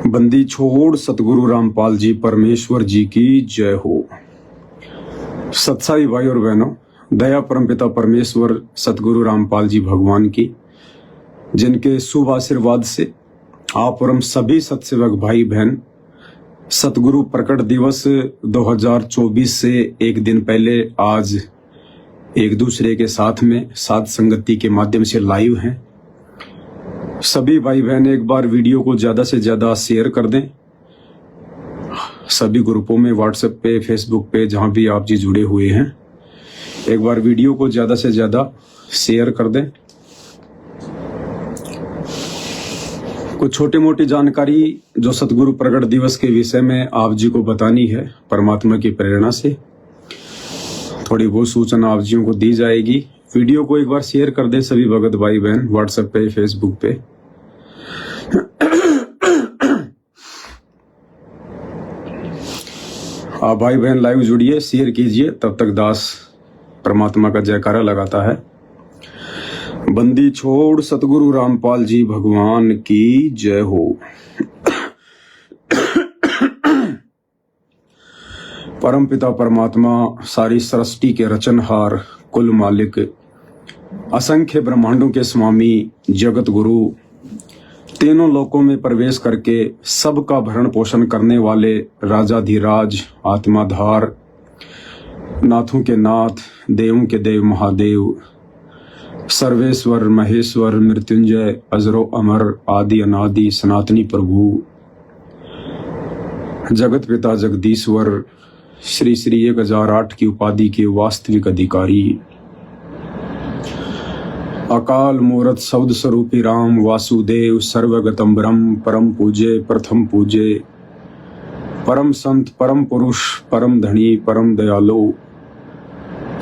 बंदी छोड़ सतगुरु रामपाल जी परमेश्वर जी की जय हो। सत्साई भाई और बहनों, दया परमपिता परमेश्वर सतगुरु रामपाल जी भगवान की, जिनके शुभ आशीर्वाद से आप और हम सभी सत्सेवक भाई बहन सतगुरु प्रकट दिवस 2024 से एक दिन पहले आज एक दूसरे के साथ में साथ संगति के माध्यम से लाइव हैं। सभी भाई बहन एक बार वीडियो को ज्यादा से ज्यादा शेयर कर दें सभी ग्रुपों में, व्हाट्सएप पे, फेसबुक पे, जहां भी आप जी जुड़े हुए हैं। एक बार वीडियो को ज्यादा से ज्यादा शेयर कर दें। कुछ छोटी मोटी जानकारी जो सतगुरु प्रकट दिवस के विषय में आप जी को बतानी है, परमात्मा की प्रेरणा से थोड़ी बहुत सूचना आप जियों को दी जाएगी। वीडियो को एक बार शेयर कर दें सभी भगत भाई बहन, व्हाट्सएप पे, फेसबुक पे। आप भाई बहन लाइव जुड़िए, शेयर कीजिए, तब तक दास परमात्मा का जयकारा लगाता है। बंदी छोड़ सतगुरु रामपाल जी भगवान की जय हो। परमपिता परमात्मा, सारी सृष्टि के रचनहार, कुल मालिक, असंख्य ब्रह्मांडों के स्वामी, जगत गुरु, तीनों लोकों में प्रवेश करके सबका भरण पोषण करने वाले राजाधिराज, आत्माधार, नाथों के नाथ, देवों के देव महादेव, सर्वेश्वर महेश्वर, मृत्युंजय, अजरो अमर, आदि अनादि, सनातनी प्रभु, जगत पिता जगदीश्वर, श्री श्री 1008 की उपाधि के वास्तविक अधिकारी, अकाल मूरत शब्द स्वरूपी राम वासुदेव, सर्वगतम ब्रह्म, परम पूज्य, प्रथम पूज्य, परम संत, परम पुरुष, परम धनी, परम दयालु,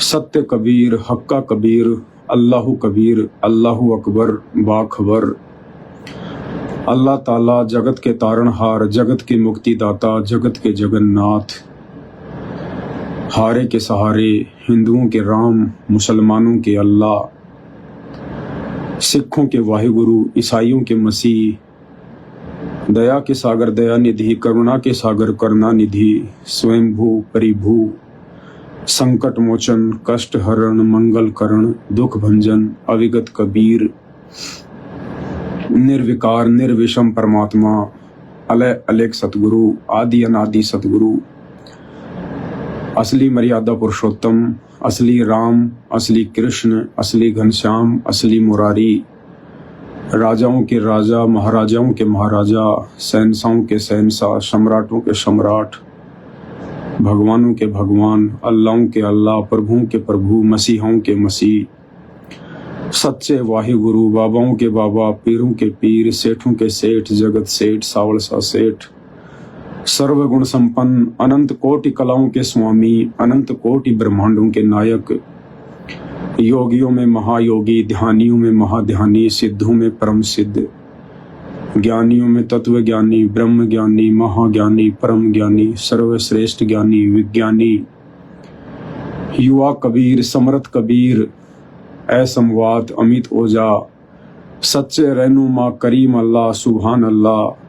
सत्य कबीर, हक्का कबीर, अल्लाहु कबीर, अल्लाहु अकबर, बाखबर, अल्लाह ताला, जगत के तारणहार, जगत के मुक्तिदाता, जगत के जगन्नाथ, हारे के सहारे, हिंदुओं के राम, मुसलमानों के अल्लाह, सिखों के वाहिगुरु, ईसाइयों के मसीह, दया के सागर दया निधि, करुणा के सागर करुणा निधि, स्वयंभू परिभू, संकट मोचन, कष्ट हरण, मंगल करण, दुख भंजन, अविगत कबीर, निर्विकार निर्विषम परमात्मा, अलय अलेख सतगुरु, आदि अनादि सतगुरु, असली मर्यादा पुरुषोत्तम, असली राम, असली कृष्ण, असली घनश्याम, असली मुरारी, राजाओं के राजा, महाराजाओं के महाराजा, शहंशाहों के शहंशाह, सम्राटों के सम्राट, भगवानों के भगवान, अल्लाहों के अल्लाह, प्रभुओं के प्रभु, मसीहों के मसीह, सच्चे वाहिगुरु, बाबाओं के बाबा, पीरों के पीर, सेठों के सेठ, जगत सेठ, सावल सा सेठ, सर्वगुण संपन्न, अनंत कोटि कलाओं के स्वामी, अनंत कोटि ब्रह्मांडों के नायक, योगियों में महायोगी, ध्यानियों में महाध्यानी, सिद्धों में परम सिद्ध, ज्ञानियों में तत्व ज्ञानी, ब्रह्म ज्ञानी, महाज्ञानी, परम ज्ञानी, सर्वश्रेष्ठ ज्ञानी, विज्ञानी, युवा कबीर, समर्थ कबीर, असमवात, अमित ओझा, सच्चे रहनुमा, करीम अल्लाह, सुभान अल्लाह,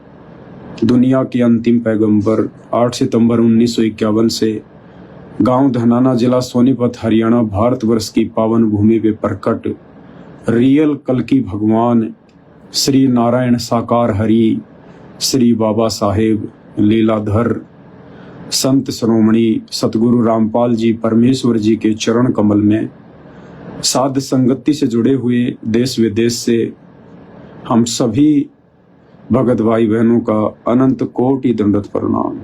दुनिया के अंतिम पैगंबर, 8 सितंबर 1951 से गांव धनाना, जिला सोनीपत, हरियाणा, भारतवर्ष की पावन भूमि पे प्रकट रियल कल्कि भगवान श्री नारायण साकार हरि, श्री बाबा साहेब लीलाधर, संत श्रोमणी सतगुरु रामपाल जी परमेश्वर जी के चरण कमल में साध संगति से जुड़े हुए देश विदेश से हम सभी भगत भाई बहनों का अनंत कोटि दंडवत प्रणाम।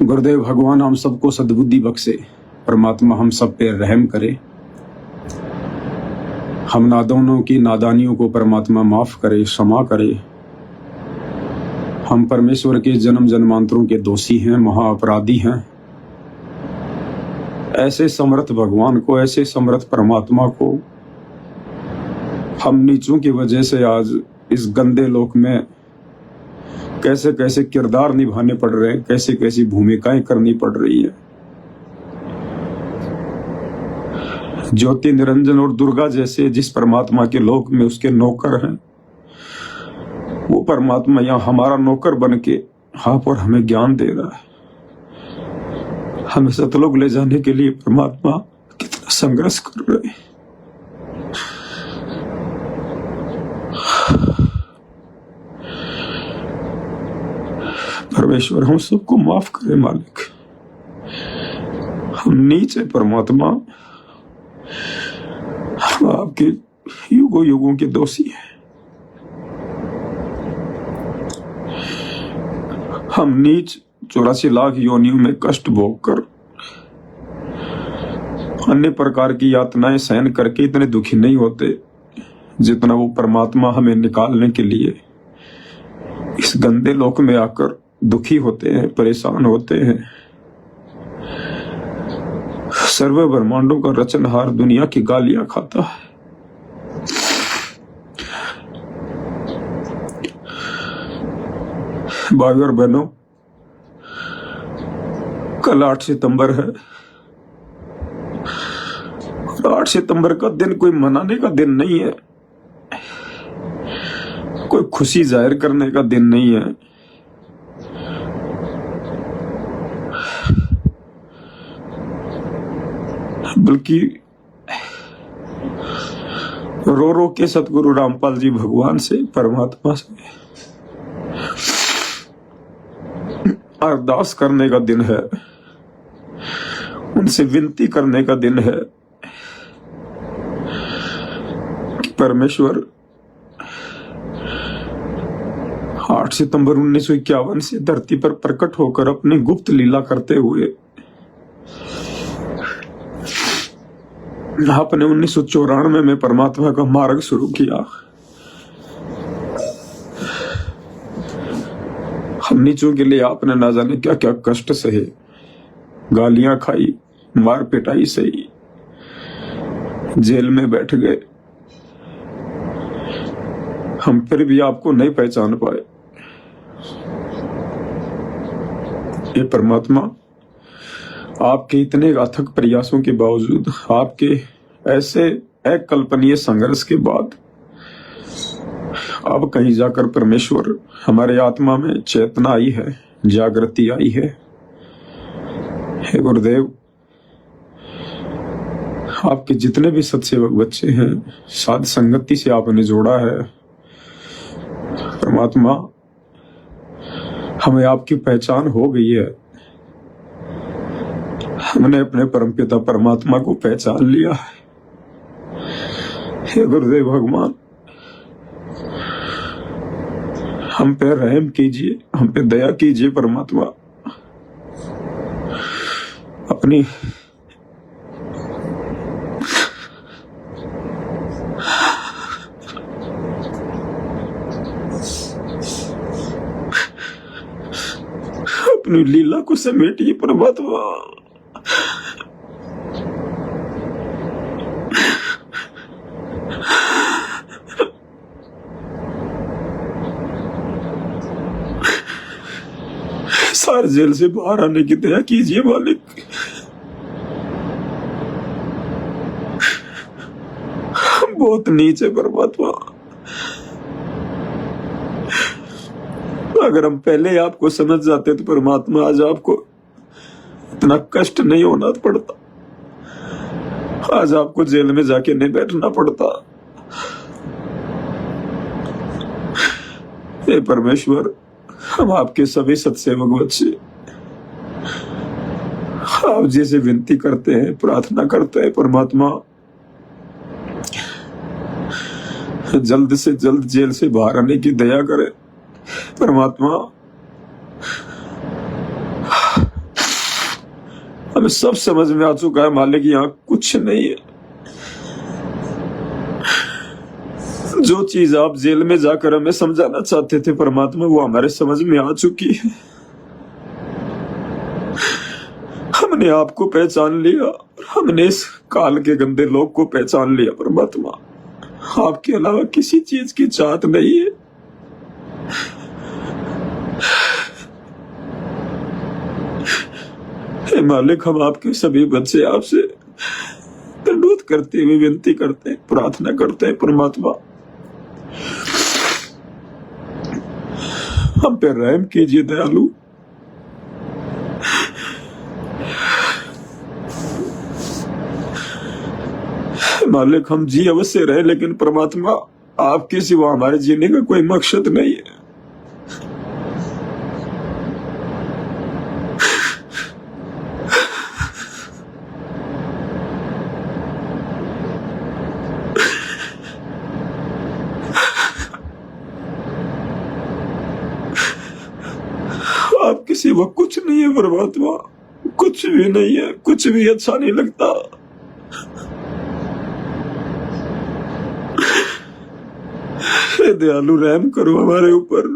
गुरुदेव भगवान हम सबको सद्बुद्धि बख्शे, परमात्मा हम सब पे रहम करे, हम नादानों की नादानियों को परमात्मा माफ करे, क्षमा करे। हम परमेश्वर के जन्म जन्मांतरों के दोषी हैं, महाअपराधी हैं। ऐसे समर्थ भगवान को, ऐसे समर्थ परमात्मा को हम नीचों की वजह से आज इस गंदे लोक में कैसे कैसे किरदार निभाने पड़ रहे हैं, कैसे कैसी भूमिकाएं करनी पड़ रही है। ज्योति निरंजन और दुर्गा जैसे जिस परमात्मा के लोक में उसके नौकर हैं, वो परमात्मा यहाँ हमारा नौकर बन के आप और हमें ज्ञान दे रहा है। हमें सतलोक ले जाने के लिए परमात्मा कितना संघर्ष कर रहे हैं। परमेश्वर हम सबको माफ करे मालिक। हम नीचे परमात्मा, हम आपके युगों युगों के दोषी हैं। हम नीच 84 लाख योनियों में कष्ट भोग कर अन्य प्रकार की यातनाएं सहन करके इतने दुखी नहीं होते जितना वो परमात्मा हमें निकालने के लिए इस गंदे लोक में आकर दुखी होते हैं, परेशान होते हैं। सर्व ब्रह्मांडों का रचनहार दुनिया की गालियां खाता है। भाई और बहनों, कल 8 सितंबर है। 8 सितंबर का दिन कोई मनाने का दिन नहीं है, कोई खुशी जाहिर करने का दिन नहीं है। बल्कि रो रो के सतगुरु रामपाल जी भगवान से, परमात्मा से अरदास करने का दिन है, उनसे विनती करने का दिन है कि परमेश्वर 8 सितंबर 1951 से धरती पर प्रकट होकर अपनी गुप्त लीला करते हुए आपने 1994 में परमात्मा का मार्ग शुरू किया। हम नीचों के लिए आपने ना जाने क्या क्या कष्ट सहे, गालियां खाई, मार पिटाई सही, जेल में बैठ गए। हम फिर भी आपको नहीं पहचान पाए। ये परमात्मा आपके इतने अथक प्रयासों के बावजूद, आपके ऐसे अकल्पनीय संघर्ष के बाद अब कहीं जाकर परमेश्वर हमारे आत्मा में चेतना आई है, जागृति आई है। हे गुरुदेव, आपके जितने भी सत्सेवक बच्चे हैं, साध संगति से आपने जोड़ा है परमात्मा, हमें आपकी पहचान हो गई है। हमने अपने परमपिता परमात्मा को पहचान लिया है। हे गुरुदेव भगवान, हम पे रहम कीजिए, हम पे दया कीजिए परमात्मा। अपनी अपनी लीला को समेटिए परमात्मा। सारे जेल से बाहर आने की दया कीजिए मालिक। हम बहुत नीचे परमात्मा, अगर हम पहले आपको समझ जाते तो परमात्मा आज आपको इतना कष्ट नहीं होना पड़ता, आज आपको जेल में जाके नहीं बैठना पड़ता। हे परमेश्वर, हम आपके सभी सत्सेवक बच्चे आप जैसे विनती करते हैं, प्रार्थना करते हैं परमात्मा, जल्द से जल्द जेल से बाहर आने की दया करें परमात्मा। हमें सब समझ में आ चुका है मालिक, यहाँ कुछ नहीं है। जो चीज आप जेल में जाकर हमें समझाना चाहते थे परमात्मा, वो हमारे समझ में आ चुकी है। हमने आपको पहचान लिया, हमने इस काल के गंदे लोग को पहचान लिया परमात्मा। आपके अलावा किसी चीज की चाहत नहीं है। हे मालिक, हम आपके सभी बच्चे आपसे दंडवत करते हुए विनती करते हैं, प्रार्थना करते हैं परमात्मा। हम पे रहम कीजिए दयालु। मालिक हम जी अवश्य रहे, लेकिन परमात्मा आपके सिवा हमारे जीने का कोई मकसद नहीं है। आपके सिवा कुछ नहीं है परमात्मा, कुछ भी नहीं है, कुछ भी अच्छा नहीं लगता। हे दयालु रहम करो हमारे ऊपर।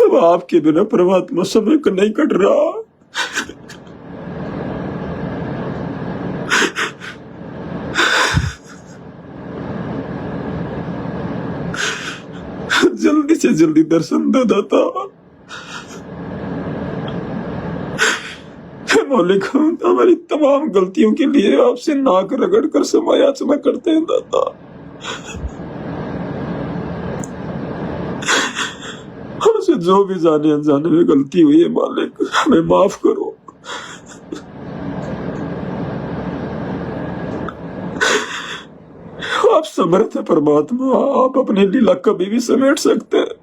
अब आपके बिना परमात्मा समय को नहीं कट रहा। जल्दी से जल्दी दर्शन दो दाता। मौलिक हम हमारी तमाम गलतियों के लिए आपसे नाक रगड़ कर समायाचना करते हैं दाता। हमसे जो भी जाने अनजाने में गलती हुई है मालिक, हमें माफ करो। आप समर्थ है परमात्मा, आप अपनी लीला कभी भी समेट सकते हैं।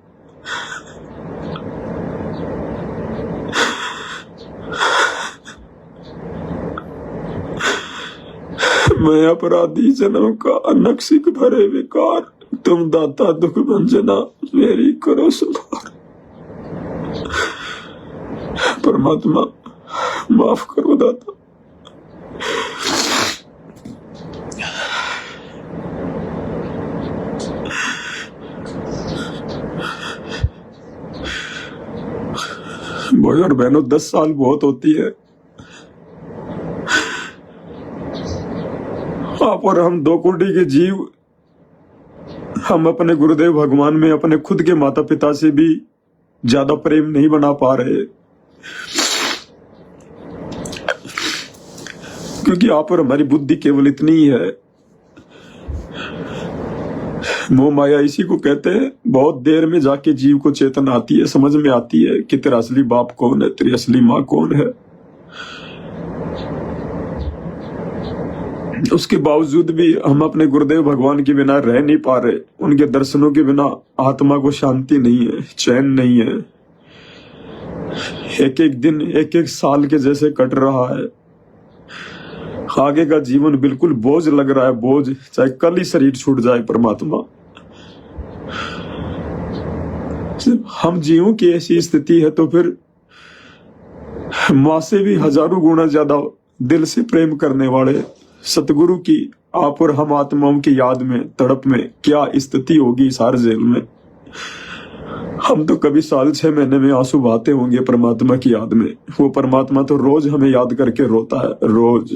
मैं अपराधी जन्म का अनक्सिक भरे विकार, तुम दाता दुख भंजना मेरी करो सुधार। परमात्मा माफ करो दाता। भाई और बहनों, 10 साल बहुत होती है। आप और हम दो कोटि के जीव, हम अपने गुरुदेव भगवान में अपने खुद के माता पिता से भी ज्यादा प्रेम नहीं बना पा रहे, क्योंकि आप और हमारी बुद्धि केवल इतनी ही है। मोह माया इसी को कहते हैं। बहुत देर में जाके जीव को चेतना आती है, समझ में आती है कि तेरा असली बाप कौन है, तेरी असली माँ कौन है। उसके बावजूद भी हम अपने गुरुदेव भगवान के बिना रह नहीं पा रहे। उनके दर्शनों के बिना आत्मा को शांति नहीं है, चैन नहीं है। एक एक दिन एक एक साल के जैसे कट रहा है। आगे का जीवन बिल्कुल बोझ लग रहा है, बोझ, चाहे कल ही शरीर छूट जाए। परमात्मा हम जीवों की ऐसी स्थिति है तो फिर माँ से भी हजारों गुना ज्यादा दिल से प्रेम करने वाले सतगुरु की आप और हम आत्माओं की याद में, तड़प में क्या स्थिति होगी इस हर जेल में। हम तो कभी साल 6 महीने में आंसू बहाते होंगे परमात्मा की याद में। वो परमात्मा तो रोज हमें याद करके रोता है, रोज,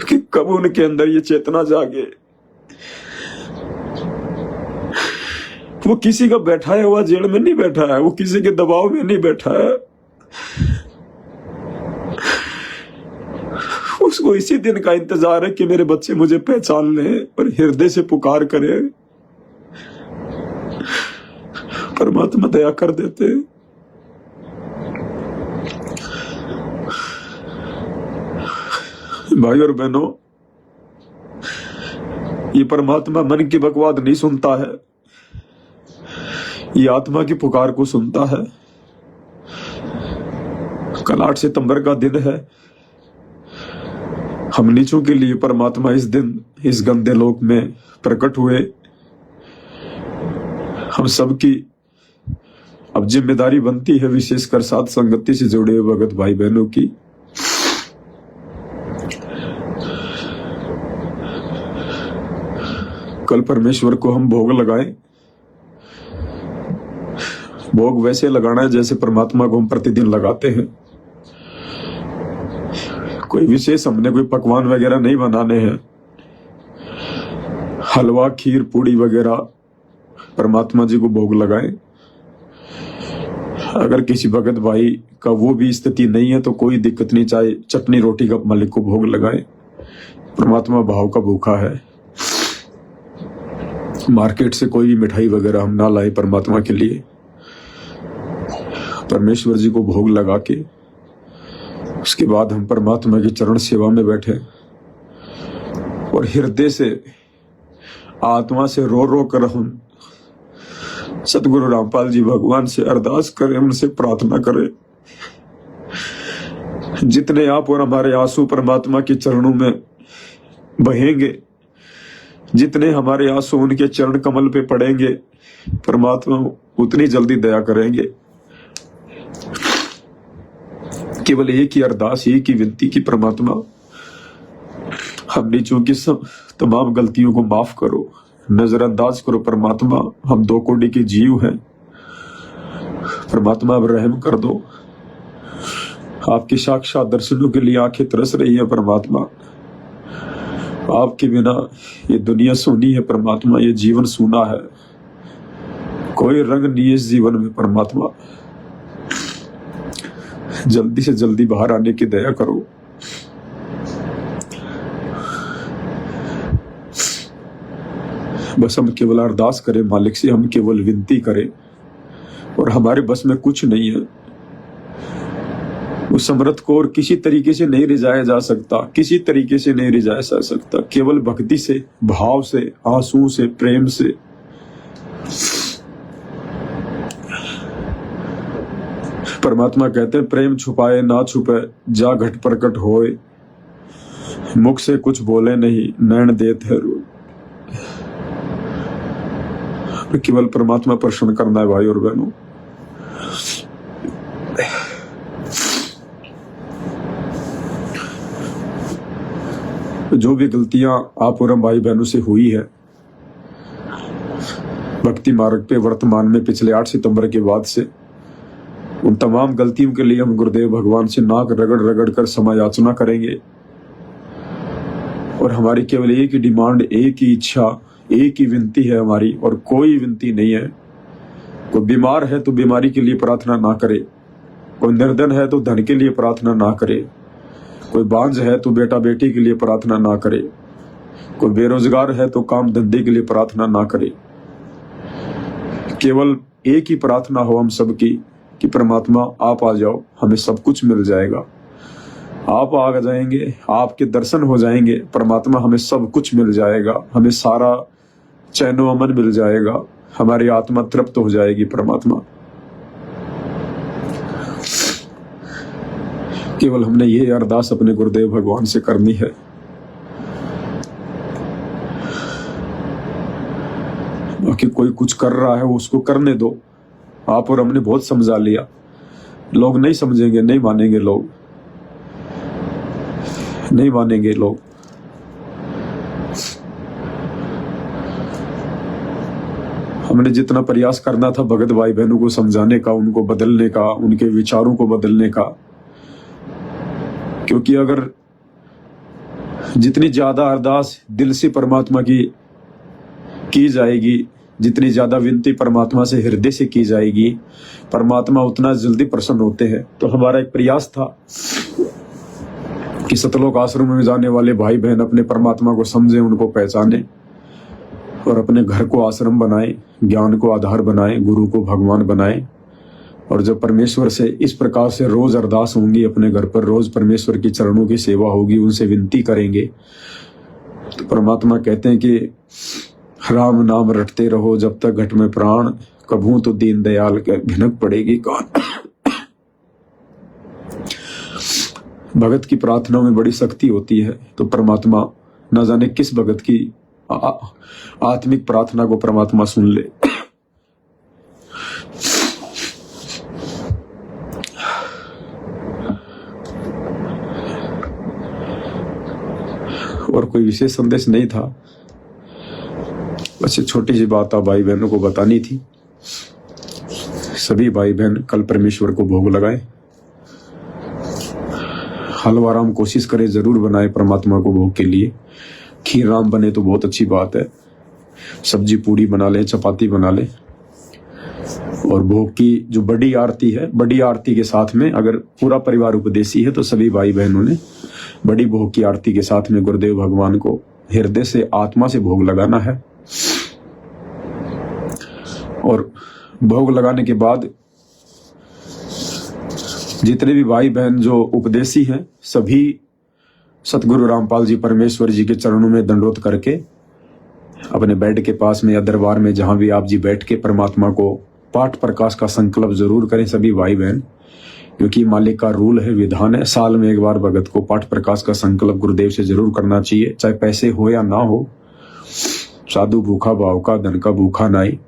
कि कब उनके अंदर ये चेतना जागे। वो किसी का बैठाया हुआ जेल में नहीं बैठा है, वो किसी के दबाव में नहीं बैठा है। उसको इसी दिन का इंतजार है कि मेरे बच्चे मुझे पहचान लें और हृदय से पुकार करें। परमात्मा दया कर देते। भाई और बहनों, ये परमात्मा मन की बकवाद नहीं सुनता है, ये आत्मा की पुकार को सुनता है। कल 8 सितंबर का दिन है। हम नीचों के लिए परमात्मा इस दिन इस गंदे लोक में प्रकट हुए। हम सबकी अब जिम्मेदारी बनती है, विशेषकर साथ संगति से जुड़े भगत भाई बहनों की। कल परमेश्वर को हम भोग लगाएं। भोग वैसे लगाना है जैसे परमात्मा को हम प्रतिदिन लगाते हैं। कोई विशेष हमने कोई पकवान वगैरह नहीं बनाने हैं। हलवा, खीर, पूड़ी वगैरह परमात्मा जी को भोग लगाएं। अगर किसी भगत भाई का वो भी स्थिति नहीं है तो कोई दिक्कत नहीं, चाहे चटनी रोटी का मालिक को भोग लगाएं। परमात्मा भाव का भूखा है। मार्केट से कोई भी मिठाई वगैरह हम ना लाए परमात्मा के लिए, परमेश्वर जी को भोग लगा के उसके बाद हम परमात्मा की चरण सेवा में बैठे और हृदय से आत्मा से रो रो कर हम सतगुरु रामपाल जी भगवान से अरदास करें, उनसे प्रार्थना करें। जितने आप और हमारे आंसू परमात्मा के चरणों में बहेंगे, जितने हमारे आंसू उनके चरण कमल पे पड़ेंगे, परमात्मा उतनी जल्दी दया करेंगे। केवल एक ही अरदास, एक ही विनती की परमात्मा हम नीचों की सब तमाम गलतियों को माफ करो, नजरअंदाज करो। परमात्मा हम दो कोटि के जीव हैं, परमात्मा अब रहम कर दो। आपके साक्षात दर्शनों के लिए आंखें तरस रही है परमात्मा। आपके बिना ये दुनिया सूनी है परमात्मा, ये जीवन सूना है, कोई रंग नहीं है इस जीवन में परमात्मा। जल्दी से जल्दी बाहर आने की दया करो। बस हम केवल अरदास करें मालिक से, हम केवल विनती करें और हमारे बस में कुछ नहीं है। उस समर्थ को और किसी तरीके से नहीं रिझाया जा सकता, किसी तरीके से नहीं रिझाया जा सकता, केवल भक्ति से, भाव से, आंसू से, प्रेम से। परमात्मा कहते हैं प्रेम छुपाए ना छुपे, जा घट प्रकट होए, मुख से कुछ बोले नहीं, नैन देते है रो। केवल परमात्मा प्रसन्न करना है भाई और बहनों। जो भी गलतियां आप और हम भाई बहनों से हुई है भक्ति मार्ग पे वर्तमान में पिछले 8 सितंबर के बाद से, उन तमाम गलतियों के लिए हम गुरुदेव भगवान से नाक रगड़ रगड़ कर क्षमा याचना करेंगे। और हमारी केवल एक ही डिमांड, एक ही इच्छा, एक ही विनती है हमारी, और कोई विनती नहीं है। कोई बीमार है तो बीमारी के लिए प्रार्थना ना करे, कोई निर्धन है तो धन के लिए प्रार्थना ना करे, कोई बांझ है तो बेटा बेटी के लिए प्रार्थना ना करे, कोई बेरोजगार है तो काम धंधे के लिए प्रार्थना ना करे। केवल एक ही प्रार्थना हो हम सबकी कि परमात्मा आप आ जाओ, हमें सब कुछ मिल जाएगा। आप आ जाएंगे, आपके दर्शन हो जाएंगे परमात्मा, हमें सब कुछ मिल जाएगा, हमें सारा चैनो अमन मिल जाएगा, हमारी आत्मा तृप्त हो जाएगी परमात्मा। केवल हमने ये अरदास अपने गुरुदेव भगवान से करनी है। बाकी कोई कुछ कर रहा है वो उसको करने दो। आप और हमने बहुत समझा लिया, लोग नहीं समझेंगे, नहीं मानेंगे, लोग नहीं मानेंगे लोग। हमने जितना प्रयास करना था भगत भाई बहनों को समझाने का, उनको बदलने का, उनके विचारों को बदलने का, क्योंकि अगर जितनी ज्यादा अरदास दिल से परमात्मा की जाएगी, जितनी ज्यादा विनती परमात्मा से हृदय से की जाएगी, परमात्मा उतना जल्दी प्रसन्न होते हैं। तो हमारा एक प्रयास था कि सतलोक आश्रम में जाने वाले भाई बहन अपने परमात्मा को समझे, उनको पहचाने और अपने घर को आश्रम बनाए, ज्ञान को आधार बनाए, गुरु को भगवान बनाए। और जब परमेश्वर से इस प्रकार से रोज अरदास होंगी अपने घर पर, रोज परमेश्वर की चरणों की सेवा होगी, उनसे विनती करेंगे, तो परमात्मा कहते हैं कि राम नाम रटते रहो जब तक घट में प्राण, कभू तो दीन दयाल के भिनक पड़ेगी कान। भगत की प्रार्थना में बड़ी शक्ति होती है। तो परमात्मा न जाने किस भगत की आत्मिक प्रार्थना को परमात्मा सुन ले। और कोई विशेष संदेश नहीं था, बस छोटी सी बात आप भाई बहनों को बतानी थी। सभी भाई बहन कल परमेश्वर को भोग लगाए, हलवा राम कोशिश करें, जरूर बनाए परमात्मा को भोग के लिए। खीर राम बने तो बहुत अच्छी बात है, सब्जी पूड़ी बना ले, चपाती बना ले। और भोग की जो बड़ी आरती है, बड़ी आरती के साथ में अगर पूरा परिवार उपदेशी है तो सभी भाई बहनों ने बड़ी भोग की आरती के साथ में गुरुदेव भगवान को हृदय से, आत्मा से भोग लगाना है। और भोग लगाने के बाद जितने भी भाई बहन जो उपदेशी हैं सभी सतगुरु रामपाल जी परमेश्वर जी के चरणों में दंडोत करके अपने बेड के पास में या दरबार में जहां भी आप जी बैठ के परमात्मा को पाठ प्रकाश का संकल्प जरूर करें सभी भाई बहन, क्योंकि मालिक का रूल है, विधान है। साल में एक बार भगत को पाठ प्रकाश का संकल्प गुरुदेव से जरूर करना चाहिए, चाहे पैसे हो या ना हो। साधु भूखा भाव का, धन का भूखा नाई।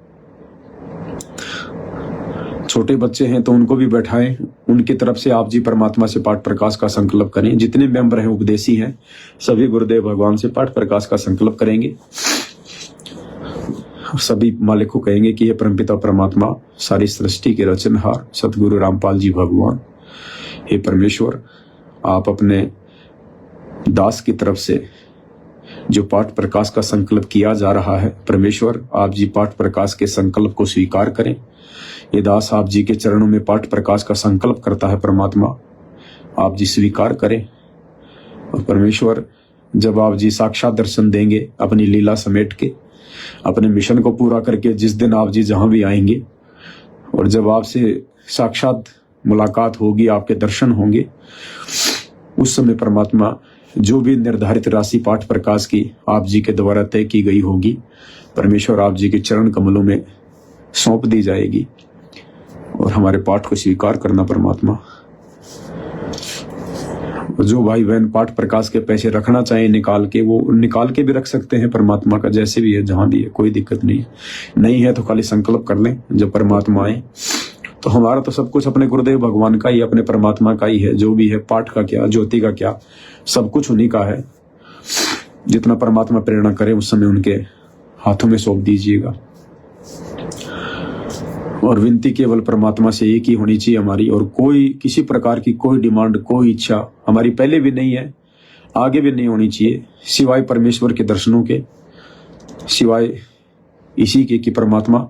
छोटे बच्चे हैं तो उनको भी बैठाएं, उनकी तरफ से आप जी परमात्मा से पाठ प्रकाश का संकल्प करें। जितने मेंबर हैं उपदेशी हैं सभी गुरुदेव भगवान से पाठ प्रकाश का संकल्प करेंगे। सभी मालिक को कहेंगे कि ये परमपिता परमात्मा सारी सृष्टि के रचनहार सतगुरु रामपाल जी भगवान, हे परमेश्वर, आप अपने दास की तरफ से जो पाठ प्रकाश का संकल्प किया जा रहा है, परमेश्वर आप जी पाठ प्रकाश के संकल्प को स्वीकार करें। ये दास आप जी के चरणों में पाठ प्रकाश का संकल्प करता है, परमात्मा आप जी स्वीकार करें। और परमेश्वर जब आप जी साक्षात दर्शन देंगे अपनी लीला समेट के, अपने मिशन को पूरा करके, जिस दिन आप जी जहां भी आएंगे और जब आपसे साक्षात मुलाकात होगी, आपके दर्शन होंगे, उस समय परमात्मा जो भी निर्धारित राशि पाठ प्रकाश की आप जी के द्वारा तय की गई होगी, परमेश्वर आप जी के चरण कमलों में सौंप दी जाएगी और हमारे पाठ को स्वीकार करना परमात्मा। जो भाई बहन पाठ प्रकाश के पैसे रखना चाहें निकाल के, वो निकाल के भी रख सकते हैं परमात्मा का, जैसे भी है जहां भी है, कोई दिक्कत नहीं है। नहीं है तो खाली संकल्प कर लें जब परमात्मा आए। तो हमारा तो सब कुछ अपने गुरुदेव भगवान का ही, अपने परमात्मा का ही है। जो भी है, पाठ का क्या, ज्योति का क्या, सब कुछ उन्हीं का है। जितना परमात्मा प्रेरणा करे उस समय उनके हाथों में सौंप दीजिएगा। और विनती केवल परमात्मा से एक ही होनी चाहिए हमारी, और कोई किसी प्रकार की कोई डिमांड, कोई इच्छा हमारी पहले भी नहीं है, आगे भी नहीं होनी चाहिए, सिवाय परमेश्वर के दर्शनों के, सिवाय इसी के कि परमात्मा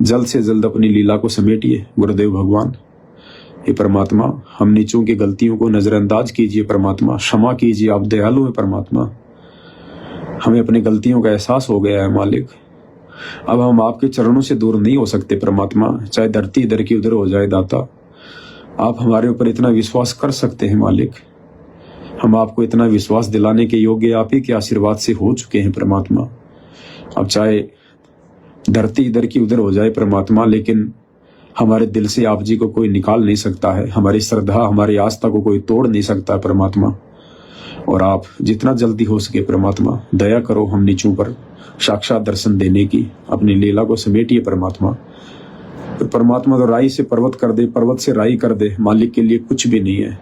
जल्द से जल्द अपनी लीला को समेटिए। गुरुदेव भगवान, हे परमात्मा, हम नीचों की गलतियों को नजरअंदाज कीजिए परमात्मा, क्षमा कीजिए, आप दयालु हैं परमात्मा। हमें अपनी गलतियों का एहसास हो गया है मालिक। अब हम आपके चरणों से दूर नहीं हो सकते परमात्मा, चाहे धरती इधर की उधर हो जाए दाता। आप हमारे ऊपर इतना विश्वास कर सकते हैं मालिक, हम आपको इतना विश्वास दिलाने के योग्य आप ही के आशीर्वाद से हो चुके हैं परमात्मा। अब चाहे धरती इधर की उधर हो जाए परमात्मा, लेकिन हमारे दिल से आप जी को कोई निकाल नहीं सकता है, हमारी श्रद्धा, हमारी आस्था को कोई तोड़ नहीं सकता है परमात्मा। और आप जितना जल्दी हो सके परमात्मा दया करो हम नीचों पर साक्षात दर्शन देने की, अपनी लीला को समेटिए परमात्मा। तो परमात्मा तो राई से पर्वत कर दे, पर्वत से राई कर दे, मालिक के लिए कुछ भी नहीं है।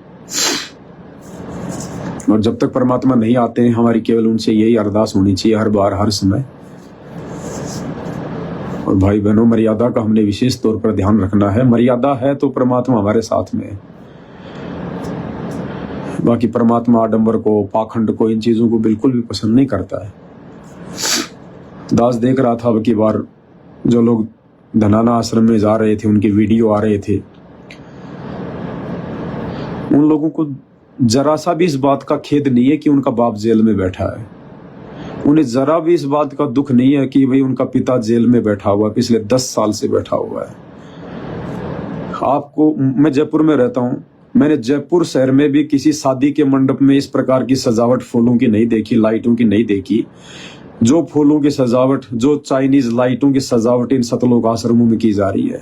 और जब तक परमात्मा नहीं आते हैं, हमारी केवल उनसे यही अरदास होनी चाहिए हर बार, हर समय। और भाई बहनों, मर्यादा का हमने विशेष तौर पर ध्यान रखना है। मर्यादा है तो परमात्मा हमारे साथ में है। बाकी परमात्मा आडंबर को, पाखंड को, इन चीजों को बिल्कुल भी पसंद नहीं करता है। दास देख रहा था अब की बार जो लोग धनाना आश्रम में जा रहे थे, उनके वीडियो आ रहे थे, उन लोगों को जरा सा भी इस बात का खेद नहीं है कि उनका बाप जेल में बैठा है। उन्हें जरा भी इस बात का दुख नहीं है कि भाई उनका पिता जेल में बैठा हुआ, पिछले 10 साल से बैठा हुआ है। आपको, मैं जयपुर में रहता हूं, मैंने जयपुर शहर में भी किसी शादी के मंडप में इस प्रकार की सजावट फूलों की नहीं देखी, लाइटों की नहीं देखी। जो फूलों की सजावट, जो चाइनीज लाइटों की सजावट इन सतलोक आश्रमों में की जा रही है।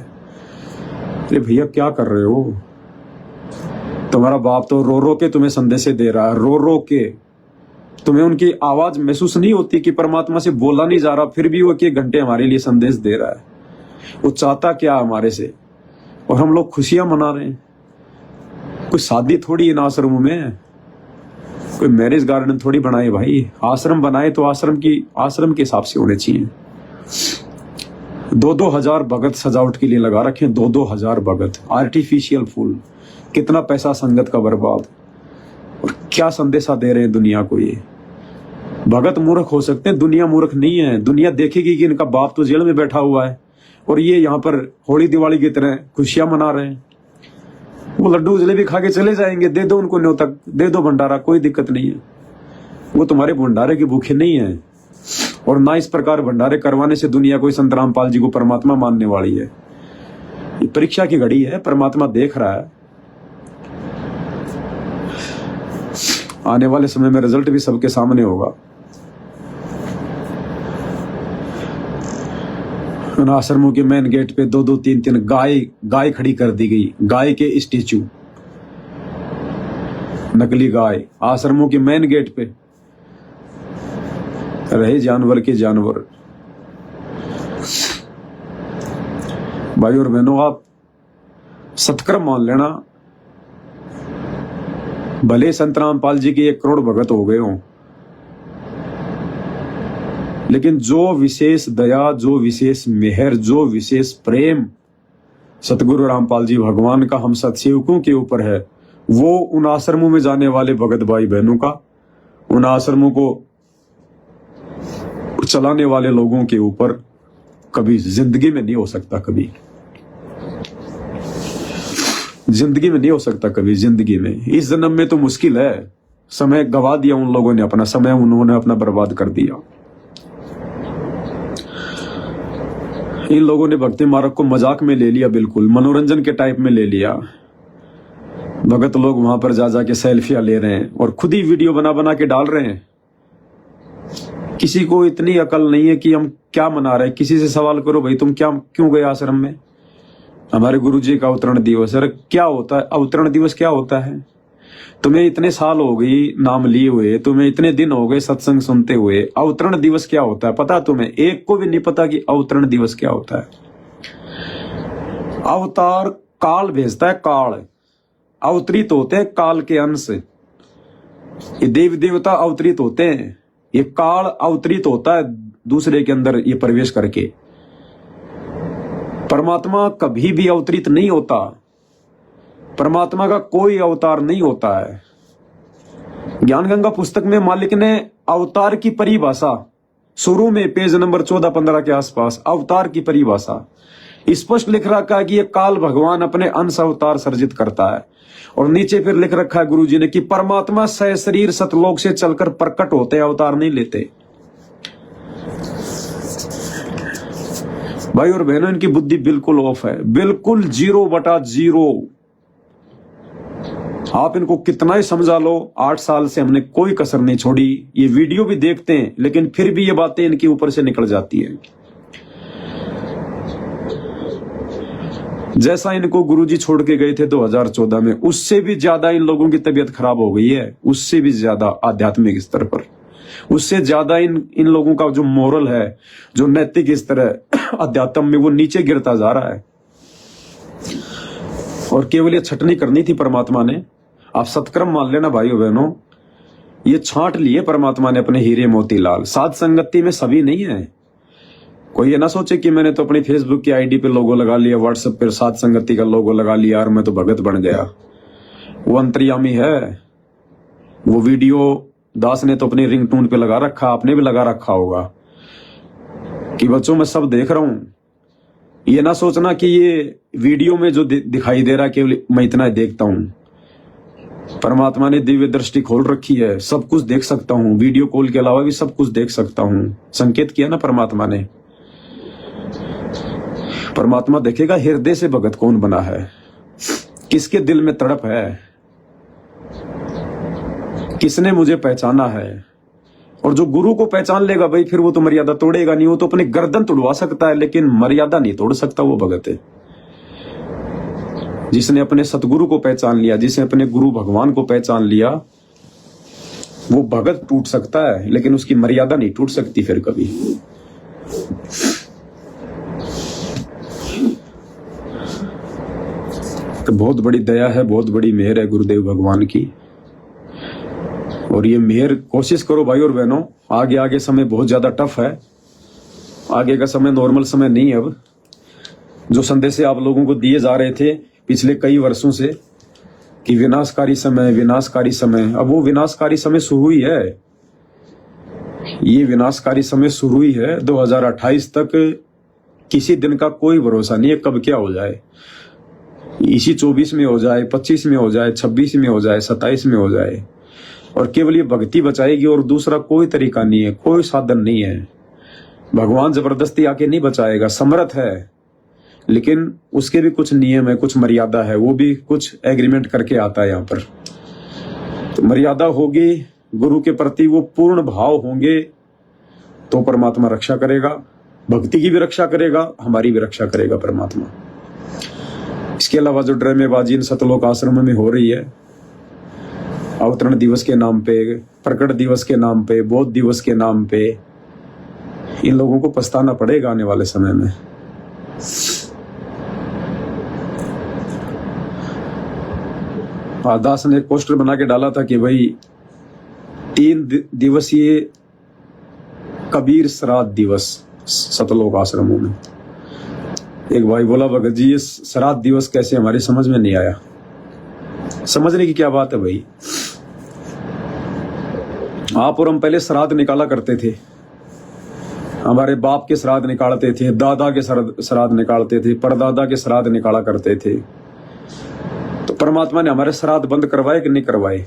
अरे भैया क्या कर रहे हो? तुम्हारा बाप तो रो रो के तुम्हें संदेश दे रहा है, रो रो के। तुम्हें उनकी आवाज महसूस नहीं होती कि परमात्मा से बोला नहीं जा रहा, फिर भी वो के घंटे हमारे लिए संदेश दे रहा है। वो चाहता क्या हमारे से, और हम लोग खुशियां मना रहे हैं। कोई शादी थोड़ी इन आश्रमों में, कोई मैरिज गार्डन थोड़ी बनाए भाई। आश्रम बनाए तो आश्रम के हिसाब से होने चाहिए। 2-2 हजार भगत सजावट के लिए लगा रखे, 2-2 हजार भगत, आर्टिफिशियल फूल। कितना पैसा संगत का बर्बाद, और क्या संदेशा दे रहे हैं दुनिया को। ये भगत मूर्ख हो सकते हैं, दुनिया मूर्ख नहीं है। दुनिया देखेगी कि इनका बाप तो जेल में बैठा हुआ है और ये यहाँ पर होली दिवाली की तरह खुशियां मना रहे हैं। वो लड्डू जलेबी खा के चले जाएंगे, दे दो उनको न्योतक, दे दो भंडारा, कोई दिक्कत नहीं है। वो तुम्हारे भंडारे के भूखे नहीं है। और ना इस प्रकार भंडारे करवाने से दुनिया कोई संत रामपाल जी को परमात्मा मानने वाली है। ये परीक्षा की घड़ी है, परमात्मा देख रहा है। आने वाले समय में रिजल्ट भी सबके सामने होगा। उन आश्रमों के मेन गेट पे 2-2 3-3 गाय खड़ी कर दी गई, गाय के स्टेचू, नकली गाय आश्रमों के मेन गेट पे रहे, जानवर के जानवर। भाई और बहनों, आप सत्कर्म मान लेना, भले संत रामपाल जी के 1 करोड़ भगत हो गए हों, लेकिन जो विशेष दया, जो विशेष मेहर, जो विशेष प्रेम सतगुरु रामपाल जी भगवान का हम सत्सेवकों के ऊपर है, वो उन आश्रमों में जाने वाले भगत भाई बहनों का, उन आश्रमों को चलाने वाले लोगों के ऊपर कभी जिंदगी में नहीं हो सकता। कभी जिंदगी में नहीं हो सकता, कभी जिंदगी में। इस जन्म में तो मुश्किल है। समय गवा दिया उन लोगों ने, अपना समय उन्होंने अपना बर्बाद कर दिया। इन लोगों ने भक्ति मार्ग को मजाक में ले लिया, बिल्कुल मनोरंजन के टाइप में ले लिया। भगत लोग वहां पर जा जाके सेल्फियां ले रहे हैं और खुद ही वीडियो बना बना के डाल रहे हैं। किसी को इतनी अकल नहीं है कि हम क्या मना रहे हैं। किसी से सवाल करो, भाई तुम क्यों गए आश्रम में? हमारे गुरुजी का अवतरण दिवस। अरे क्या होता है अवतरण दिवस? क्या होता है? तुम्हें इतने साल हो गई नाम लिए हुए, तुम्हें इतने दिन हो गए सत्संग सुनते हुए, अवतरण दिवस क्या होता है पता तुम्हें? एक को भी नहीं पता कि अवतरण दिवस क्या होता है। अवतार काल भेजता है, काल अवतरित होते हैं काल के अंश। ये देव देवता अवतरित होते हैं, ये काल अवतरित होता है दूसरे के अंदर ये प्रवेश करके। परमात्मा कभी भी अवतरित नहीं होता। परमात्मा का कोई अवतार नहीं होता है। ज्ञान गंगा पुस्तक में मालिक ने अवतार की परिभाषा शुरू में पेज नंबर 14-15 के आसपास अवतार की परिभाषा स्पष्ट लिख रखा है कि यह काल भगवान अपने अंश अवतार सर्जित करता है। और नीचे फिर लिख रखा है गुरु जी ने कि परमात्मा सहशरीर सतलोक से चलकर प्रकट होते, अवतार नहीं लेते। भाई और बहनों, इनकी बुद्धि बिल्कुल ऑफ है, बिल्कुल 0/0। आप इनको कितना ही समझा लो, 8 साल से हमने कोई कसर नहीं छोड़ी। ये वीडियो भी देखते हैं लेकिन फिर भी ये बातें इनके ऊपर से निकल जाती है। जैसा इनको गुरुजी छोड़ के गए थे 2014 में, उससे भी ज्यादा इन लोगों की तबीयत खराब हो गई है, उससे भी ज्यादा आध्यात्मिक स्तर पर, उससे ज्यादा इन लोगों का जो मोरल है, जो नैतिक स्तर है अध्यात्म में, वो नीचे गिरता जा रहा है। और केवल ये छटनी करनी थी परमात्मा ने। आप सत्कर्म मान लेना भाइयों बहनों, ये छांट लिए परमात्मा ने अपने हीरे मोतीलाल। साध संगति में सभी नहीं है। कोई ये ना सोचे कि मैंने तो अपनी फेसबुक की आईडी पे लोगो लगा लिया, व्हाट्सएप पे साध संगति का लोगो लगा लिया और मैं तो भगत बन गया। वो अंतर्यामी है। वो वीडियो दास ने तो अपनी रिंगटोन पे लगा रखा, आपने भी लगा रखा होगा कि बच्चों मैं सब देख रहा हूं। ये ना सोचना कि ये वीडियो में जो दिखाई दे रहा है केवल मैं इतना देखता हूं। परमात्मा ने दिव्य दृष्टि खोल रखी है, सब कुछ देख सकता हूं। वीडियो कॉल के अलावा भी सब कुछ देख सकता हूं। संकेत किया ना परमात्मा ने। परमात्मा देखेगा हृदय से भगत कौन बना है, किसके दिल में तड़प है, किसने मुझे पहचाना है। और जो गुरु को पहचान लेगा भाई, फिर वो तो मर्यादा तोड़ेगा नहीं। वो तो अपनी गर्दन तोड़वा सकता है लेकिन मर्यादा नहीं तोड़ सकता। वो भगत है जिसने अपने सतगुरु को पहचान लिया, जिसने अपने गुरु भगवान को पहचान लिया, वो भगत टूट सकता है लेकिन उसकी मर्यादा नहीं टूट सकती फिर कभी। तो बहुत बड़ी दया है, बहुत बड़ी मेहर है गुरुदेव भगवान की। और ये मेहर कोशिश करो भाई और बहनों, आगे समय बहुत ज्यादा टफ है। आगे का समय नॉर्मल समय नहीं है। अब जो संदेश आप लोगों को दिए जा रहे थे पिछले कई वर्षों से कि विनाशकारी समय, विनाशकारी समय, अब वो विनाशकारी समय शुरू ही है। ये विनाशकारी समय शुरू ही है। 2028 तक किसी दिन का कोई भरोसा नहीं है कब क्या हो जाए। इसी 24 में हो जाए, 25 में हो जाए, 26 में हो जाए, 27 में हो जाए। और केवल ये भक्ति बचाएगी और दूसरा कोई तरीका नहीं है, कोई साधन नहीं है। भगवान जबरदस्ती आके नहीं बचाएगा, समर्थ है, लेकिन उसके भी कुछ नियम है, कुछ मर्यादा है, वो भी कुछ एग्रीमेंट करके आता है यहाँ पर। तो मर्यादा होगी गुरु के प्रति, वो पूर्ण भाव होंगे तो परमात्मा रक्षा करेगा, भक्ति की भी रक्षा करेगा, हमारी भी रक्षा करेगा परमात्मा। इसके अलावा जो ड्रामेबाजी इन सतलोक आश्रम में हो रही है, अवतरण दिवस के नाम पे, प्रकट दिवस के नाम पे, बौद्ध दिवस के नाम पे, इन लोगों को पछताना पड़ेगा आने वाले समय में। दास ने एक पोस्टर बना के डाला था कि भाई 3 दिवसीय कबीर श्राद्ध दिवस सतलोक आश्रमों में। एक भाई बोला, भगत जी ये श्राद्ध दिवस कैसे, हमारी समझ में नहीं आया। समझने की क्या बात है भाई, आप और हम पहले श्राद्ध निकाला करते थे, हमारे बाप के श्राद्ध निकालते थे, दादा के श्राद्ध निकालते थे, परदादा के श्राद्ध निकाला करते थे। तो परमात्मा ने हमारे श्राद्ध बंद करवाए कि नहीं करवाए?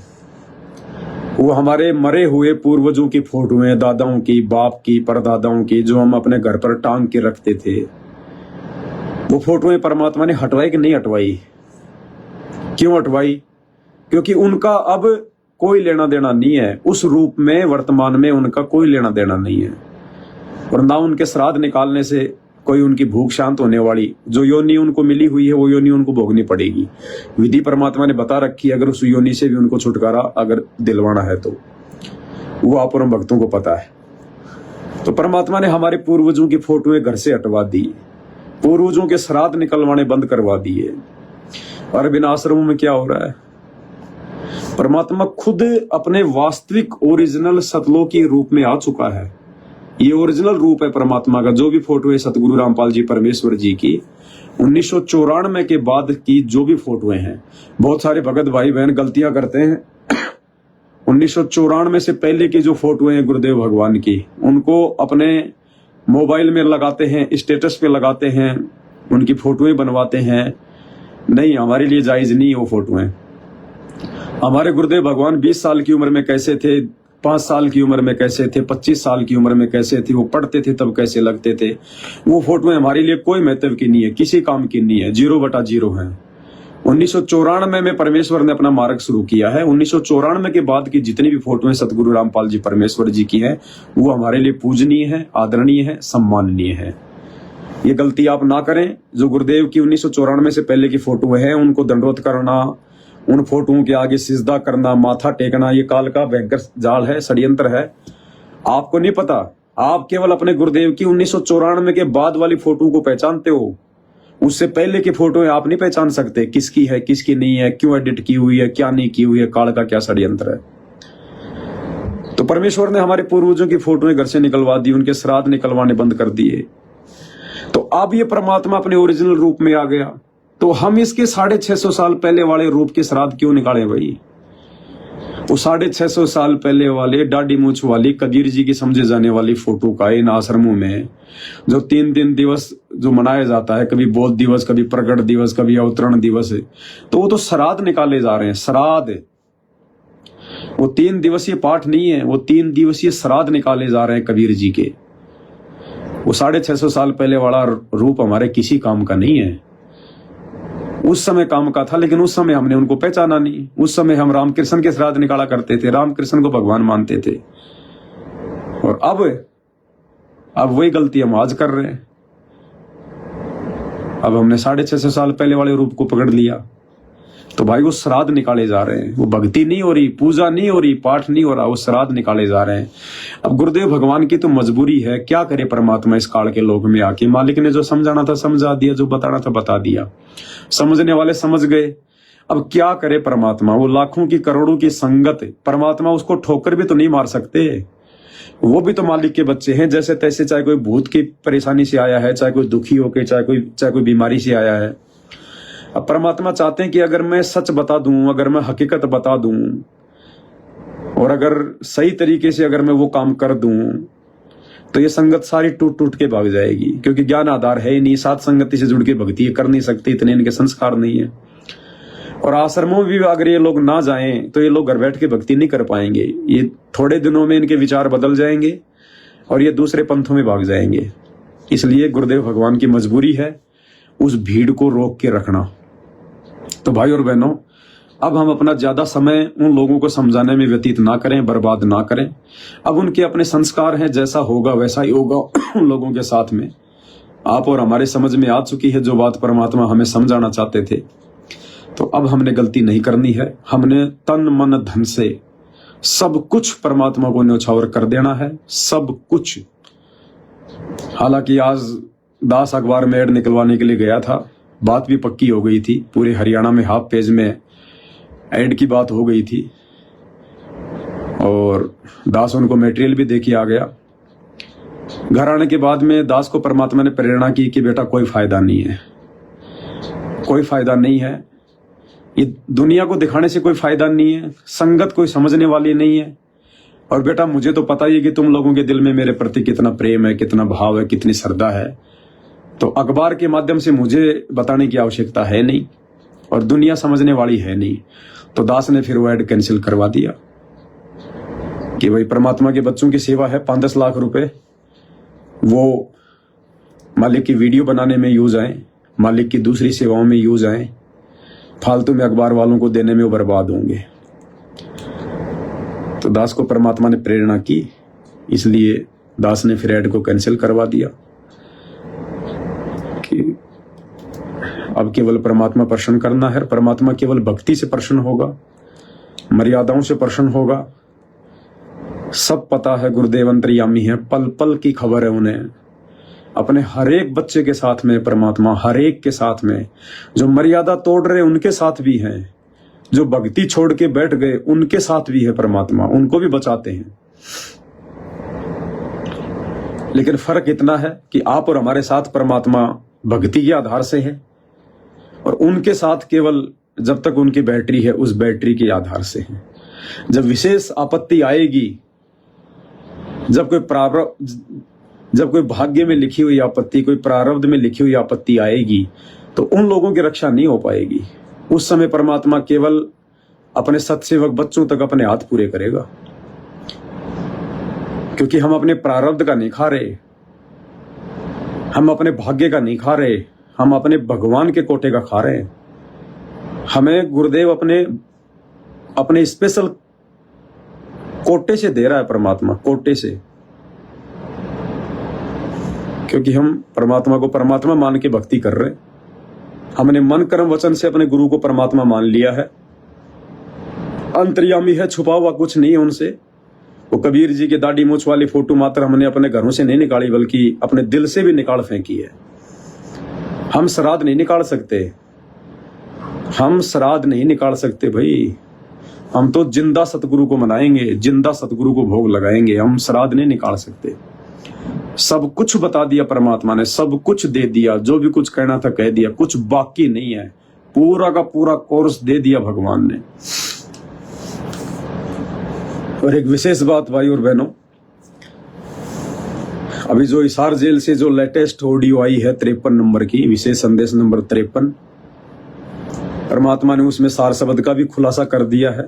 वो हमारे मरे हुए पूर्वजों की फोटोएं, दादाओं की, बाप की, परदादाओं की, जो हम अपने घर पर टांग के रखते थे, वो फोटोएं परमात्मा ने हटवाई कि नहीं हटवाई? क्यों हटवाई? क्योंकि उनका अब कोई लेना देना नहीं है, उस रूप में वर्तमान में उनका कोई लेना देना नहीं है। और ना उनके श्राद्ध निकालने से कोई उनकी भूख शांत होने वाली, जो योनि उनको मिली हुई है वो योनि उनको भोगनी पड़ेगी। विधि परमात्मा ने बता रखी है, अगर उस योनि से भी उनको छुटकारा अगर दिलवाना है तो वो आप और हम भक्तों को पता है। तो परमात्मा ने हमारे पूर्वजों की फोटोएं घर से हटवा दी, पूर्वजों के श्राद्ध निकलवाने बंद करवा दिए। और बिना आश्रमों में क्या हो रहा है? परमात्मा खुद अपने वास्तविक ओरिजिनल सतलोक के रूप में आ चुका है। ये ओरिजिनल रूप है परमात्मा का। जो भी फोटो है सतगुरु रामपाल जी परमेश्वर जी की 1994 के बाद की जो भी फोटोएं हैं, बहुत सारे भगत भाई बहन गलतियां करते हैं। 1994 से पहले की जो फोटोएं हैं गुरुदेव भगवान की, उनको अपने मोबाइल में लगाते हैं, स्टेटस पे लगाते हैं, उनकी फोटोएं बनवाते हैं। नहीं, हमारे लिए जायज नहीं वो फोटोएं। हमारे गुरुदेव भगवान 20 साल की उम्र में कैसे थे, 5 साल की उम्र में कैसे थे, 25 साल की उम्र में कैसे थे, वो पढ़ते थे तब कैसे लगते थे, वो फोटोएं हमारे लिए कोई महत्व की नहीं है, किसी काम की नहीं है, 0/0 है। 1994 में परमेश्वर ने अपना मार्ग शुरू किया है। 1994 के बाद की जितनी भी फोटोएं सतगुरु रामपाल जी परमेश्वर जी की है, वो हमारे लिए पूजनीय है, आदरणीय है, सम्माननीय है। ये गलती आप ना करें। जो गुरुदेव की 1994 से पहले की फोटो है, उनको दंडवत करना, उन फोटोओं के आगे सिजदा करना, माथा टेकना, ये काल का भयंकर जाल है, षड्यंत्र है। आपको नहीं पता, आप केवल अपने गुरुदेव की 1994 के बाद वाली फोटो को पहचानते हो, उससे पहले की फोटो आप नहीं पहचान सकते किसकी है किसकी नहीं है, क्यों एडिट की हुई है, क्या नहीं की हुई है, काल का क्या षड्यंत्र है। तो परमेश्वर ने हमारे पूर्वजों की फोटोएं घर से निकलवा दी, उनके श्राद्ध निकलवाने बंद कर दिए। तो अब ये परमात्मा अपने ओरिजिनल रूप में आ गया, तो हम इसके 650 साल पहले वाले रूप के श्राद्ध क्यों निकाले भाई? वो 650 साल पहले वाले दाढ़ी मूछ वाली कबीर जी की समझे जाने वाली फोटो का इन आश्रमों में जो 3 दिवस जो मनाया जाता है, कभी बौद्ध दिवस, कभी प्रकट दिवस, कभी अवतरण दिवस, तो वो तो श्राद्ध निकाले जा रहे हैं। श्राद्ध, वो 3 दिवसीय पाठ नहीं है, वो 3 दिवसीय श्राद्ध निकाले जा रहे हैं कबीर जी के। वो 650 साल पहले वाला रूप हमारे किसी काम का नहीं है। उस समय काम का था, लेकिन उस समय हमने उनको पहचाना नहीं। उस समय हम रामकृष्ण के श्राद्ध निकाला करते थे, रामकृष्ण को भगवान मानते थे। और अब वही गलती हम आज कर रहे हैं। अब हमने 650 साल पहले वाले रूप को पकड़ लिया, तो भाई वो श्राद्ध निकाले जा रहे हैं। वो भक्ति नहीं हो रही, पूजा नहीं हो रही, पाठ नहीं हो रहा, वो श्राद्ध निकाले जा रहे हैं। अब गुरुदेव भगवान की तो मजबूरी है, क्या करे परमात्मा इस काल के लोक में आके। मालिक ने जो समझाना था समझा दिया, जो बताना था बता दिया, समझने वाले समझ गए। अब क्या करे परमात्मा, वो लाखों की करोड़ों की संगत, परमात्मा उसको ठोकर भी तो नहीं मार सकते। वो भी तो मालिक के बच्चे हैं जैसे तैसे, चाहे कोई भूत की परेशानी से आया है, चाहे कोई दुखी होके, चाहे कोई बीमारी से आया है। अब परमात्मा चाहते हैं कि अगर मैं सच बता दूं, अगर मैं हकीकत बता दूं, और अगर सही तरीके से अगर मैं वो काम कर दूं, तो ये संगत सारी टूट टूट के भाग जाएगी, क्योंकि ज्ञान आधार है ही नहीं। साथ संगति से जुड़ के भक्ति कर नहीं सकते, इतने इनके संस्कार नहीं है। और आश्रमों में भी अगर ये लोग ना जाएं, तो ये लोग घर बैठ के भक्ति नहीं कर पाएंगे। ये थोड़े दिनों में इनके विचार बदल जाएंगे, और ये दूसरे पंथों में भाग जाएंगे। इसलिए गुरुदेव भगवान की मजबूरी है उस भीड़ को रोक के रखना। तो भाई और बहनों, अब हम अपना ज्यादा समय उन लोगों को समझाने में व्यतीत ना करें, बर्बाद ना करें। अब उनके अपने संस्कार हैं, जैसा होगा वैसा ही होगा उन लोगों के साथ में। आप और हमारे समझ में आ चुकी है जो बात परमात्मा हमें समझाना चाहते थे। तो अब हमने गलती नहीं करनी है, हमने तन मन धन से सब कुछ परमात्मा को न्यौछावर कर देना है, सब कुछ। हालांकि आज दास अखबार में ऐड निकलवाने के लिए गया था, बात भी पक्की हो गई थी, पूरे हरियाणा में हाफ पेज में ऐड की बात हो गई थी और दास उनको मटेरियल भी देके आ गया। घर आने के बाद में दास को परमात्मा ने प्रेरणा की कि बेटा कोई फायदा नहीं है, कोई फायदा नहीं है, ये दुनिया को दिखाने से कोई फायदा नहीं है, संगत कोई समझने वाली नहीं है। और बेटा मुझे तो पता ही है कि तुम लोगों के दिल में मेरे प्रति कितना प्रेम है, कितना भाव है, कितनी श्रद्धा है। तो अखबार के माध्यम से मुझे बताने की आवश्यकता है नहीं और दुनिया समझने वाली है नहीं। तो दास ने फिर वो ऐड कैंसिल करवा दिया कि भाई परमात्मा के बच्चों की सेवा है, 5-10 लाख रुपए वो मालिक की वीडियो बनाने में यूज आए, मालिक की दूसरी सेवाओं में यूज आए, फालतू में अखबार वालों को देने में वो बर्बाद होंगे। तो दास को परमात्मा ने प्रेरणा की, इसलिए दास ने फिर ऐड को कैंसिल करवा दिया कि अब केवल परमात्मा प्रसन्न करना है। परमात्मा केवल भक्ति से प्रसन्न होगा, मर्यादाओं से प्रसन्न होगा। सब पता है, गुरुदेव अंतर्यामी है, पल पल की खबर है उन्हें। अपने हर एक बच्चे के साथ में परमात्मा, हर एक के साथ में। जो मर्यादा तोड़ रहे उनके साथ भी हैं, जो भक्ति छोड़ के बैठ गए उनके साथ भी है परमात्मा, उनको भी बचाते हैं। लेकिन फर्क इतना है कि आप और हमारे साथ परमात्मा भक्ति के आधार से है और उनके साथ केवल जब तक उनकी बैटरी है उस बैटरी के आधार से है। जब विशेष आपत्ति आएगी, जब कोई भाग्य में लिखी हुई आपत्ति, कोई प्रारब्ध में लिखी हुई आपत्ति आएगी, तो उन लोगों की रक्षा नहीं हो पाएगी। उस समय परमात्मा केवल अपने सत्सेवक बच्चों तक अपने हाथ पूरे करेगा, क्योंकि हम अपने प्रारब्ध का नहीं खा रहे, हम अपने भाग्य का नहीं खा रहे, हम अपने भगवान के कोटे का खा रहे हैं। हमें गुरुदेव अपने स्पेशल कोटे से दे रहा है परमात्मा, कोटे से, क्योंकि हम परमात्मा को परमात्मा मान के भक्ति कर रहे हैं। हमने मन कर्म वचन से अपने गुरु को परमात्मा मान लिया है। अंतर्यामी है, छुपा हुआ कुछ नहीं है उनसे। वो कबीर जी के दाढ़ी मूछ वाली फोटो मात्र हमने अपने घरों से नहीं निकाली, बल्कि अपने दिल से भी निकाल फेंकी है। हम श्राद्ध नहीं निकाल सकते, हम श्राद्ध नहीं निकाल सकते भाई। हम तो जिंदा सतगुरु को मनाएंगे, जिंदा सतगुरु को भोग लगाएंगे, हम श्राद्ध नहीं निकाल सकते। सब कुछ बता दिया परमात्मा ने, सब कुछ दे दिया, जो भी कुछ कहना था कह दिया, कुछ बाकी नहीं है, पूरा का पूरा कोर्स दे दिया भगवान ने। और एक विशेष बात भाई और बहनों, अभी जो हिसार जेल से जो लेटेस्ट ऑडियो आई है 53 नंबर की, विशेष संदेश नंबर 53, परमात्मा ने उसमें सार शब्द का भी खुलासा कर दिया है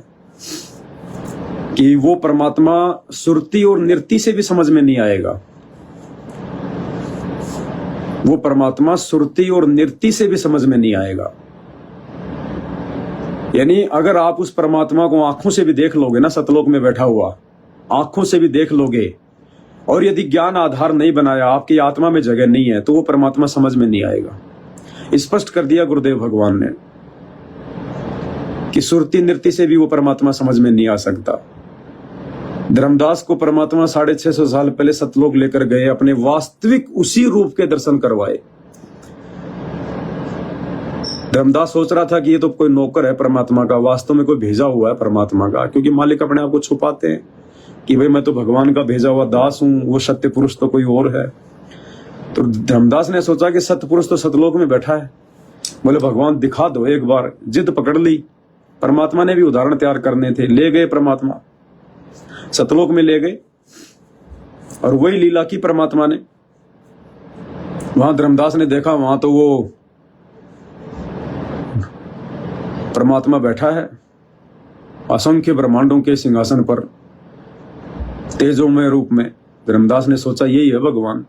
कि वो परमात्मा सुरती और नृत्य से भी समझ में नहीं आएगा। वो परमात्मा सुरती और नृत्य से भी समझ में नहीं आएगा। यानी अगर आप उस परमात्मा को आंखों से भी देख लोगे ना, सतलोक में बैठा हुआ, आंखों से भी देख लोगे, और यदि ज्ञान आधार नहीं बनाया, आपकी आत्मा में जगह नहीं है, तो वो परमात्मा समझ में नहीं आएगा। स्पष्ट कर दिया गुरुदेव भगवान ने कि सुरती नृत्य से भी वो परमात्मा समझ में नहीं आ सकता। धर्मदास को परमात्मा 650 साल पहले सतलोक लेकर गए, अपने वास्तविक उसी रूप के दर्शन करवाए। धर्मदास सोच रहा था कि ये तो कोई नौकर है परमात्मा का, वास्तव में कोई भेजा हुआ है परमात्मा का, क्योंकि मालिक अपने आप को छुपाते हैं कि भाई मैं तो भगवान का भेजा हुआ दास हूं, वो सत्य पुरुष तो कोई और है। तो धर्मदास ने सोचा कि सत्य पुरुष तो सतलोक में बैठा है, बोले भगवान दिखा दो एक बार। जिद पकड़ ली, परमात्मा ने भी उदाहरण तैयार करने थे, ले गए परमात्मा, सतलोक में ले गए, और वही लीला की परमात्मा ने। वहां धर्मदास ने देखा, वहां तो वो परमात्मा बैठा है असंख्य ब्रह्मांडों के सिंहासन पर, तेजोमय रूप में, धर्मदास ने सोचा यही है भगवान।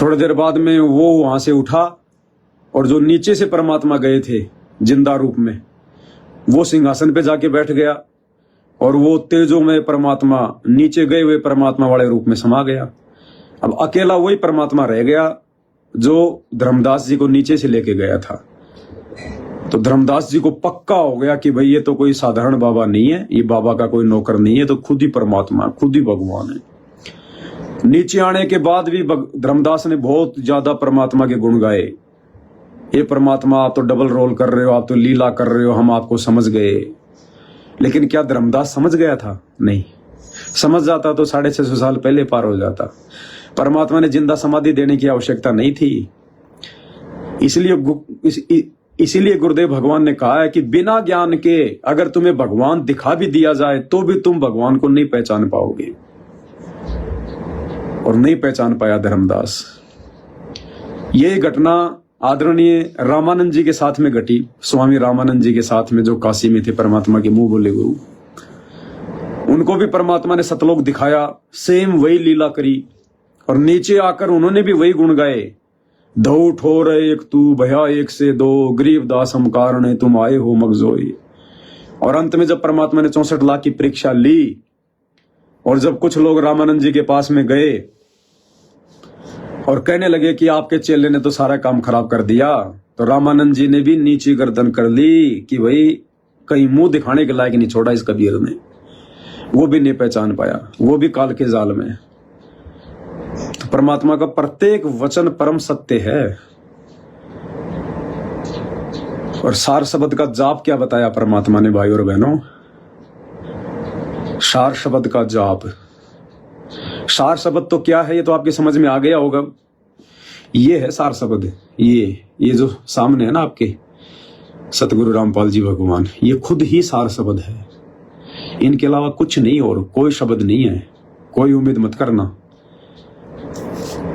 थोड़ी देर बाद में वो वहां से उठा और जो नीचे से परमात्मा गए थे जिंदा रूप में, वो सिंहासन पे जाके बैठ गया और वो तेजो में परमात्मा नीचे गए हुए परमात्मा वाले रूप में समा गया। अब अकेला वही परमात्मा रह गया जो धर्मदास जी को नीचे से लेके गया था। तो धर्मदास जी को पक्का हो गया कि भाई ये तो कोई साधारण बाबा नहीं है, ये बाबा का कोई नौकर नहीं है, तो खुद ही परमात्मा, खुद ही भगवान है। नीचे आने के बाद भी धर्मदास ने बहुत ज्यादा परमात्मा के गुण गाए। ये परमात्मा आप तो डबल रोल कर रहे हो, आप तो लीला कर रहे हो, हम आपको समझ गए। लेकिन क्या धर्मदास समझ गया था? नहीं। समझ जाता तो 650 साल पहले पार हो जाता। परमात्मा ने जिंदा समाधि देने की आवश्यकता नहीं थी। इसीलिए गुरुदेव भगवान ने कहा है कि बिना ज्ञान के अगर तुम्हें भगवान दिखा भी दिया जाए तो भी तुम भगवान को नहीं पहचान पाओगे। और नहीं पहचान पाया धर्मदास। ये घटना आदरणीय रामानंद जी के साथ में घटी, स्वामी रामानंद जी के साथ में, जो काशी में थे, परमात्मा के मुंह बोले गुरु। उनको भी परमात्मा ने सतलोक दिखाया, सेम वही लीला करी और नीचे आकर उन्होंने भी वही गुण गाए। धौ ठोर एक तू भया एक से दो, गरीब दास हम कारण तुम आए हो मगजोई। और अंत में जब परमात्मा ने 64 लाख की परीक्षा ली और जब कुछ लोग रामानंद जी के पास में गए और कहने लगे कि आपके चेले ने तो सारा काम खराब कर दिया, तो रामानंद जी ने भी नीची गर्दन कर ली कि भाई कहीं मुंह दिखाने के लायक नहीं छोड़ा इस कबीर ने। वो भी नहीं पहचान पाया, वो भी काल के जाल में। तो परमात्मा का प्रत्येक वचन परम सत्य है। और सार शब्द का जाप क्या बताया परमात्मा ने भाई और बहनों? सार शब्द का जाप। सार शब्द तो क्या है ये तो आपकी समझ में आ गया होगा। ये है सार शब्द। ये जो सामने है ना आपके सतगुरु रामपाल जी भगवान, ये खुद ही सार शब्द है। इनके अलावा कुछ नहीं और कोई शब्द नहीं है। कोई उम्मीद मत करना।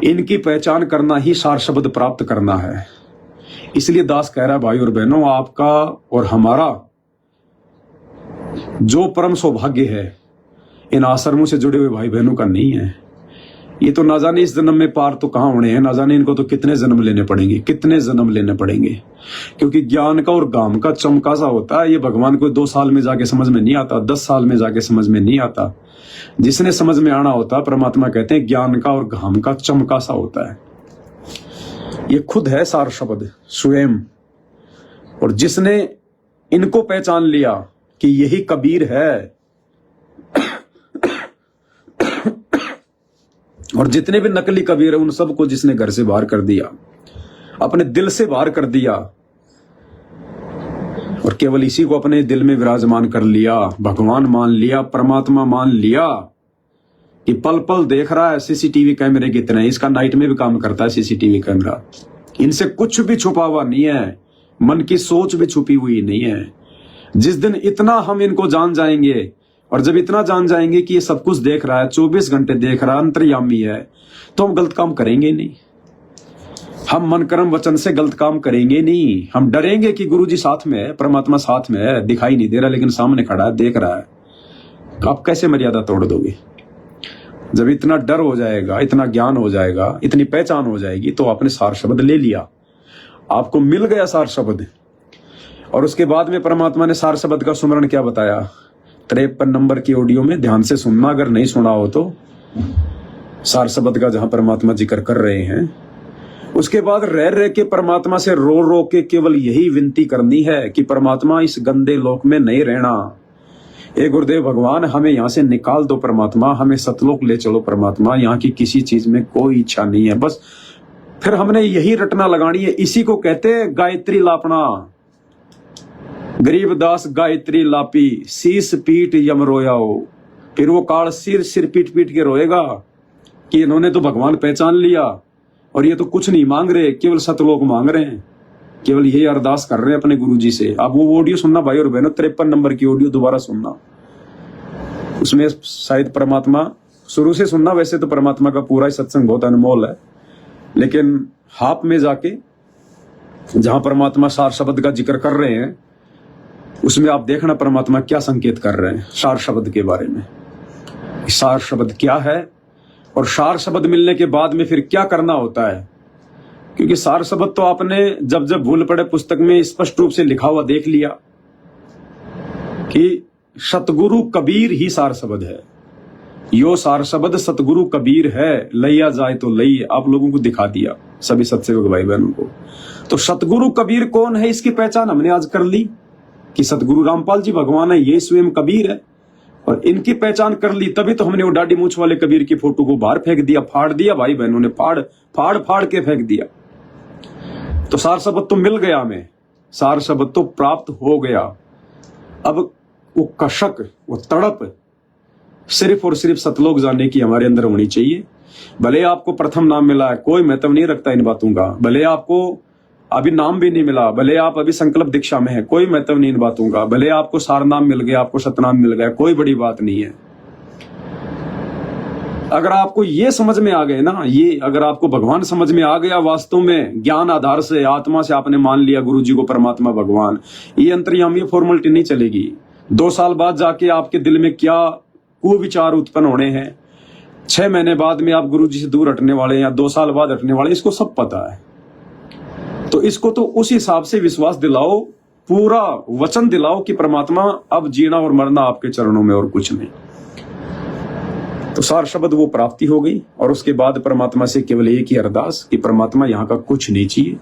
इनकी पहचान करना ही सार शब्द प्राप्त करना है। इसलिए दास कह रहा है भाई और बहनों, आपका और हमारा जो परम सौभाग्य है इन आश्रमों से जुड़े हुए भाई बहनों का नहीं है। ये तो ना जाने इस जन्म में पार तो कहां होने हैं, ना जाने इनको तो कितने जन्म लेने पड़ेंगे, कितने जन्म लेने पड़ेंगे। क्योंकि ज्ञान का और गाम का चमका सा होता है। ये भगवान को 2 साल में जाके समझ में नहीं आता, 10 साल में जाके समझ में नहीं आता। जिसने समझ में आना होता, परमात्मा कहते हैं ज्ञान का और घाम का चमका सा होता है। ये खुद है सार शब्द स्वयं। और जिसने इनको पहचान लिया कि यही कबीर है, और जितने भी नकली कबीर है उन सबको जिसने घर से बाहर कर दिया, अपने दिल से बाहर कर दिया और केवल इसी को अपने दिल में विराजमान कर लिया, भगवान मान लिया, परमात्मा मान लिया कि पल पल देख रहा है। सीसीटीवी कैमरे की तरह इसका नाइट में भी काम करता है सीसीटीवी कैमरा। इनसे कुछ भी छुपा हुआ नहीं है, मन की सोच भी छुपी हुई नहीं है। जिस दिन इतना हम इनको जान जाएंगे, और जब इतना जान जाएंगे कि ये सब कुछ देख रहा है, 24 घंटे देख रहा है, अंतर्यामी है, तो हम गलत काम करेंगे नहीं। हम मन कर्म वचन से गलत काम करेंगे नहीं। हम डरेंगे कि गुरुजी साथ में है, परमात्मा साथ में है, दिखाई नहीं दे रहा लेकिन सामने खड़ा है, देख रहा है। तो आप कैसे मर्यादा तोड़ दोगे? जब इतना डर हो जाएगा, इतना ज्ञान हो जाएगा, इतनी पहचान हो जाएगी, तो आपने सार शब्द ले लिया, आपको मिल गया सार शब्द। और उसके बाद में परमात्मा ने सार शब्द का सुमरण क्या बताया? 53 नंबर की ऑडियो में ध्यान से सुनना, अगर नहीं सुना हो तो। सार शब्द का जहां परमात्मा जिक्र कर रहे हैं, उसके बाद रह रह के परमात्मा से रो रो के केवल यही विनती करनी है कि परमात्मा इस गंदे लोक में नहीं रहना। ए गुरुदेव भगवान, हमें यहां से निकाल दो परमात्मा, हमें सतलोक ले चलो परमात्मा। यहाँ की किसी चीज में कोई इच्छा नहीं है, बस फिर हमने यही रटना लगानी है। इसी को कहते हैं गायत्री लापना। गरीबदास गायत्री लापी, शीस पीट यम रोयाओ। फिर वो काल सिर पीट पीट के रोएगा कि इन्होंने तो भगवान पहचान लिया और ये तो कुछ नहीं मांग रहे, केवल सतलोक मांग रहे हैं, केवल यही अरदास कर रहे हैं अपने गुरुजी से। आप वो ऑडियो सुनना भाई और बहनों, 53 नंबर की ऑडियो दोबारा सुनना। उसमें शायद परमात्मा शुरू से सुनना, वैसे तो परमात्मा का पूरा ही सत्संग बहुत अनमोल है, लेकिन हाप में जाके जहां परमात्मा सार शब्द का जिक्र कर रहे हैं, उसमें आप देखना परमात्मा क्या संकेत कर रहे हैं सार शब्द के बारे में। सार शब्द क्या है और सार शब्द मिलने के बाद में फिर क्या करना होता है, क्योंकि सार शब्द तो आपने जब जब भूल पड़े पुस्तक में स्पष्ट रूप से लिखा हुआ देख लिया कि सतगुरु कबीर ही सार शब्द है। यो सार शब्द सतगुरु कबीर है, लिया जाए तो लइए। आप लोगों को दिखा दिया सभी सत्सेवक भाई बहनों को। तो सतगुरु कबीर कौन है, इसकी पहचान हमने आज कर ली कि सतगुरु रामपाल जी भगवान है, ये स्वयं कबीर है। और इनकी पहचान कर ली तभी तो हमने वो दाढ़ी मूछ वाले कबीर की फोटो को बाहर फेंक दिया, फाड़ दिया भाई बहनों ने, फाड़ के फेंक दिया। तो सार शब्द तो मिल गया हमें, सार शब्द तो प्राप्त हो गया। अब वो कशक, वो तड़प सिर्फ और सिर्फ सतलोक जाने की हमारे अंदर होनी चाहिए। भले आपको प्रथम नाम मिला है, कोई महत्व नहीं रखता इन बातों का। भले आपको अभी नाम भी नहीं मिला, भले आप अभी संकल्प दीक्षा में है, कोई महत्व नहीं इन बातों का। भले आपको सार नाम मिल गया, आपको सतनाम मिल गया, कोई बड़ी बात नहीं है। अगर आपको ये समझ में आ गए ना, ये अगर आपको भगवान समझ में आ गया वास्तव में, ज्ञान आधार से, आत्मा से आपने मान लिया गुरु जी को परमात्मा भगवान, ये अंतर्यामी फॉर्मेलिटी नहीं चलेगी। 2 साल बाद जाके आपके दिल में क्या कुविचार उत्पन्न होने हैं, 6 महीने बाद में आप गुरु जी से दूर हटने वाले या 2 साल बाद हटने वाले, इसको सब पता है। तो इसको तो उस हिसाब से विश्वास दिलाओ, पूरा वचन दिलाओ कि परमात्मा अब जीना और मरना आपके चरणों में और कुछ नहीं। तो सार शब्द वो प्राप्ति हो गई। और उसके बाद परमात्मा से केवल एक ही अरदास कि परमात्मा यहाँ का कुछ नहीं चाहिए,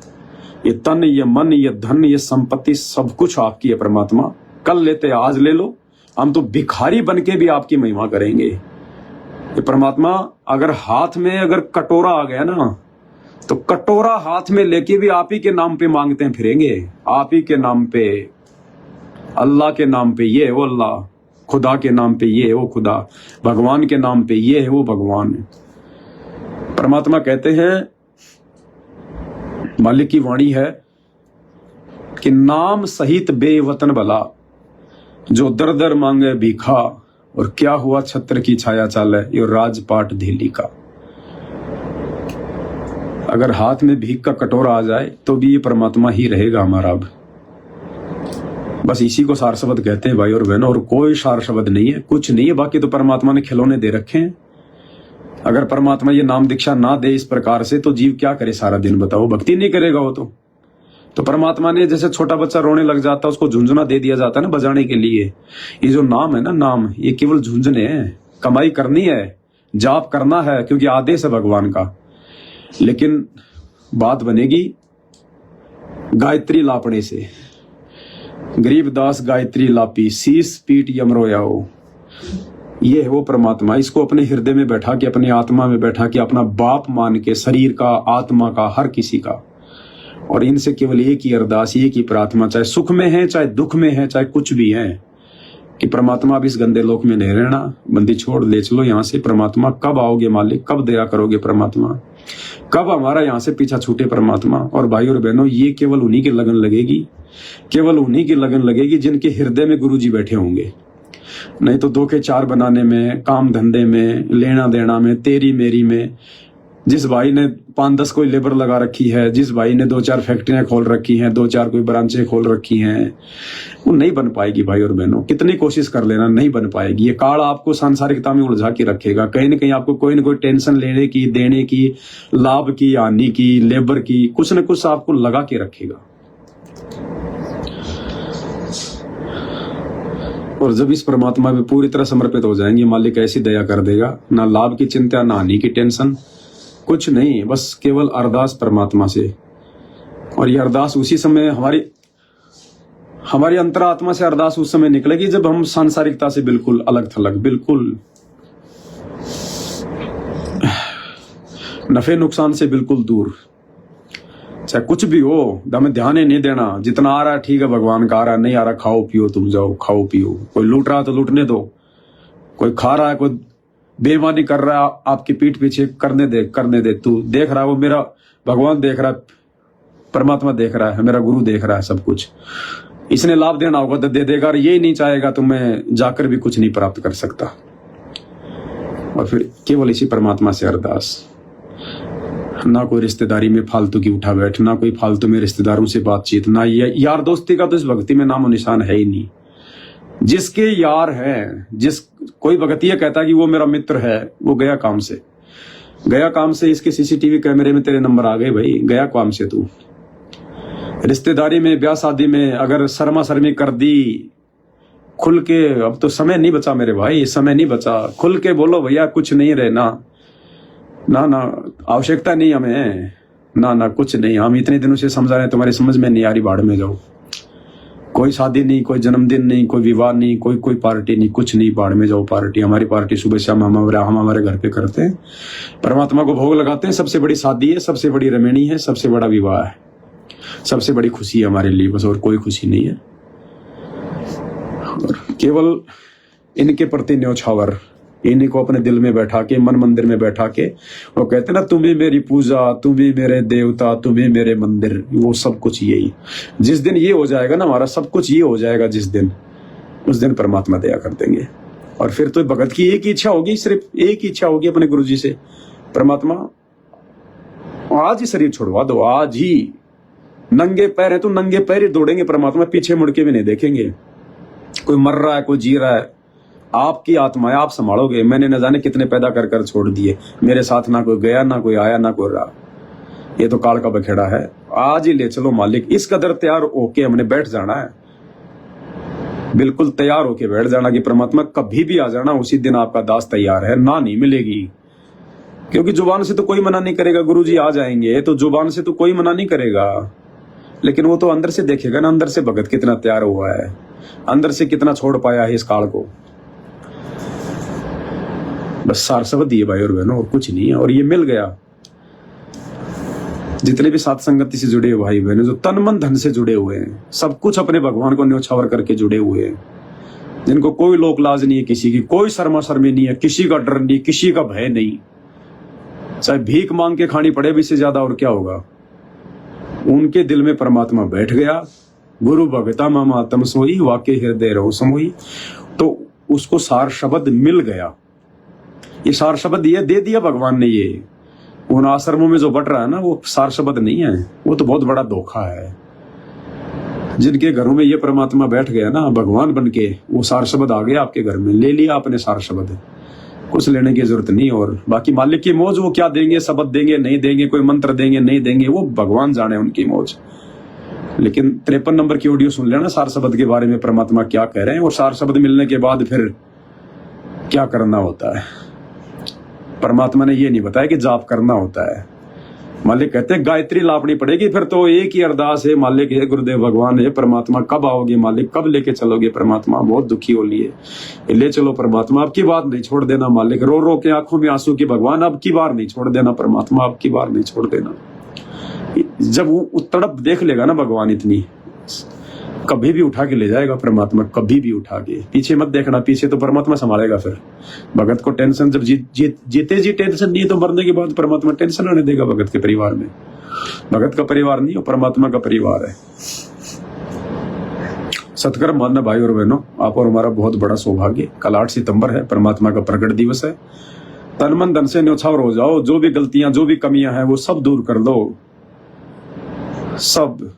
ये तन, ये मन, ये धन, ये संपत्ति सब कुछ आपकी है परमात्मा। कल लेते आज ले लो, हम तो भिखारी बन के भी आपकी महिमा करेंगे। ये परमात्मा अगर हाथ में अगर कटोरा आ गया ना, तो कटोरा हाथ में लेके भी आप ही के नाम पे मांगते हैं फिरेंगे, आप ही के नाम पे, अल्लाह के नाम पे ये है वो अल्लाह, खुदा के नाम पे ये है वो खुदा, भगवान के नाम पे ये है वो भगवान। परमात्मा कहते हैं, मालिक की वाणी है कि नाम सहित बेवतन भला, जो दर दर मांगे भीखा, और क्या हुआ छत्र की छाया चाले, ये राजपाट धेली का। अगर हाथ में भीख का कटोरा आ जाए तो भी ये परमात्मा ही रहेगा हमारा। अब बस इसी को सार शब्द कहते हैं भाई और बहनों, और कोई सार शब्द नहीं है, कुछ नहीं है। बाकी तो परमात्मा ने खिलौने दे रखे हैं। अगर परमात्मा ये नाम दीक्षा ना दे इस प्रकार से, तो जीव क्या करे सारा दिन, बताओ, भक्ति नहीं करेगा वो तो परमात्मा ने जैसे छोटा बच्चा रोने लग जाता है, उसको झुंझुना दे दिया जाता है ना बजाने के लिए। ये जो नाम है ना, नाम ये केवल झुंझुने हैं, कमाई करनी है, जाप करना है, क्योंकि आदेश है भगवान का। लेकिन बात बनेगी गायत्री लापड़े से। गरीबदास गायत्री लापी, शीस पीट यमरोयाओ, ये है वो परमात्मा। इसको अपने हृदय में बैठा के, अपनी आत्मा में बैठा के, अपना बाप मान के, शरीर का, आत्मा का, हर किसी का। और इनसे केवल एक ही अरदास, एक ही प्रार्थना, चाहे सुख में है, चाहे दुख में है, चाहे कुछ भी है, कि परमात्मा अब इस गंदे लोक में नहीं रहना, बंदी छोड़ ले चलो यहाँ से। परमात्मा कब आओगे मालिक, कब दया करोगे परमात्मा, कब हमारा यहाँ से पीछा छूटे परमात्मा। और भाई और बहनों, ये केवल उन्हीं की लगन लगेगी, केवल उन्हीं की लगन लगेगी जिनके हृदय में गुरु जी बैठे होंगे। नहीं तो 2 के 4 बनाने में, काम धंधे में, लेना देना में, तेरी मेरी में, जिस भाई ने 5-10 कोई लेबर लगा रखी है, जिस भाई ने 2-4 फैक्ट्रियां खोल रखी हैं, 2-4 कोई ब्रांचें खोल रखी हैं, वो नहीं बन पाएगी भाई और बहनों। कितनी कोशिश कर लेना, नहीं बन पाएगी। ये काल आपको सांसारिकता में उलझा के रखेगा। कहीं ना कहीं आपको कोई ना कोई टेंशन लेने की, देने की, लाभ की, हानि की, लेबर की, कुछ न कुछ आपको लगा के रखेगा। और जब इस परमात्मा में पूरी तरह समर्पित हो जाएंगे, मालिक ऐसी दया कर देगा, ना लाभ की चिंता, ना हानि की टेंशन, कुछ नहीं, बस केवल अरदास परमात्मा से। और ये अरदास उसी समय हमारी अंतरात्मा से अरदास उस समय निकलेगी जब हम सांसारिकता से बिल्कुल अलग थलग, बिल्कुल नफे नुकसान से बिल्कुल दूर, चाहे कुछ भी हो, हमें ध्यान ही नहीं देना। जितना आ रहा है ठीक है, भगवान का आ रहा है, नहीं आ रहा खाओ पियो, तुम जाओ खाओ पियो। कोई लूट रहा है तो लूटने दो, कोई खा रहा है, कोई बेईमानी कर रहा है आपकी पीठ पीछे, करने दे। तू देख रहा है, वो मेरा भगवान देख रहा है, परमात्मा देख रहा है, मेरा गुरु देख रहा है सब कुछ। इसने लाभ देना होगा तो दे देगा, और यही नहीं चाहेगा तो मैं जाकर भी कुछ नहीं प्राप्त कर सकता। और फिर केवल इसी परमात्मा से अरदास, ना कोई रिश्तेदारी में फालतू की उठा बैठ, ना कोई फालतू में रिश्तेदारों से बातचीत, ना यार दोस्ती का तो इस भक्ति में नामो निशान है ही नहीं। जिसके यार हैं, जिस कोई भगतिया कहता है कि वो मेरा मित्र है, वो गया काम से। गया काम से, इसके सीसीटीवी कैमरे में तेरे नंबर आ गए भाई, गया काम से तू। रिश्तेदारी में, ब्याह शादी में अगर शर्मा शर्मी कर दी, खुल के, अब तो समय नहीं बचा मेरे भाई, समय नहीं बचा, खुल के बोलो भैया कुछ नहीं रहना, ना ना आवश्यकता नहीं हमें, ना ना कुछ नहीं, हम इतने दिनों से समझा रहे हैं, तुम्हारी समझ में नहीं आ रही, भाड़ में जाओ। कोई शादी नहीं, कोई जन्मदिन नहीं, कोई विवाह नहीं, कोई पार्टी नहीं, कुछ नहीं, भाड़ में जाओ पार्टी। हमारी पार्टी सुबह शाम हम हमारे घर पे करते हैं, परमात्मा को भोग लगाते हैं। सबसे बड़ी शादी है, सबसे बड़ी रमणी है, सबसे बड़ा विवाह है, सबसे बड़ी खुशी है हमारे लिए, बस और कोई खुशी नहीं है। और केवल इनके प्रति न्योछावर, इन्हीं को अपने दिल में बैठा के, मन मंदिर में बैठा के, वो कहते ना तुम ही मेरी पूजा, तुम ही मेरे देवता, तुम ही मेरे मंदिर, वो सब कुछ यही। जिस दिन ये हो जाएगा ना, हमारा सब कुछ ये हो जाएगा जिस दिन, उस दिन परमात्मा दया कर देंगे। और फिर तो भगत की एक ही इच्छा होगी, सिर्फ एक ही इच्छा होगी अपने गुरु जी से, परमात्मा आज ही शरीर छुड़वा दो, आज ही। नंगे पैर है तो नंगे पैर ही दौड़ेंगे परमात्मा, पीछे मुड़ के भी नहीं देखेंगे। कोई मर रहा है, कोई जी रहा है, आपकी आत्मा है, आप संभालोगे। मैंने न जाने कितने पैदा कर कर छोड़ दिए, मेरे साथ ना कोई गया, ना कोई आया, ना कोई रहा। ये तो काल का बखेड़ा है, आज ही ले चलो मालिक। इस कदर तैयार होके हमने बैठ जाना है, बिल्कुल तैयार होके बैठ जाना कि परमात्मा कभी भी आ जाना, उसी दिन आपका दास तैयार है, ना नहीं मिलेगी। क्योंकि जुबान से तो कोई मना नहीं करेगा, गुरु जी आ जाएंगे, तो जुबान से तो कोई मना नहीं करेगा, लेकिन वो तो अंदर से देखेगा ना, अंदर से भगत कितना तैयार हुआ है, अंदर से कितना छोड़ पाया है इस काल को। बस सार शब्द दिए भाई और बहनों, और कुछ नहीं है। और ये मिल गया। जितने भी साथ संगति से जुड़े हुए भाई बहनों, जो तन मन धन से जुड़े हुए हैं, सब कुछ अपने भगवान को न्योछावर करके जुड़े हुए हैं, जिनको कोई लोक लाज नहीं है, किसी की कोई शर्मा शर्मी नहीं है, किसी का डर नहीं, किसी का भय नहीं, चाहे भीख मांग के खानी पड़े भी, इससे ज्यादा और क्या होगा। उनके दिल में परमात्मा बैठ गया। गुरु भगता मम तम सोई, वाके हृदय रहो समोई। तो उसको सार शब्द मिल गया। ये सार शब्द ये दे दिया भगवान ने। ये उन आश्रमों में जो बट रहा है ना, वो सार शब्द नहीं है, वो तो बहुत बड़ा धोखा है। जिनके घरों में ये परमात्मा बैठ गया ना भगवान बन के, वो सार शब्द आ गया आपके घर में, ले लिया आपने सार शब्द, कुछ लेने की जरूरत नहीं। और बाकी मालिक की मौज, वो क्या देंगे, शब्द देंगे नहीं देंगे, कोई मंत्र देंगे नहीं देंगे, वो भगवान जाने उनकी मौज। लेकिन 53 नंबर की ऑडियो सुन लेना सार शब्द के बारे में, परमात्मा क्या कह रहे हैं, और सार शब्द मिलने के बाद फिर क्या करना होता है। परमात्मा ने ये नहीं बताया कि जाप करना होता है। मालिक कहते हैं गायत्री लापनी पड़ेगी, फिर तो एक ही अरदास है, मालिक हे गुरुदेव भगवान हे परमात्मा, कब आओगे मालिक, कब लेके चलोगे परमात्मा, बहुत दुखी हो लिए, ले चलो परमात्मा, अब की बार नहीं छोड़ देना मालिक, रो रो के आंखों में आंसू की भगवान, अब की बार नहीं छोड़ देना परमात्मा, अब की बार नहीं छोड़ देना। जब वो तड़प देख लेगा ना भगवान इतनी, कभी भी उठा के ले जाएगा परमात्मा, कभी भी उठा के। पीछे मत देखना, पीछे तो परमात्मा संभालेगा। फिर भगत को टेंशन, जब जीते जी टेंशन नहीं है, तो मरने के बाद परमात्मा टेंशन आने देगा भगत के परिवार में। भगत का परिवार नहीं, वो परमात्मा का परिवार है। सत्कर्म मानना भाई और बहनों, आप और हमारा बहुत बड़ा सौभाग्य। कल 8 सितंबर है, परमात्मा का प्रकट दिवस है। तन मन धन से न्योछावर हो जाओ, जो भी गलतियां, जो भी कमियां हैं, वो सब दूर कर दो, सब,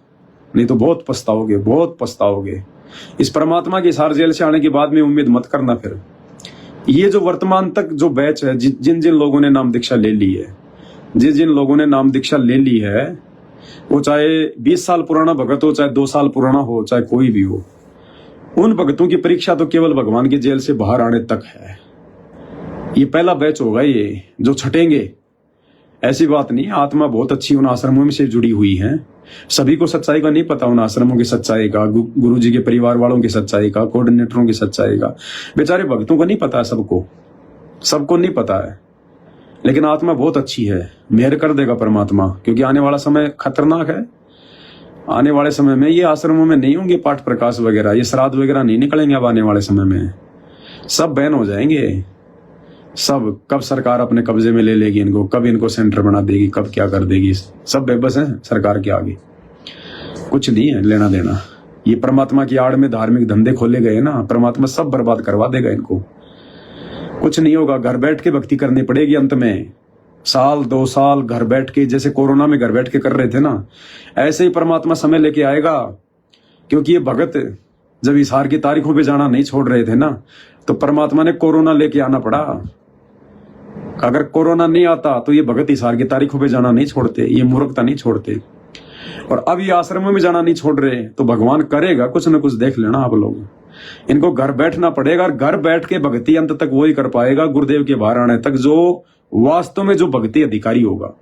नहीं तो बहुत पछताओगे, बहुत पछताओगे। इस परमात्मा की सार जेल से आने के बाद में उम्मीद मत करना। फिर ये जो वर्तमान तक जो बैच है, जिन जिन लोगों ने नाम दीक्षा ले ली है, जिन जिन लोगों ने नाम दीक्षा ले ली है, वो चाहे 20 साल पुराना भगत हो, चाहे 2 साल पुराना हो, चाहे कोई भी हो, उन भगतों की परीक्षा तो केवल भगवान की जेल से बाहर आने तक है। ये पहला बैच होगा ये जो छटेंगे। ऐसी बात नहीं, आत्मा बहुत अच्छी उन आश्रमों में से जुड़ी हुई है। सभी को सच्चाई का नहीं पता, उन आश्रमों की सच्चाई का, गुरु जी के परिवार वालों की सच्चाई का, कोऑर्डिनेटरों की सच्चाई का, बेचारे भक्तों को नहीं पता है, सबको नहीं पता है। लेकिन आत्मा बहुत अच्छी है, मेहर कर देगा परमात्मा, क्योंकि आने वाला समय खतरनाक है। आने वाले समय में ये आश्रमों में नहीं होंगे पाठ प्रकाश वगैरह, ये श्राद्ध वगैरह नहीं निकलेंगे। अब आने वाले समय में सब बैन हो जाएंगे। सब कब सरकार अपने कब्जे में ले लेगी इनको, कब इनको सेंटर बना देगी, कब क्या कर देगी, सब बेबस हैं सरकार के आगे, कुछ नहीं है लेना देना। ये परमात्मा की आड़ में धार्मिक धंधे खोले गए ना, परमात्मा सब बर्बाद करवा देगा इनको। कुछ नहीं होगा, घर बैठ के भक्ति करनी पड़ेगी अंत में। 1-2 साल घर बैठ के, जैसे कोरोना में घर बैठ के कर रहे थे ना, ऐसे ही परमात्मा समय लेके आएगा। क्योंकि ये भगत जब इस हार की तारीखों पे जाना नहीं छोड़ रहे थे ना, तो परमात्मा ने कोरोना लेके आना पड़ा। अगर कोरोना नहीं आता तो ये भगत हिसार की तारीखों पे जाना नहीं छोड़ते, ये मूर्खता नहीं छोड़ते। और अब ये आश्रमों में जाना नहीं छोड़ रहे, तो भगवान करेगा कुछ ना कुछ, देख लेना आप लोग। इनको घर बैठना पड़ेगा, और घर बैठ के भक्ति अंत तक वही कर पाएगा गुरुदेव के बाहर आने तक, जो वास्तव में जो भक्ति अधिकारी होगा।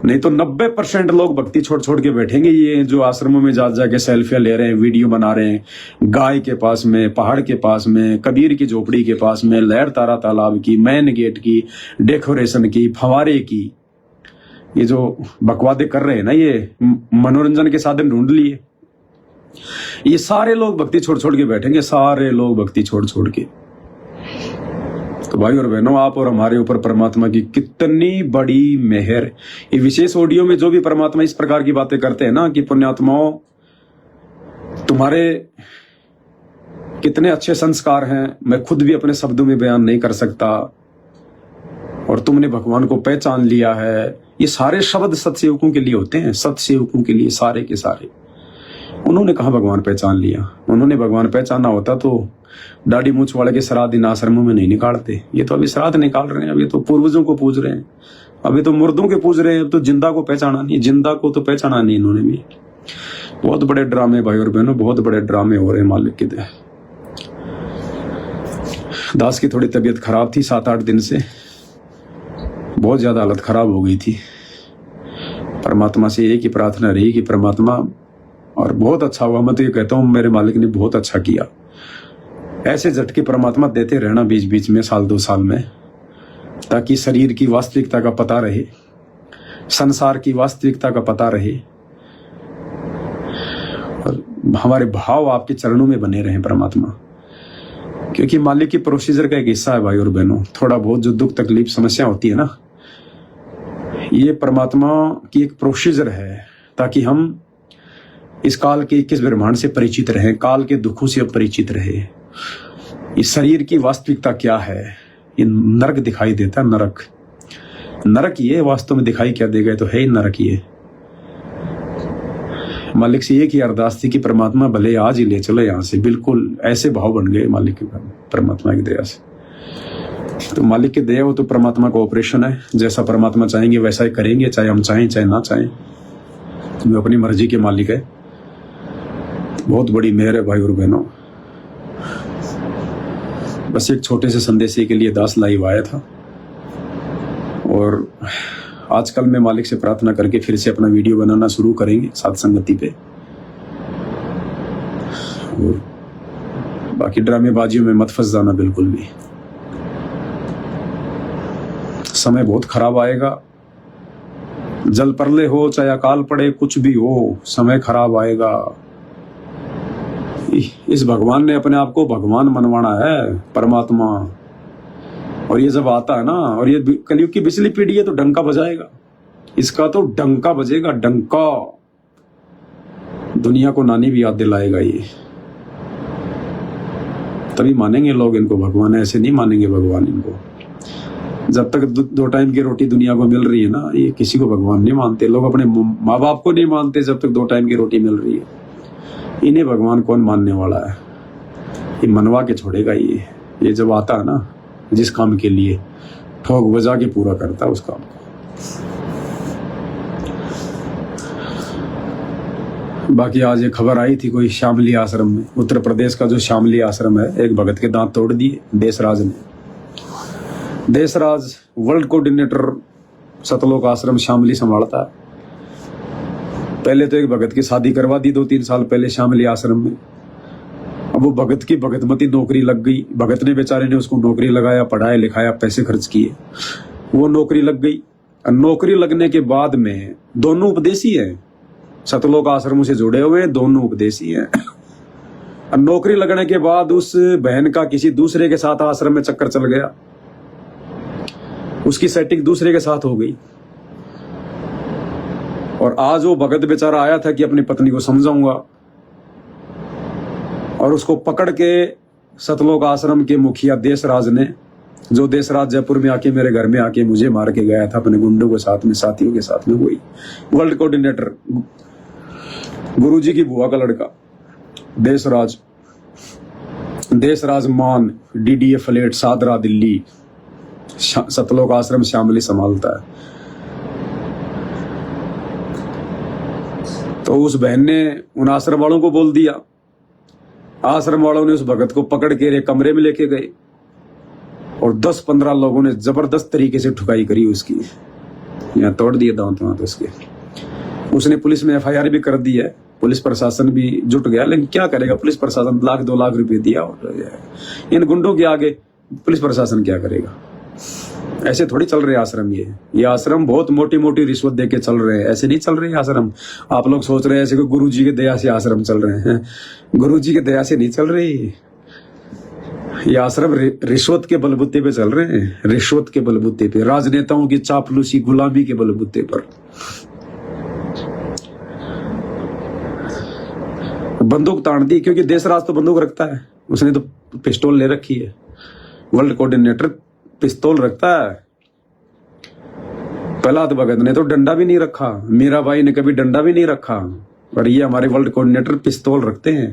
नहीं तो 90% लोग भक्ति छोड़ छोड़ के बैठेंगे, ये जो आश्रमों में जा जाके सेल्फियां ले रहे हैं, वीडियो बना रहे हैं, गाय के पास में, पहाड़ के पास में, कबीर की झोपड़ी के पास में, लहर तारा तालाब की, मैन गेट की, डेकोरेशन की, फवारे की, ये जो बकवादे कर रहे हैं ना, ये मनोरंजन के साधन ढूंढ लिए। ये सारे लोग भक्ति छोड़ छोड़ के बैठेंगे, सारे लोग भक्ति छोड़ छोड़ के। तो भाई और बहनों, आप और हमारे ऊपर परमात्मा की कितनी बड़ी मेहर। ये विशेष ऑडियो में जो भी परमात्मा इस प्रकार की बातें करते हैं ना कि पुण्यात्माओं, तुम्हारे कितने अच्छे संस्कार हैं, मैं खुद भी अपने शब्दों में बयान नहीं कर सकता, और तुमने भगवान को पहचान लिया है। ये सारे शब्द सतसेवकों के लिए होते हैं, सतसेवकों के लिए, सारे के सारे। उन्होंने कहा भगवान पहचान लिया? उन्होंने भगवान पहचाना होता तो दाढ़ी मूछ वाले के श्राद्ध इन आश्रमों में नहीं निकालते। ये तो अभी श्राद्ध निकाल रहे हैं, अभी तो पूर्वजों को पूज रहे हैं, अभी तो मुर्दों के पूज रहे हैं, अब तो जिंदा को पहचाना नहीं, जिंदा को तो पहचाना नहीं इन्होंने भी। बहुत बड़े ड्रामे भाई और बहनों, बहुत बड़े ड्रामे हो रहे हैं मालिक के दया। दास की थोड़ी तबीयत खराब थी 7-8 दिन से, बहुत ज्यादा हालत खराब हो गई थी। परमात्मा से एक ही प्रार्थना रही कि परमात्मा, और बहुत अच्छा हुआ, मैं तो ये कहता हूं मेरे मालिक ने बहुत अच्छा किया। ऐसे झटके परमात्मा देते रहना बीच बीच में, 1-2 साल में, ताकि शरीर की वास्तविकता का पता रहे, संसार की वास्तविकता का पता रहे, और हमारे भाव आपके चरणों में बने रहे परमात्मा। क्योंकि मालिक की प्रोसीजर का एक हिस्सा है भाई और बहनों, थोड़ा बहुत जो दुख तकलीफ समस्या होती है ना, ये परमात्मा की एक प्रोसीजर है, ताकि हम इस काल के 21 ब्रह्मांड से परिचित रहे, काल के दुखों से परिचित रहे। इस शरीर की वास्तविकता क्या है? ये नरक दिखाई देता है, नरक। नरक ये वास्तव में दिखाई क्या देगा? तो है ही नरक ये। मालिक से एक ही अरदास थी कि परमात्मा भले आज ही ले चलो यहाँ से। बिल्कुल ऐसे भाव बन गए मालिक के, परमात्मा की दया से। तो मालिक की दया हो तो परमात्मा का ऑपरेशन है, जैसा परमात्मा चाहेंगे वैसा ही करेंगे, चाहे हम चाहें चाहे ना चाहें। वो अपनी मर्जी के मालिक है। बहुत बड़ी मेहर है भाई और बहनों। बस एक छोटे से संदेश के लिए दास लाइव आया था, और आजकल मैं मालिक से प्रार्थना करके फिर से अपना वीडियो बनाना शुरू करेंगे साथ संगति पे। और बाकी ड्रामेबाजियों में मत फंस जाना बिल्कुल भी। समय बहुत खराब आएगा, जल प्रलय हो चाहे अकाल पड़े, कुछ भी हो, समय खराब आएगा। इस भगवान ने अपने आप को भगवान मनवाना है, परमात्मा। और ये जब आता है ना, और ये कलयुग की पिछली पीढ़ी है, तो डंका बजाएगा, इसका तो डंका बजेगा, डंका। दुनिया को नानी भी याद दिलाएगा ये, तभी मानेंगे लोग इनको भगवान, ऐसे नहीं मानेंगे भगवान इनको। जब तक 2 टाइम की रोटी दुनिया को मिल रही है ना, ये किसी को भगवान नहीं मानते लोग, अपने माँ बाप को नहीं मानते जब तक 2 टाइम की रोटी मिल रही है। इन्हें भगवान कौन मानने वाला है? ये मनवा के छोड़ेगा ये जब आता है ना, जिस काम के लिए, ठोक बजा के पूरा करता है उस काम को। बाकी आज ये खबर आई थी कोई शामली आश्रम में, उत्तर प्रदेश का जो शामली आश्रम है, एक भगत के दांत तोड़ दिए देशराज ने। देशराज वर्ल्ड कोऑर्डिनेटर सतलोक आश्रम शामली संभालता है। पहले तो एक भगत की शादी करवा दी 2-3 साल पहले शामली आश्रम में। अब वो भगत की भगतमती नौकरी लग गई, भगत ने बेचारे ने उसको नौकरी लगाया, पढ़ाया लिखाया, पैसे खर्च किए, वो नौकरी लग गई। नौकरी लगने के बाद में दोनों उपदेशी हैं, सतलोक आश्रमों से जुड़े हुए दोनों उपदेशी हैं। नौकरी लगने के बाद उस बहन का किसी दूसरे के साथ आश्रम में चक्कर चल गया, उसकी सेटिंग दूसरे के साथ हो गई। और आज वो भगत बेचारा आया था कि अपनी पत्नी को समझाऊंगा, और उसको पकड़ के सतलोक आश्रम के मुखिया देशराज ने, जो देशराज जयपुर में आके मेरे घर में आके मुझे मार के गया था अपने गुंडों के साथ में, साथियों के साथ में, वही वर्ल्ड कोऑर्डिनेटर, गुरुजी की बुआ का लड़का देशराज मान, DDA फ्लैट, सादरा दिल्ली, सतलोक आश्रम श्यामली संभालता है। तो उस बहन ने उन आश्रम वालों को बोल दिया, आश्रम वालों ने उस भगत को पकड़ के एक कमरे में लेके गए और 10-15 लोगों ने जबरदस्त तरीके से ठुकाई करी उसकी, यहाँ तोड़ दिए दांत वांत उसके। उसने पुलिस में FIR भी कर दी है, पुलिस प्रशासन भी जुट गया, लेकिन क्या करेगा पुलिस प्रशासन, 1-2 लाख रुपए दिया और इन गुंडों के आगे पुलिस प्रशासन क्या करेगा। ऐसे थोड़ी चल रहे आश्रम, ये आश्रम बहुत मोटी मोटी रिश्वत देके चल रहे हैं, ऐसे नहीं चल रहे आश्रम। आप लोग सोच रहे हैं ऐसे कि गुरु जी की दया से आश्रम चल रहे हैं, गुरु जी की दया से नहीं चल रही ये आश्रम। रिश्वत के बलबूते पे चल रहे हैं, रिश्वत के बलबूते पे, राजनेताओं की चापलूसी गुलामी के बलबूते पर। बंदूक तान दी, क्योंकि देशराज तो बंदूक रखता है, उसने तो पिस्तौल ले रखी है, वर्ल्ड कोऑर्डिनेटर पिस्तौल रखता है। प्रहलाद भगत ने तो डंडा भी नहीं रखा, मीराबाई ने कभी डंडा भी नहीं रखा, और ये हमारे वर्ल्ड कोऑर्डिनेटर पिस्तौल रखते हैं।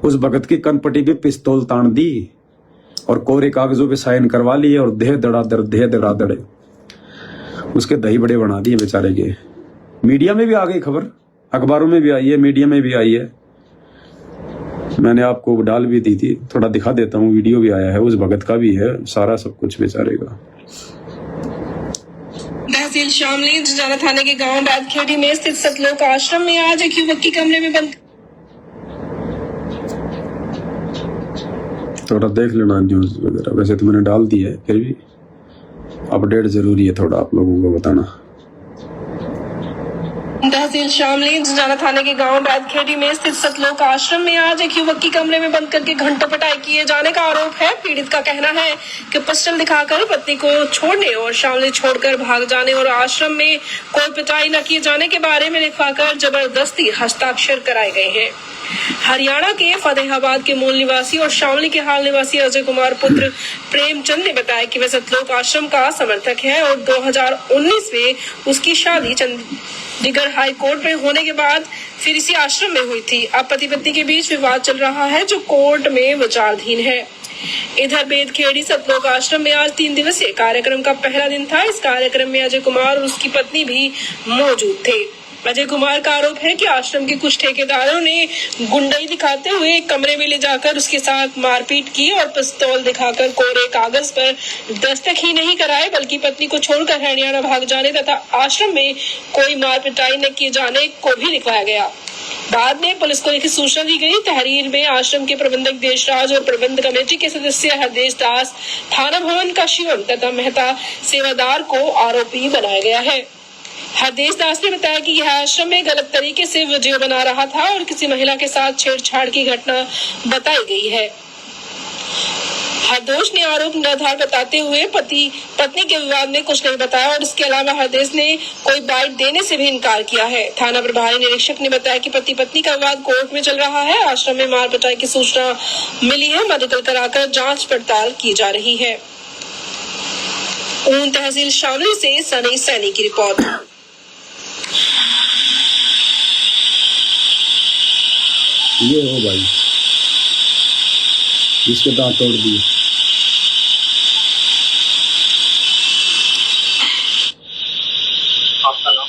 उस भगत की कनपट्टी पे पिस्तौल तान दी और कोरे कागजों पे साइन करवा लिए और देह धड़ाधड़ उसके दही बड़े बना दिए बेचारे के। मीडिया में भी आ गई खबर, अखबारों में भी आई है, मीडिया में भी आई है, मैंने आपको डाल भी दी थी, थोड़ा दिखा देता हूँ, वीडियो भी आया है, उस भगत का भी है, सारा सब कुछ बेचारे का। तहसील शामली जुजाना थाने के गांव बैदखेड़ी में स्थित सतलोक आश्रम में आज एक युवक की कमरे में बंद। थोड़ा देख लेना न्यूज वगैरह, वैसे तो मैंने डाल दी है, फिर भी अपडेट जरूरी है थोड़ा आप लोगों को बताना। तहसील शामली जुजाना थाने के गांव बैदखेड़ी में स्थित सतलोक आश्रम में आज एक युवक की कमरे में बंद करके घंटों पिटाई किए जाने का आरोप है। पीड़ित का कहना है कि पिस्टल दिखाकर पत्नी को छोड़ने और शामली छोड़कर भाग जाने और आश्रम में कोई पिटाई न किए जाने के बारे में लिखवाकर जबरदस्ती हस्ताक्षर कराए गए हैं। हरियाणा के फतेहाबाद के मूल निवासी और शामली के हाल निवासी अजय कुमार पुत्र प्रेमचंद ने बताया कि वह सतलोक आश्रम का समर्थक है और 2019 में उसकी शादी चंडीगढ़ हाई कोर्ट में होने के बाद फिर इसी आश्रम में हुई थी। अब पति पत्नी के बीच विवाद चल रहा है जो कोर्ट में विचाराधीन है। इधर बेदखेड़ी सतलोक आश्रम में आज 3 दिवसीय कार्यक्रम का पहला दिन था। इस कार्यक्रम में अजय कुमार और उसकी पत्नी भी मौजूद थे। अजय कुमार का आरोप है कि आश्रम के कुछ ठेकेदारों ने गुंडाई दिखाते हुए कमरे में ले जाकर उसके साथ मारपीट की और पिस्तौल दिखाकर कोरे कागज पर दस्तखत ही नहीं कराए बल्कि पत्नी को छोड़कर हरियाणा भाग जाने तथा आश्रम में कोई मार पिटाई न किए जाने को भी लिखवाया गया। बाद में पुलिस को लिखित सूचना दी गई। तहरीर में आश्रम के प्रबंधक देशराज और प्रबंध कमेटी के सदस्य हरदेश दास, थाना भवन का शिवम तथा मेहता सेवादार को आरोपी बनाया गया है। हरदेश दास ने बताया कि यह आश्रम में गलत तरीके से वीडियो बना रहा था और किसी महिला के साथ छेड़छाड़ की घटना बताई गई है। हरदेश ने आरोप निराधार बताते हुए पति पत्नी के विवाद में कुछ नहीं बताया और इसके अलावा हरदेश ने कोई बाइट देने से भी इनकार किया है। थाना प्रभारी निरीक्षक ने बताया कि पति पत्नी का विवाद कोर्ट में चल रहा है। आश्रम में मार पिटाई की सूचना मिली है, मेडिकल कराकर जांच पड़ताल की जा रही है। ऊन तहसील शामली से सनी सैनी की रिपोर्ट। ये हो भाई, इसके दांत तोड़ दिए। आपका नाम?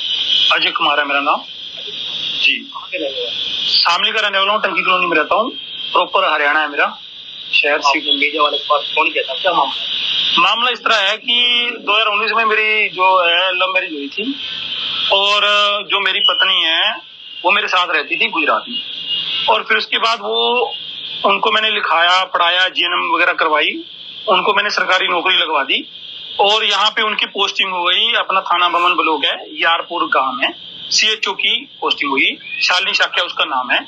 अजय कुमार है मेरा नाम जी। शामली का रहने वाला हूँ, टंकी कॉलोनी में रहता हूँ, प्रॉपर हरियाणा है मेरा शहर। मीडिया वाले के पास फोन किया था, क्या मामला इस तरह है कि 2019 में मेरी जो है लव मैरिज हुई थी और जो मेरी पत्नी है वो मेरे साथ रहती थी गुजरात में, और फिर उसके बाद उनको मैंने लिखाया, पढ़ाया, जीएनएम वगैरह करवाई, उनको मैंने सरकारी नौकरी लगवा दी और यहाँ पे उनकी पोस्टिंग हो गई। अपना थाना भवन ब्लॉक है, यारपुर गांव है, CHO की पोस्टिंग हुई, शालिनी शाक्या उसका नाम है।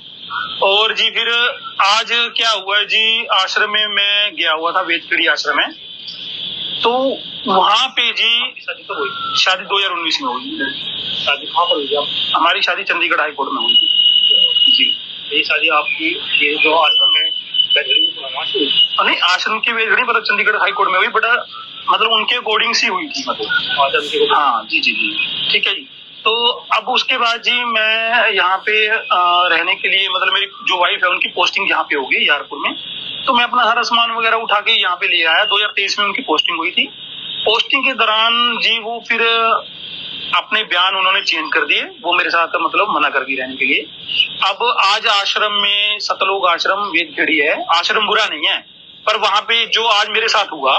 और जी फिर आज क्या हुआ जी, आश्रम में मैं गया हुआ था, बेदखेड़ी आश्रम है, तो वहाँ पे जी शादी 2019 में हुई। शादी कहाँ पर हुई? हमारी शादी चंडीगढ़ हाई कोर्ट में हुई थी जी। ये शादी आपकी ये जो आश्रम है नहीं, आश्रम की बेदखेड़ी मतलब चंडीगढ़ हाई कोर्ट में हुई, बट मतलब उनके अकॉर्डिंग सी हुई थी, मतलब हाँ जी जी जी ठीक है जी। तो अब उसके बाद जी मैं यहाँ पे रहने के लिए, मतलब मेरी जो वाइफ है उनकी पोस्टिंग यहाँ पे होगी यारपुर में, तो मैं अपना सारा सामान वगैरह उठा के यहाँ पे ले आया। 2023 में उनकी पोस्टिंग हुई थी पोस्टिंग के दौरान जी वो फिर अपने बयान उन्होंने चेंज कर दिए, वो मेरे साथ मतलब मना कर दी रहने के लिए। अब आज आश्रम में, सतलोक आश्रम वेदखेड़ी है, आश्रम बुरा नहीं है, पर वहां पे जो आज मेरे साथ हुआ,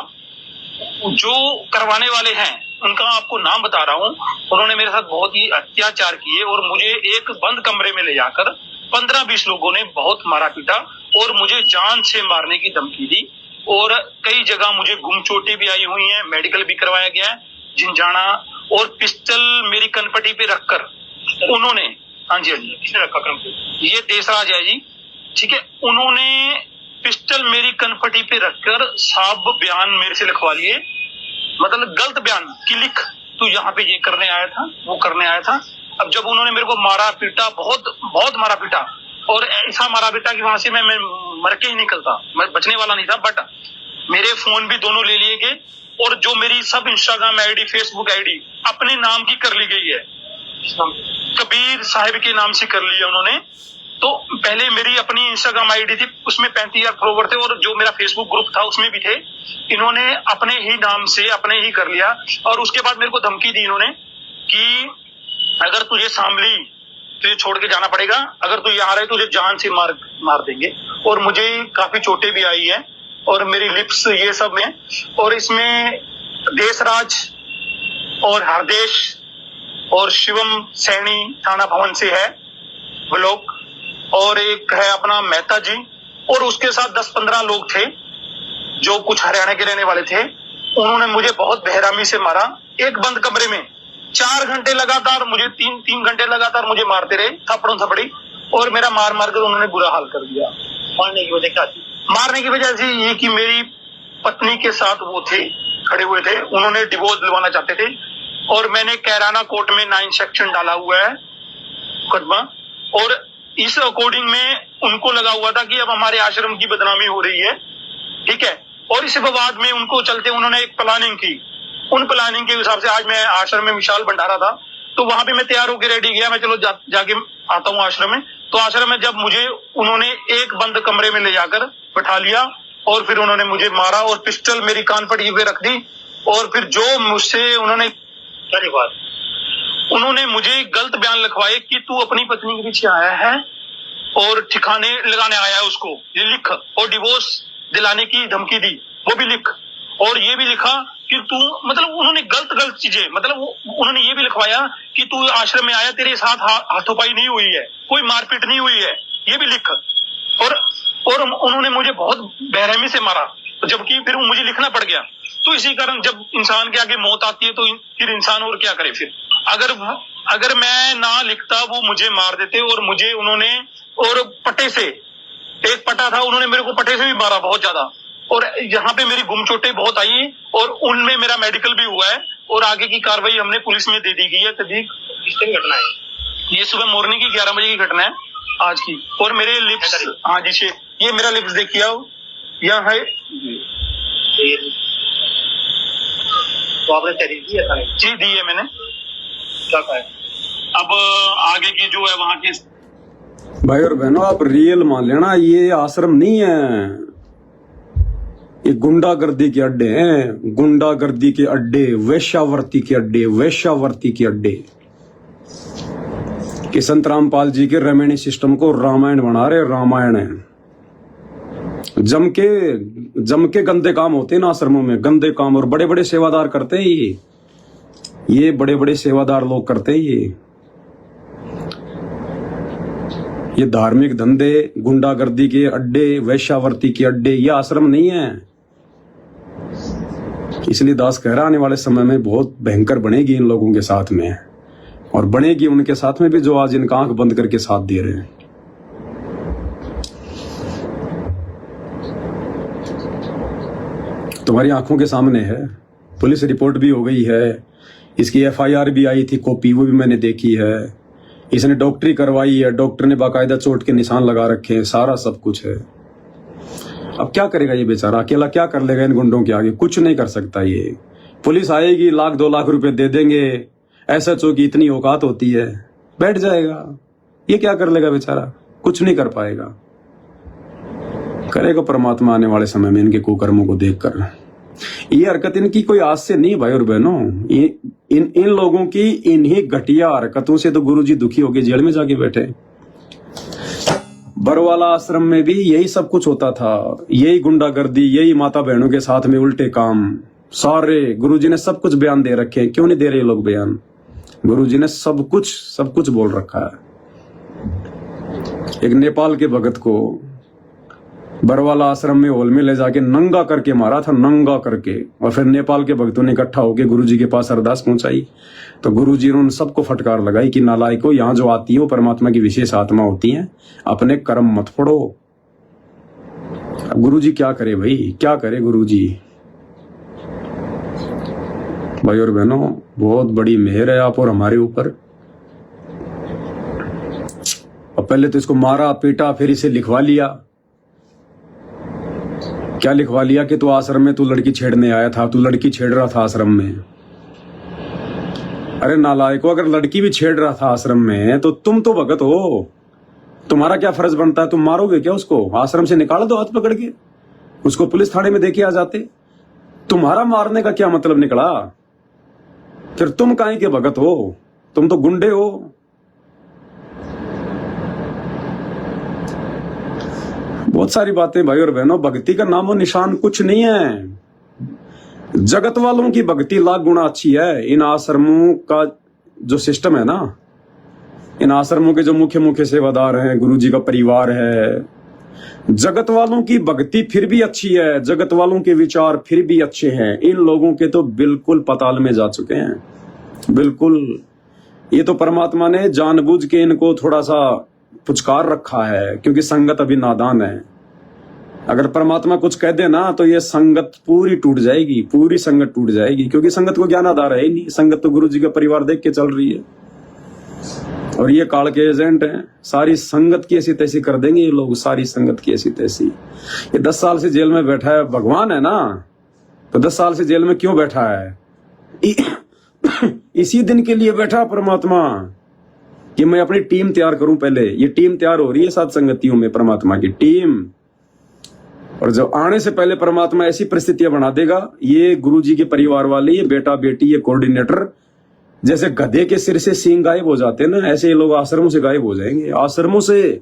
जो करवाने वाले हैं उनका आपको नाम बता रहा हूँ, उन्होंने मेरे साथ बहुत ही अत्याचार किए और मुझे एक बंद कमरे में ले जाकर 15-20 लोगों ने बहुत मारा पीटा और मुझे जान से मारने की धमकी दी और कई जगह मुझे गुम चोटें भी आई हुई हैं, मेडिकल भी करवाया गया है, झिंझाना, और पिस्टल मेरी कनपटी पे रखकर उन्होंने, हाँ जी किसने रखा कनपटी? ये देशराज है जी, ठीक है, उन्होंने पिस्टल मेरी कनपटी पे रखकर साहब बयान मेरे से लिखवा लिए, मतलब गलत बयान कि लिख तू यहाँ पे ये करने आया था, वो करने आया था। अब जब उन्होंने मेरे को मारा पीटा, बहुत मारा पीटा, और ऐसा मारा पीटा कि वहां से मैं मर के ही निकलता, मैं बचने वाला नहीं था। बट मेरे फोन भी दोनों ले लिए गए और जो मेरी सब इंस्टाग्राम आईडी, फेसबुक आईडी अपने नाम की कर ली गई है, कबीर साहिब के नाम से कर लिया उन्होंने। तो पहले मेरी अपनी इंस्टाग्राम आईडी थी, उसमें 35,000 फॉलोवर थे और जो मेरा फेसबुक ग्रुप था उसमें भी थे। इन्होंने अपने ही नाम से अपने ही कर लिया और उसके बाद मेरे को धमकी दी इन्होंने कि अगर तुझे शामली तुझे छोड़ के जाना पड़ेगा, अगर तू यहाँ रहे तुझे जान से मार देंगे। और मुझे काफी चोटें भी आई है और मेरी लिप्स ये सब में, और इसमें देशराज और हरदेश और शिवम सैनी थाना भवन से है ब्लॉक, और एक है अपना मेहता जी, और उसके साथ 10-15 लोग थे जो कुछ हरियाणा के रहने वाले थे। उन्होंने मुझे बहुत बेरहमी से मारा, एक बंद कमरे में 4 घंटे लगातार, मुझे 3 घंटे लगातार मुझे मारते रहे, थप्पड़ों थपड़ी, और मेरा मार कर उन्होंने बुरा हाल कर दिया। मारने की वजह क्या थी? मारने की वजह से ये कि मेरी पत्नी के साथ वो थे, खड़े हुए थे, उन्होंने डिवोर्स दिलवाना चाहते थे और मैंने कैराना कोर्ट में 9 सेक्शन डाला हुआ है मुकदमा, और इस अकॉर्डिंग में उनको लगा हुआ था कि अब हमारे आश्रम की बदनामी हो रही है, ठीक है। और इस विवाद में उनको चलते उन्होंने एक प्लानिंग की, उन प्लानिंग के हिसाब से आज मैं आश्रम में विशाल भंडारा था तो वहां पे मैं तैयार होकर रेडी गया, मैं चलो जाके आता हूँ आश्रम में। तो आश्रम में जब मुझे उन्होंने एक बंद कमरे में ले जाकर बैठा लिया और फिर उन्होंने मुझे मारा और पिस्टल मेरी कान पट्टी पे रख दी, और फिर जो मुझसे उन्होंने उन्होंने मुझे गलत बयान लिखवाए कि तू अपनी पत्नी के पीछे आया है और ठिकाने लगाने आया है उसको, ये लिख, और डिवोर्स दिलाने की धमकी दी, वो भी लिख, और ये भी लिखा कि तू, मतलब उन्होंने गलत चीजें, मतलब उन्होंने ये भी लिखवाया कि तू आश्रम में आया, तेरे साथ हाथोपाई नहीं हुई है, कोई मारपीट नहीं हुई है, ये भी लिख। और उन्होंने मुझे बहुत बेरहमी से मारा, जबकि फिर मुझे लिखना पड़ गया। तो इसी कारण जब इंसान के आगे मौत आती है तो फिर इंसान और क्या करे। फिर अगर मैं ना लिखता वो मुझे मार देते, और मुझे उन्होंने, और पटे से, एक पटा था, उन्होंने मेरे को पटे से भी मारा बहुत ज्यादा, और यहाँ पे मेरी गुम चोटें बहुत आई और उनमें मेरा मेडिकल भी हुआ है, और आगे की कार्रवाई हमने पुलिस में दे दी गई है। तभी किस दिन घटना है? ये सुबह मॉर्निंग की 11 बजे की घटना है आज की। और मेरे लिप्स, हाँ जी, ये मेरा लिप्स देखिए, यहाँ है तो आपने तहरीर दी है? जी दी है मैंने। क्या कहा है? अब आगे की जो है वहाँ की। भाई और बहनों, आप रियल मान लेना, ये आश्रम नहीं है, ये गुंडागर्दी के अड्डे हैं, गुंडागर्दी के अड्डे, वेश्यावर्ती के अड्डे, वेश्यावर्ती के अड्डे। कि संत रामपाल जी के रेमेनी सिस्टम को रामायण बना रहे, रामायण है। जम के गंदे काम होते हैं ना आश्रमों में, गंदे काम, और बड़े बड़े सेवादार करते हैं ये बड़े बड़े सेवादार लोग करते हैं ये धार्मिक धंधे, गुंडागर्दी के अड्डे, वैश्यावर्ती के अड्डे, ये आश्रम नहीं है। इसलिए दास कह रहा आने वाले समय में बहुत भयंकर बनेगी इन लोगों के साथ में, और बनेगी उनके साथ में भी जो आज इनका आंख बंद करके साथ दे रहे हैं। तुम्हारी आंखों के सामने है, पुलिस रिपोर्ट भी हो गई है, इसकी एफआईआर भी आई थी, कॉपी वो भी मैंने देखी है, इसने डॉक्टरी करवाई है, डॉक्टर ने बाकायदा चोट के निशान लगा रखे हैं, सारा सब कुछ है। अब क्या करेगा ये बेचारा, अकेला क्या कर लेगा इन गुंडों के आगे? कुछ नहीं कर सकता ये। पुलिस आएगी, 1-2 लाख रुपए दे देंगे, एसएचओ की इतनी औकात होती है, बैठ जाएगा। ये क्या कर लेगा बेचारा? कुछ नहीं कर पाएगा। करेगा परमात्मा आने वाले समय में इनके कुकर्मों को देखकर। ये हरकत इनकी कोई आज से नहीं भाई और बहनों, इन लोगों की इन्हीं घटिया हरकतों से तो गुरुजी दुखी होकर जेल में जाके बैठे। बरवाला आश्रम में भी यही सब कुछ होता था, यही गुंडागर्दी, यही माता बहनों के साथ में उल्टे काम सारे। गुरुजी ने सब कुछ बयान दे रखे हैं, क्यों नहीं दे रहे लोग बयान? गुरुजी ने सब कुछ बोल रखा है। एक नेपाल के भगत को बरवाला आश्रम में हॉल में ले जाके नंगा करके मारा था, नंगा करके, और फिर नेपाल के भक्तों ने इकट्ठा होकर गुरुजी के पास अरदास पहुंचाई। तो गुरुजी ने उन सबको फटकार लगाई कि नालायकों, यहाँ जो आती है वो परमात्मा की विशेष आत्मा होती है, अपने कर्म मत पढ़ो। अब गुरुजी क्या करे भाई, क्या करे गुरुजी? भाई और बहनों, बहुत बड़ी मेहर है आप और हमारे ऊपर। और पहले तो इसको मारा पीटा, फिर इसे लिखवा लिया। क्या लिखवा लिया कि तू आश्रम में तू लड़की छेड़ने आया था, तू लड़की छेड़ रहा था आश्रम में। अरे नालायको, अगर लड़की भी छेड़ रहा था आश्रम में तो तुम तो भगत हो, तुम्हारा क्या फर्ज बनता है? तुम मारोगे क्या उसको? आश्रम से निकाल दो हाथ पकड़ के, उसको पुलिस थाने में देके आ जाते। तुम्हारा मारने का क्या मतलब निकला? फिर तुम काहे के भगत हो? तुम तो गुंडे हो। बहुत सारी बातें भाई और बहनों, भक्ति का नामो निशान कुछ नहीं है। जगत वालों की भक्ति लाख गुना अच्छी है। इन आश्रमों का जो सिस्टम है ना, इन आश्रमों के जो मुख्य सेवादार हैं, गुरुजी का परिवार है, जगत वालों की भक्ति फिर भी अच्छी है, जगत वालों के विचार फिर भी अच्छे हैं। इन लोगों के तो बिल्कुल पाताल में जा चुके हैं, बिल्कुल। ये तो परमात्मा ने जानबूझ के इनको थोड़ा सा पुचकार रखा है, क्योंकि संगत अभी नादान है। अगर परमात्मा कुछ कह दे ना तो ये संगत पूरी टूट जाएगी, पूरी संगत टूट जाएगी, क्योंकि संगत को ज्ञान आधार है ही नहीं। संगत तो गुरु जी का परिवार देख के चल रही है, और ये काल के एजेंट हैं। सारी संगत की ऐसी तैसी कर देंगे ये लोग, सारी संगत की ऐसी तैसी। ये 10 साल से जेल में बैठा है, भगवान है ना, तो 10 साल से जेल में क्यों बैठा है? इसी दिन के लिए बैठा परमात्मा कि मैं अपनी टीम तैयार करूं। पहले ये टीम तैयार हो रही है सात संगतियों में, परमात्मा की टीम। और जब आने से पहले परमात्मा ऐसी परिस्थितियां बना देगा, ये गुरुजी के परिवार वाले, ये बेटा बेटी, ये कोऑर्डिनेटर, जैसे गधे के सिर से सींग गायब हो जाते हैं ना, ऐसे ये लोग आश्रमों से गायब हो जाएंगे, आश्रमों से,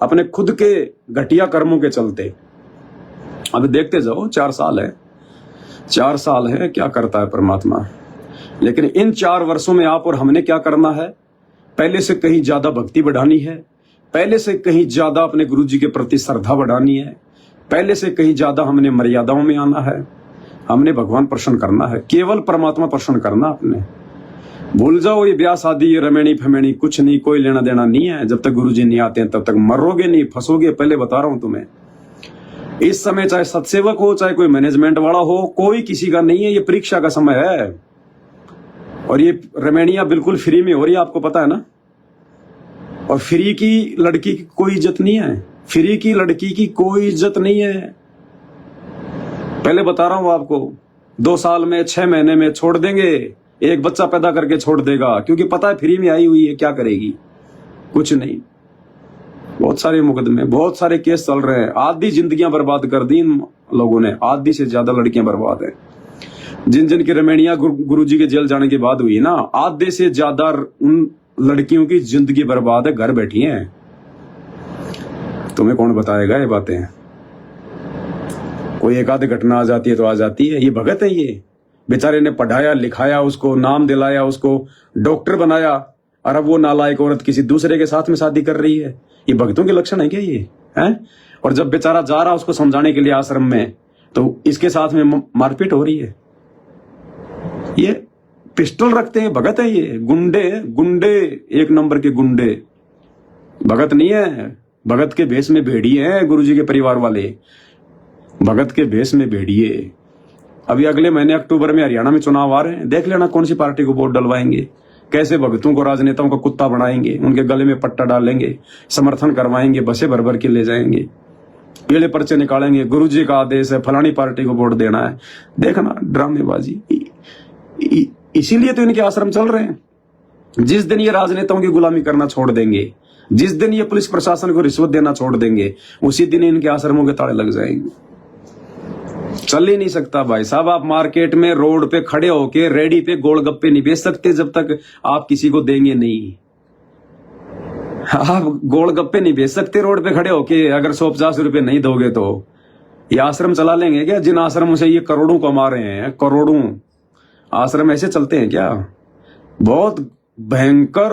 अपने खुद के घटिया कर्मों के चलते। अब देखते जाओ, 4 साल है, 4 साल है, क्या करता है परमात्मा। लेकिन इन 4 वर्षों में आप और हमने क्या करना है? पहले से कहीं ज्यादा भक्ति बढ़ानी है, पहले से कहीं ज्यादा अपने गुरुजी के प्रति श्रद्धा बढ़ानी है, पहले से कहीं ज्यादा हमने मर्यादाओं में आना है, हमने भगवान प्रसन्न करना है, केवल परमात्मा प्रसन्न करना। आपने भूल जाओ ये ब्याह शादी, ये रमेणी फमेणी, कुछ नहीं, कोई लेना देना नहीं है। जब तक गुरुजी नहीं आते हैं तब तक मरोगे नहीं, फंसोगे। पहले बता रहा हूं तुम्हें, इस समय चाहे सत्सेवक हो, चाहे कोई मैनेजमेंट वाला हो, कोई किसी का नहीं है। ये परीक्षा का समय है, और ये रमेणियां बिल्कुल फ्री में हो रही है, आपको पता है ना। और फ्री की लड़की की कोई इज्जत नहीं है, फ्री की लड़की की कोई इज्जत नहीं है। पहले बता रहा हूं आपको, 2 साल में, 6 महीने में छोड़ देंगे, एक बच्चा पैदा करके छोड़ देगा, क्योंकि पता है फ्री में आई हुई है, क्या करेगी? कुछ नहीं। बहुत सारे मुकदमे, बहुत सारे केस चल रहे हैं। आधी जिंदगियां बर्बाद कर दी इन लोगों ने, आधी से ज्यादा लड़कियां बर्बाद है। जिन जिन की रमेणियां गुरुजी के जेल जाने के बाद हुई ना, आधे से ज्यादा उन लड़कियों की जिंदगी बर्बाद है, घर बैठी हैं। तुम्हें कौन बताएगा ये बातें? कोई एक आध घटना आ जाती है तो आ जाती है। ये भगत है, ये बेचारे ने पढ़ाया लिखाया, उसको नाम दिलाया, उसको डॉक्टर बनाया, और अब वो नालायक औरत किसी दूसरे के साथ में शादी कर रही है। ये भक्तों के लक्षण है क्या ये? हैं? और जब बेचारा जा रहा उसको समझाने के लिए आश्रम में, तो इसके साथ में मारपीट हो रही है। ये पिस्टल रखते हैं, भगत है ये, गुंडे, गुंडे, 1 नंबर के गुंडे। भगत नहीं है, भगत के भेष में भेड़िए हैं गुरुजी के परिवार वाले, भगत के भेष में भेड़िए। अभी अगले महीने अक्टूबर में हरियाणा में चुनाव आ रहे हैं, देख लेना कौन सी पार्टी को वोट डलवाएंगे, कैसे भगतों को, राजनेताओं को कुत्ता बनाएंगे, उनके गले में पट्टा डालेंगे, समर्थन करवाएंगे, बसें भर भर के ले जाएंगे, पीले पर्चे निकालेंगे, गुरुजी का आदेश है, फलानी पार्टी को वोट देना है। देखना ड्रामेबाजी। इसीलिए तो इनके आश्रम चल रहे हैं। जिस दिन ये राजनेताओं की गुलामी करना छोड़ देंगे, जिस दिन ये पुलिस प्रशासन को रिश्वत देना छोड़ देंगे, उसी दिन इनके आश्रमों के ताले लग जाएंगे। चल ही नहीं सकता भाई साहब। आप मार्केट में रोड पे खड़े होके रेडी पे गोलगप्पे नहीं बेच सकते जब तक आप किसी को देंगे नहीं। आप गोलगप्पे नहीं बेच सकते रोड पे खड़े होके अगर 150 रुपए नहीं दोगे तो। ये आश्रम चला लेंगे क्या? जिन आश्रमों से ये करोड़ों कमा रहे हैं, करोड़ों आश्रम ऐसे चलते हैं क्या? बहुत भयंकर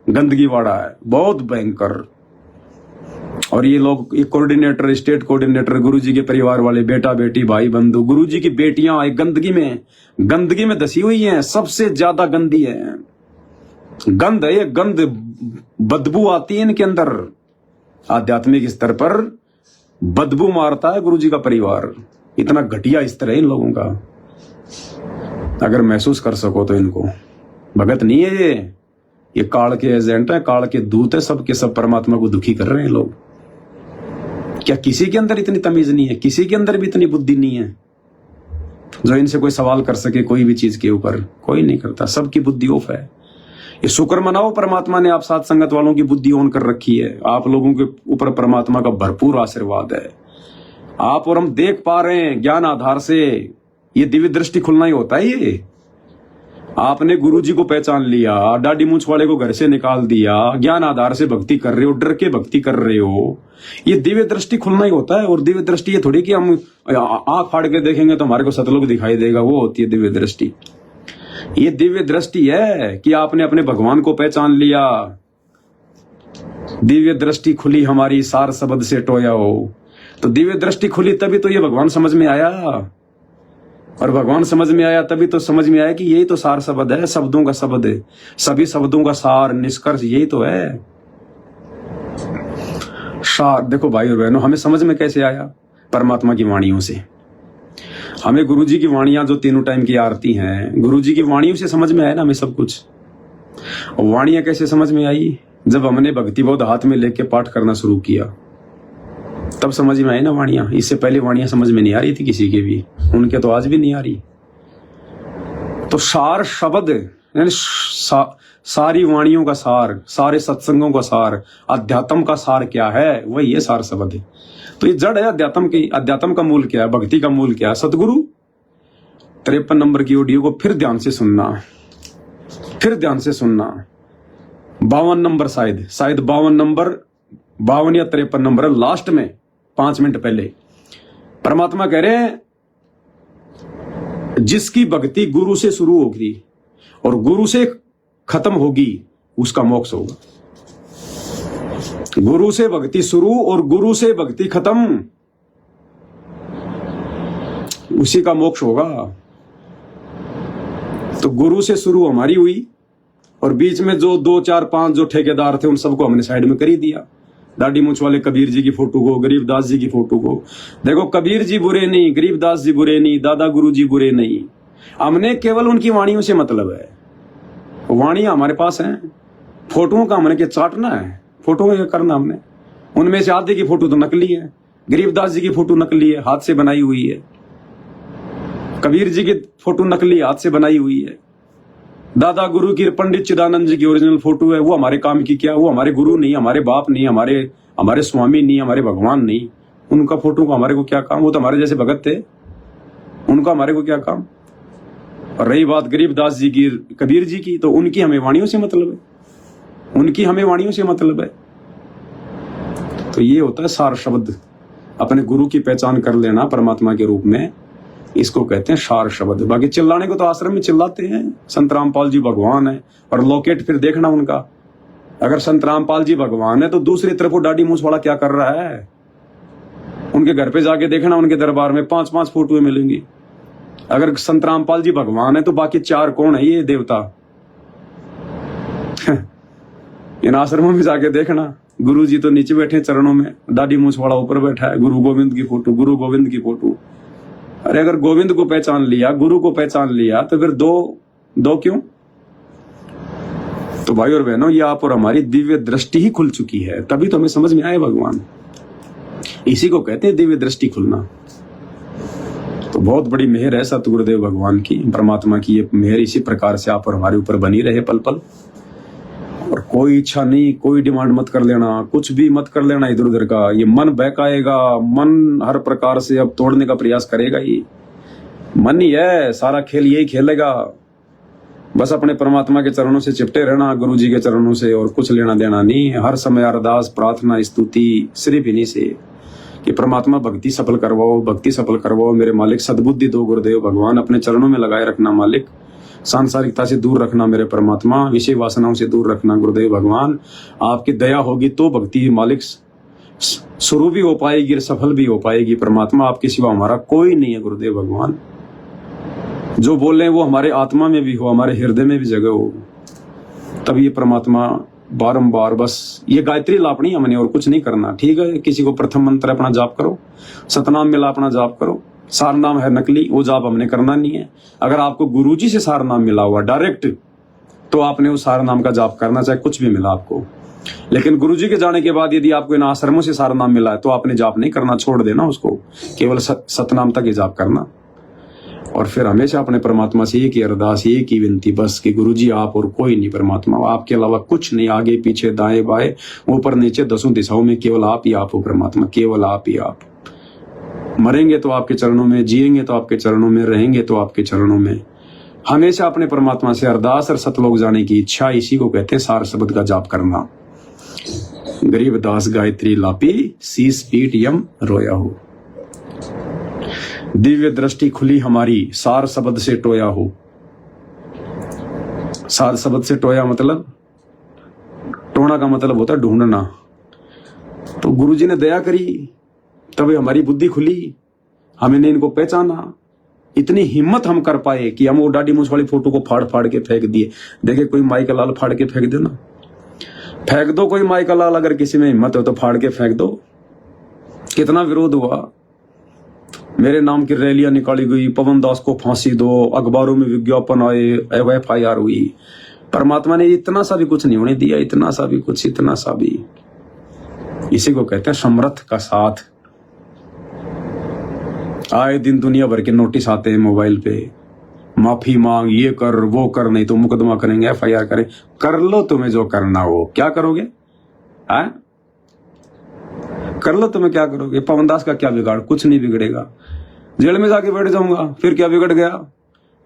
गंदगी वाड़ा है, बहुत भयंकर। और ये लोग, ये कोऑर्डिनेटर, स्टेट कोऑर्डिनेटर, गुरुजी के परिवार वाले, बेटा बेटी भाई बंधु, गुरुजी की बेटियां एक गंदगी में धसी हुई हैं। सबसे ज्यादा गंदी है, गंद है ये, गंद, बदबू आती है इनके अंदर। आध्यात्मिक स्तर पर बदबू मारता है गुरुजी का परिवार। इतना घटिया स्तर है इन लोगों का। अगर महसूस कर सको तो इनको, भगत नहीं है ये काल के एजेंट है, काल के दूत है, सब के सब परमात्मा को दुखी कर रहे हैं लोग। क्या किसी के अंदर इतनी तमीज नहीं है? किसी के अंदर भी इतनी बुद्धि नहीं है जो इनसे कोई सवाल कर सके कोई भी चीज के ऊपर? कोई नहीं करता, सबकी बुद्धि ऑफ है। ये शुक्र मनाओ, परमात्मा ने आप साथ संगत वालों की बुद्धि ऑन कर रखी है। आप लोगों के ऊपर परमात्मा का भरपूर आशीर्वाद है। आप और हम देख पा रहे हैं ज्ञान आधार से। ये दिव्य दृष्टि खुलना ही होता है। ये आपने गुरुजी को पहचान लिया, दाढ़ी मूंछ वाले को घर से निकाल दिया, ज्ञान आधार से भक्ति कर रहे हो, डर के भक्ति कर रहे हो, ये दिव्य दृष्टि खुलना ही होता है। और दिव्य दृष्टि ये थोड़ी कि हम आंख फाड़ के देखेंगे तो हमारे को सतलोक दिखाई देगा, वो होती है दिव्य दृष्टि। ये दिव्य दृष्टि है कि आपने अपने भगवान को पहचान लिया। दिव्य दृष्टि खुली हमारी, सार शब्द से टोया हो। तो दिव्य दृष्टि खुली तभी तो ये भगवान समझ में आया, और भगवान समझ में आया तभी तो समझ में आया कि यही तो सार शब्द है, शब्दों का शब्द है, सभी शब्दों का सार निष्कर्ष यही तो है। सार देखो भाई और बहनों, हमें समझ में कैसे आया? परमात्मा की वाणियों से। हमें गुरुजी की वाणियां जो तीनों टाइम की आरती हैं, गुरुजी की वाणियों से समझ में आया ना हमें सब कुछ। वाणियां कैसे समझ में आई? जब हमने भक्ति बोध हाथ में लेके पाठ करना शुरू किया तब समझ में आई ना वाणियां। इससे पहले वाणियां समझ में नहीं आ रही थी किसी के भी, उनके तो आज भी नहीं आ रही। तो सार शब्द यानी सारी वाणियों का सार, सारे सत्संगों का सार, अध्यात्म का सार क्या है? वही ये सार शब्द है। तो ये जड़ है अध्यात्म की। अध्यात्म का मूल क्या है? भक्ति का मूल क्या है? सतगुरु। 53 नंबर की ऑडियो को फिर ध्यान से सुनना, फिर ध्यान से सुनना। 52 नंबर, शायद 52 नंबर, 52 या 53 नंबर लास्ट में 5 मिनट पहले परमात्मा कह रहे हैं, जिसकी भक्ति गुरु से शुरू होगी और गुरु से खत्म होगी उसका मोक्ष होगा। गुरु से भक्ति शुरू और गुरु से भक्ति खत्म, उसी का मोक्ष होगा। तो गुरु से शुरू हमारी हुई और बीच में जो 2 4 5 जो ठेकेदार थे उन सबको हमने साइड में कर ही दिया। दाढ़ी मूंछ वाले कबीर जी की फोटो को, गरीबदास जी की फोटो को। देखो, कबीर जी बुरे नहीं, गरीबदास जी बुरे नहीं, दादा गुरु जी बुरे नहीं। हमने केवल उनकी वाणियों से मतलब है। वाणियां हमारे पास हैं, फोटोओं का हमने क्या चाटना है? फोटो क्या करना हमने? उनमें से आधे की फोटो तो नकली है। गरीबदास जी की फोटो नकली है, हाथ से बनाई हुई है। कबीर जी की फोटो नकली, हाथ से बनाई हुई है। दादा गुरु की, पंडित चिदानंद जी की ओरिजिनल फोटो है, वो हमारे काम की क्या? वो हमारे गुरु नहीं, हमारे बाप नहीं, हमारे स्वामी नहीं, हमारे भगवान नहीं। उनका फोटो को हमारे को क्या काम? वो तो हमारे जैसे भगत थे, उनका हमारे को क्या काम? और रही बात गरीबदास जी की, कबीर जी की, तो उनकी हमें वाणियों से मतलब है, उनकी हमें वाणियों से मतलब है। तो ये होता है सार शब्द। अपने गुरु की पहचान कर लेना परमात्मा के रूप में, इसको कहते हैं सार शब्द। बाकी चिल्लाने को तो आश्रम में चिल्लाते हैं, संत रामपाल जी भगवान है, और लोकेट फिर देखना उनका। अगर संत रामपाल जी भगवान है तो दूसरी तरफ वो दाढ़ी मूंछ वाला क्या कर रहा है? उनके घर पे जाके देखना, उनके दरबार में 5-5 फोटोएं मिलेंगी। अगर संत रामपाल जी भगवान है तो बाकी 4 कौन है? ये देवता। इन आश्रमों में जाके देखना, गुरु जी तो नीचे बैठे चरणों में, दाढ़ी मूंछ वाला ऊपर बैठा है। गुरु गोविंद की फोटो, गुरु गोविंद की फोटो। अरे अगर गोविंद को पहचान लिया, गुरु को पहचान लिया, तो फिर दो क्यों? तो भाई और बहनों, ये आप और हमारी दिव्य दृष्टि ही खुल चुकी है, तभी तो हमें समझ में आए भगवान। इसी को कहते हैं दिव्य दृष्टि खुलना। तो बहुत बड़ी मेहर है सतगुरुदेव भगवान की, परमात्मा की। ये मेहर इसी प्रकार से आप और हमारे ऊपर बनी रहे पल पल। और कोई इच्छा नहीं, कोई डिमांड मत कर लेना, कुछ भी मत कर लेना इधर उधर का। ये मन बहकाएगा, मन हर प्रकार से अब तोड़ने का प्रयास करेगा। ये मन ही है, सारा खेल यही खेलेगा। बस अपने परमात्मा के चरणों से चिपटे रहना, गुरु जी के चरणों से, और कुछ लेना देना नहीं। हर समय अरदास प्रार्थना स्तुति सिर्फ इन्हीं से कि परमात्मा भक्ति सफल करवाओ, भक्ति सफल करवाओ मेरे मालिक। सद्बुद्धि दो गुरुदेव भगवान, अपने चरणों में लगाए रखना मालिक। सांसारिकता से दूर रखना मेरे परमात्मा, विषय वासनाओं से दूर रखना गुरुदेव भगवान। आपकी दया होगी तो भक्ति मालिक शुरू भी हो पाएगी और सफल भी हो पाएगी। परमात्मा आपके सिवा हमारा कोई नहीं है गुरुदेव भगवान। जो बोले वो हमारे आत्मा में भी हो, हमारे हृदय में भी जगह हो, तब ये परमात्मा बारंबार बस ये गायत्री लापनी हमने, और कुछ नहीं करना। ठीक है, किसी को प्रथम मंत्र अपना जाप करो, सतनाम मिला अपना जाप करो। सार नाम है नकली, वो जाप हमने करना नहीं है। अगर आपको गुरुजी से सार नाम मिला हुआ डायरेक्ट, तो आपने उस सार नाम का जाप करना, चाहे कुछ भी मिला आपको। लेकिन गुरुजी के जाने के बाद यदि आपको इन आश्रमों से सार नाम मिला है, तो आपने जाप नहीं करना, छोड़ देना उसको। केवल सतनाम तक ही जाप करना। और फिर हमेशा अपने परमात्मा से एक ही अरदास, एक ही विनती बस कि गुरुजी आप और कोई नहीं, परमात्मा आपके अलावा कुछ नहीं, आगे पीछे दाएं बाएं ऊपर नीचे दसों दिशाओं में केवल आप ही आप हो परमात्मा, केवल आप ही आप। मरेंगे तो आपके चरणों में, जिएंगे तो आपके चरणों में, रहेंगे तो आपके चरणों में। हमेशा अपने परमात्मा से अरदास और सतलोक जाने की इच्छा, इसी को कहते हैं सार शब्द का जाप करना। गरीबदास गायत्री लापी, शीस पीठ यम रोया हो। दिव्य दृष्टि खुली हमारी, सार शब्द से टोया हो। सार शब्द से टोया मतलब, टोना का मतलब होता है ढूंढना। तो गुरुजी ने दया करी, तभी हमारी बुद्धि खुली, हमने इनको पहचाना। इतनी हिम्मत हम कर पाए कि हम वो डाडी मूछ वाली फोटो को फाड़ फाड़ के फेंक दिए। देखे कोई माई का लाल फाड़ के फेंक दो ना, फेंक दो कोई माई का लाल, अगर किसी में हिम्मत हो तो फाड़ के फेंक दो। कितना विरोध हुआ, मेरे नाम की रैलियां निकाली गई, पवन दास को फांसी दो, अखबारों में विज्ञापन आए, FIR हुई। परमात्मा ने इतना सा भी कुछ नहीं होने दिया, इतना सा भी कुछ, इतना सा भी। इसी को कहते हैं समर्थ का साथ। आए दिन दुनिया भर के नोटिस आते हैं मोबाइल पे, माफी मांग, ये कर वो कर, नहीं तो मुकदमा करेंगे, FIR करें। कर लो तुम्हें जो करना हो। क्या करोगे? कर लो तुम्हें, क्या करोगे? पवन दास का क्या बिगाड़? कुछ नहीं बिगड़ेगा। जेल में जाके बैठ जाऊंगा, फिर क्या बिगड़ गया?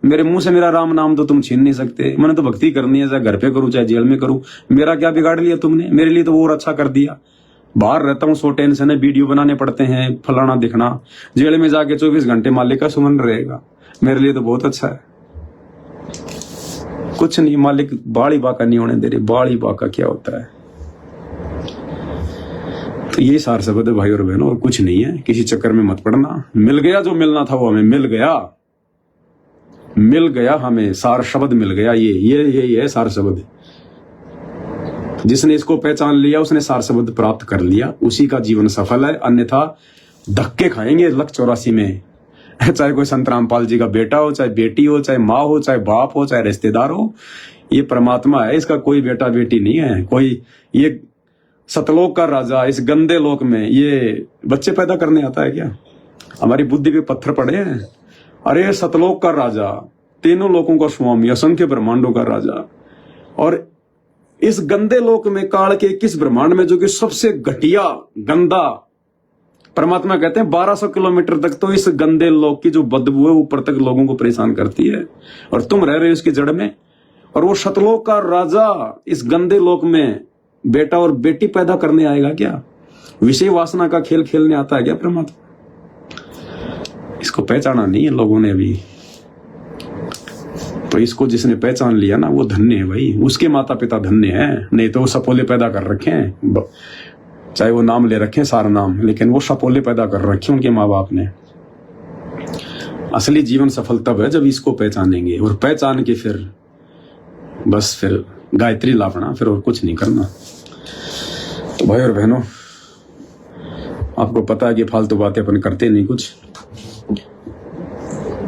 मेरे मुंह से मेरा राम नाम तो तुम छीन नहीं सकते। मैंने तो भक्ति करनी है, चाहे घर पे करूं चाहे जेल में करूं। मेरा क्या बिगाड़ लिया तुमने? मेरे लिए तो और अच्छा कर दिया। बाहर रहता हूँ, 100 टेंशन है, वीडियो बनाने पड़ते हैं, फलाना दिखना। जेल में जाके 24 घंटे मालिक का सुमन रहेगा। मेरे लिए तो बहुत अच्छा है। कुछ नहीं, मालिक बाड़ी बाका नहीं होने दे रहे। बाड़ी बाका क्या होता है? तो ये सार शब्द है भाई और बहनों, और कुछ नहीं है। किसी चक्कर में मत पड़ना। मिल गया जो मिलना था, वो हमें मिल गया। मिल गया हमें, सार शब्द मिल गया। ये है सार शब्द। जिसने इसको पहचान लिया उसने सार शब्द प्राप्त कर लिया, उसी का जीवन सफल है। अन्यथा धक्के खाएंगे 184 में। चाहे कोई संत रामपाल जी का बेटा हो, चाहे बेटी हो, चाहे माँ हो, चाहे बाप हो, चाहे रिश्तेदार हो, ये परमात्मा है। इसका कोई बेटा बेटी नहीं है। कोई ये सतलोक का राजा इस गंदे लोक में ये बच्चे पैदा करने आता है क्या? हमारी बुद्धि पे पत्थर पड़े हैं। अरे सतलोक का राजा, तीनों लोकों का स्वामी, असंख्य ब्रह्मांडों का राजा, और इस गंदे लोक में, काल के किस ब्रह्मांड में, जो कि सबसे घटिया गंदा, परमात्मा कहते हैं 1200 किलोमीटर तक तो इस गंदे लोक की जो बदबू है ऊपर तक लोगों को परेशान करती है, और तुम रह रहे हो इसकी जड़ में। और वो सतलोक का राजा इस गंदे लोक में बेटा और बेटी पैदा करने आएगा क्या? विषय वासना का खेल खेलने आता है क्या परमात्मा? इसको पहचाना नहीं है लोगों ने अभी। तो इसको जिसने पहचान लिया ना, वो धन्य है भाई। उसके माता पिता धन्य हैं। नहीं तो वो सपोले पैदा कर रखे हैं, चाहे वो नाम ले रखे सारा नाम, लेकिन वो सपोले पैदा कर रखे उनके माँ बाप ने। असली जीवन सफल तब है जब इसको पहचानेंगे, और पहचान के फिर बस फिर गायत्री लापना, फिर और कुछ नहीं करना। तो भाई और बहनों, आपको पता है कि फालतू बातें अपन करते नहीं कुछ।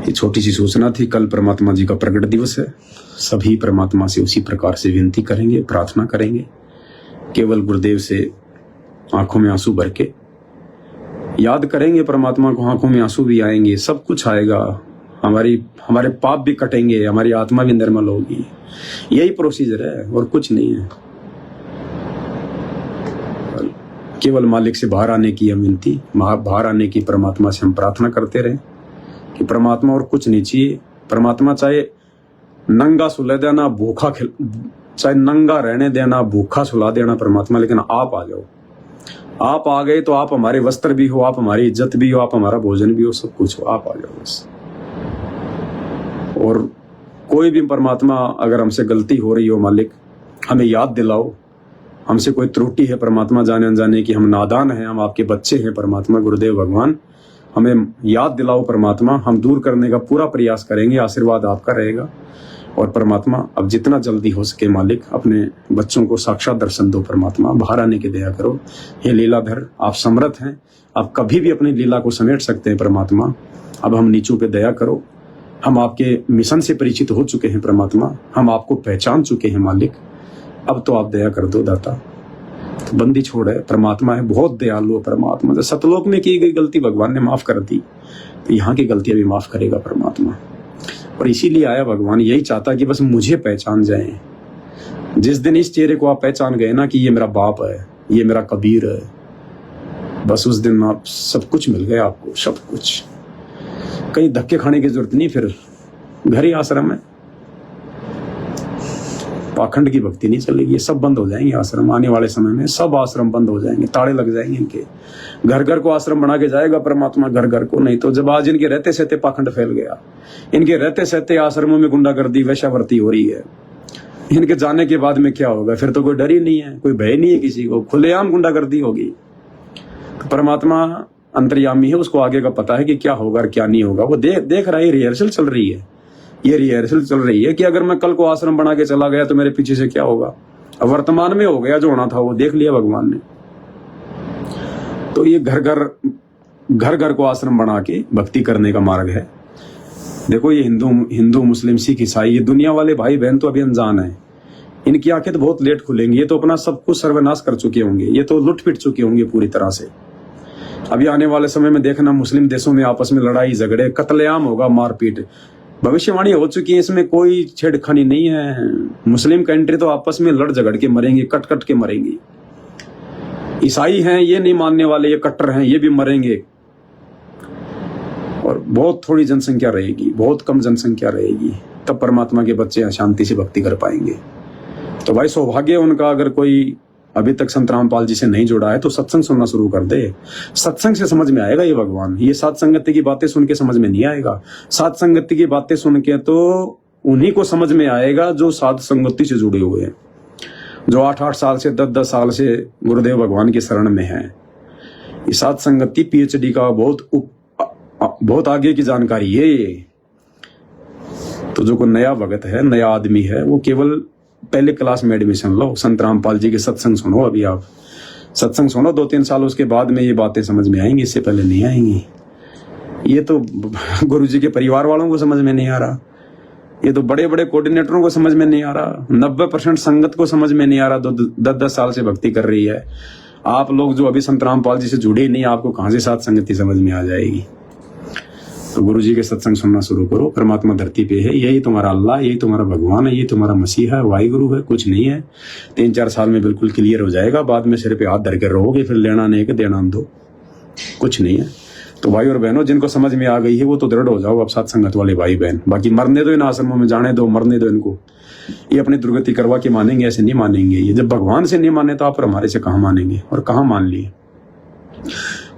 ये छोटी सी सूचना थी। कल परमात्मा जी का प्रकट दिवस है। सभी परमात्मा से उसी प्रकार से विनती करेंगे, प्रार्थना करेंगे। केवल गुरुदेव से आंखों में आंसू भर के याद करेंगे परमात्मा को। आंखों में आंसू भी आएंगे, सब कुछ आएगा। हमारे पाप भी कटेंगे, हमारी आत्मा भी निर्मल होगी। यही प्रोसीजर है और कुछ नहीं है। केवल मालिक से बाहर आने की हम विनती, बाहर आने की परमात्मा से हम प्रार्थना करते रहें कि परमात्मा और कुछ नहीं चाहिए। परमात्मा चाहे नंगा सुला देना, भूखा चाहे नंगा रहने देना, भूखा सुला देना परमात्मा, लेकिन आप आ जाओ। आप आ गए तो आप हमारे वस्त्र भी हो, आप हमारी इज्जत भी हो, आप हमारा भोजन भी हो, सब कुछ हो, आप आ जाओ बस। और कोई भी परमात्मा अगर हमसे गलती हो रही हो मालिक, हमें याद दिलाओ। हमसे कोई त्रुटि है परमात्मा, जाने अनजाने की, हम नादान हैं, हम आपके बच्चे हैं परमात्मा, गुरुदेव भगवान, हमें याद दिलाओ परमात्मा। हम दूर करने का पूरा प्रयास करेंगे, आशीर्वाद आपका रहेगा। और परमात्मा अब जितना जल्दी हो सके मालिक, अपने बच्चों को साक्षात दर्शन दो परमात्मा, बाहर आने की दया करो। हे लीलाधर, आप समर्थ हैं, आप कभी भी अपनी लीला को समेट सकते हैं परमात्मा। अब हम नीचों पे दया करो। हम आपके मिशन से परिचित हो चुके हैं परमात्मा, हम आपको पहचान चुके हैं मालिक। अब तो आप दया कर दो दाता। तो बंदी छोड़ है, परमात्मा है, बहुत दयालु है परमात्मा। जब सतलोक में की गई गलती भगवान ने माफ कर दी, तो यहाँ की गलतियां भी माफ करेगा परमात्मा। और इसीलिए आया भगवान, यही चाहता कि बस मुझे पहचान जाए। जिस दिन इस चेहरे को आप पहचान गए ना कि ये मेरा बाप है, ये मेरा कबीर है, बस उस दिन आप सब कुछ मिल गया आपको, सब कुछ। कहीं धक्के खाने की जरूरत नहीं, फिर घर ही आश्रम है। पाखंड की भक्ति नहीं चलेगी, ये सब बंद हो जाएंगे आश्रम। आने वाले समय में सब आश्रम बंद हो जाएंगे, ताड़े लग जाएंगे इनके। घर घर को आश्रम बना के जाएगा परमात्मा, घर घर को। नहीं तो जब आज इनके रहते सहते पाखंड फैल गया, इनके रहते सहते आश्रमों में गुंडागर्दी, वेश्यावृत्ति हो रही है, इनके जाने के बाद में क्या होगा? फिर तो कोई डर ही नहीं है, कोई भय नहीं है किसी को, खुलेआम गुंडागर्दी होगी। तो परमात्मा अंतर्यामी है, उसको आगे का पता है कि क्या होगा और क्या नहीं होगा। वो देख रहा है, रिहर्सल चल रही है, ये रिहर्सल चल रही है कि अगर मैं कल को आश्रम बना के चला गया तो मेरे पीछे से क्या होगा। अब वर्तमान में हो गया जो होना था, वो देख लिया भगवान ने। तो ये घर घर को आश्रम बना के भक्ति करने का मार्ग है। देखो ये हिंदू मुस्लिम सिख ईसाई, ये दुनिया वाले भाई बहन तो अभी अनजान है, इनकी आंखें तो बहुत लेट खुलेंगी। ये तो अपना सब कुछ सर्वनाश कर चुके होंगे, ये तो लुट पिट चुके होंगे पूरी तरह से। अभी आने वाले समय में देखना, मुस्लिम देशों में आपस में लड़ाई झगड़े, कत्लेआम होगा, मारपीट, भविष्यवाणी हो चुकी है, इसमें कोई छेड़खानी नहीं है। मुस्लिम कंट्री तो आपस में लड़ झगड़ के मरेंगे, कट कट के मरेंगे। ईसाई हैं, ये नहीं मानने वाले, ये कट्टर हैं, ये भी मरेंगे। और बहुत थोड़ी जनसंख्या रहेगी, बहुत कम जनसंख्या रहेगी, तब परमात्मा के बच्चे शांति से भक्ति कर पाएंगे। तो भाई सौभाग्य उनका, अगर कोई अभी तक संत रामपाल जी से नहीं जुड़ा है तो सत्संग सुनना शुरू कर दे। सत्संग से समझ में आएगा ये भगवान। ये सात संगति की बातें सुन के समझ में नहीं आएगा। सात संगति की बातें सुन के तो उन्हीं को समझ में आएगा जो सात संगति से जुड़े हुए हैं, जो 8-8 साल से 10-10 साल से गुरुदेव भगवान की शरण में है। ये सात संगति PhD का बहुत आगे की जानकारी है ये। तो जो कोई नया भगत है, नया आदमी है, वो केवल पहले क्लास में एडमिशन लो, संत रामपाल जी के सत्संग सुनो। अभी आप सत्संग सुनो 2-3 साल, उसके बाद में ये बातें समझ में आएंगी, इससे पहले नहीं आएंगी। ये तो गुरु जी के परिवार वालों को समझ में नहीं आ रहा, ये तो बड़े बड़े कोऑर्डिनेटरों को समझ में नहीं आ रहा, 90% संगत को समझ में नहीं आ रहा, 10-10 साल से भक्ति कर रही है। आप लोग जो अभी संत रामपाल जी से जुड़े ही नहीं, आपको कहां से सात संगति समझ में आ जाएगी। तो गुरु जी के सत्संग सुनना शुरू करो। परमात्मा धरती पे है, यही तुम्हारा अल्लाह, यही तुम्हारा भगवान है, यही तुम्हारा मसीहा है, वाहिगुरु है, कुछ नहीं है। 3-4 साल में बिल्कुल क्लियर हो जाएगा। बाद में सिर पे हाथ धर कर रहोगे, फिर लेना नहीं कि देना दो, कुछ नहीं है। तो भाई और बहनों, जिनको समझ में आ गई है वो तो दृढ़ हो जाओ अब साथ संगत वाले भाई बहन। बाकी मरने दो इन आश्रमों में, जाने दो, मरने दो इनको। ये अपनी दुर्गति करवा के मानेंगे, ऐसे नहीं मानेंगे। ये जब भगवान से नहीं माने तो आप हमारे से कहाँ मानेंगे, और कहाँ मान लिए।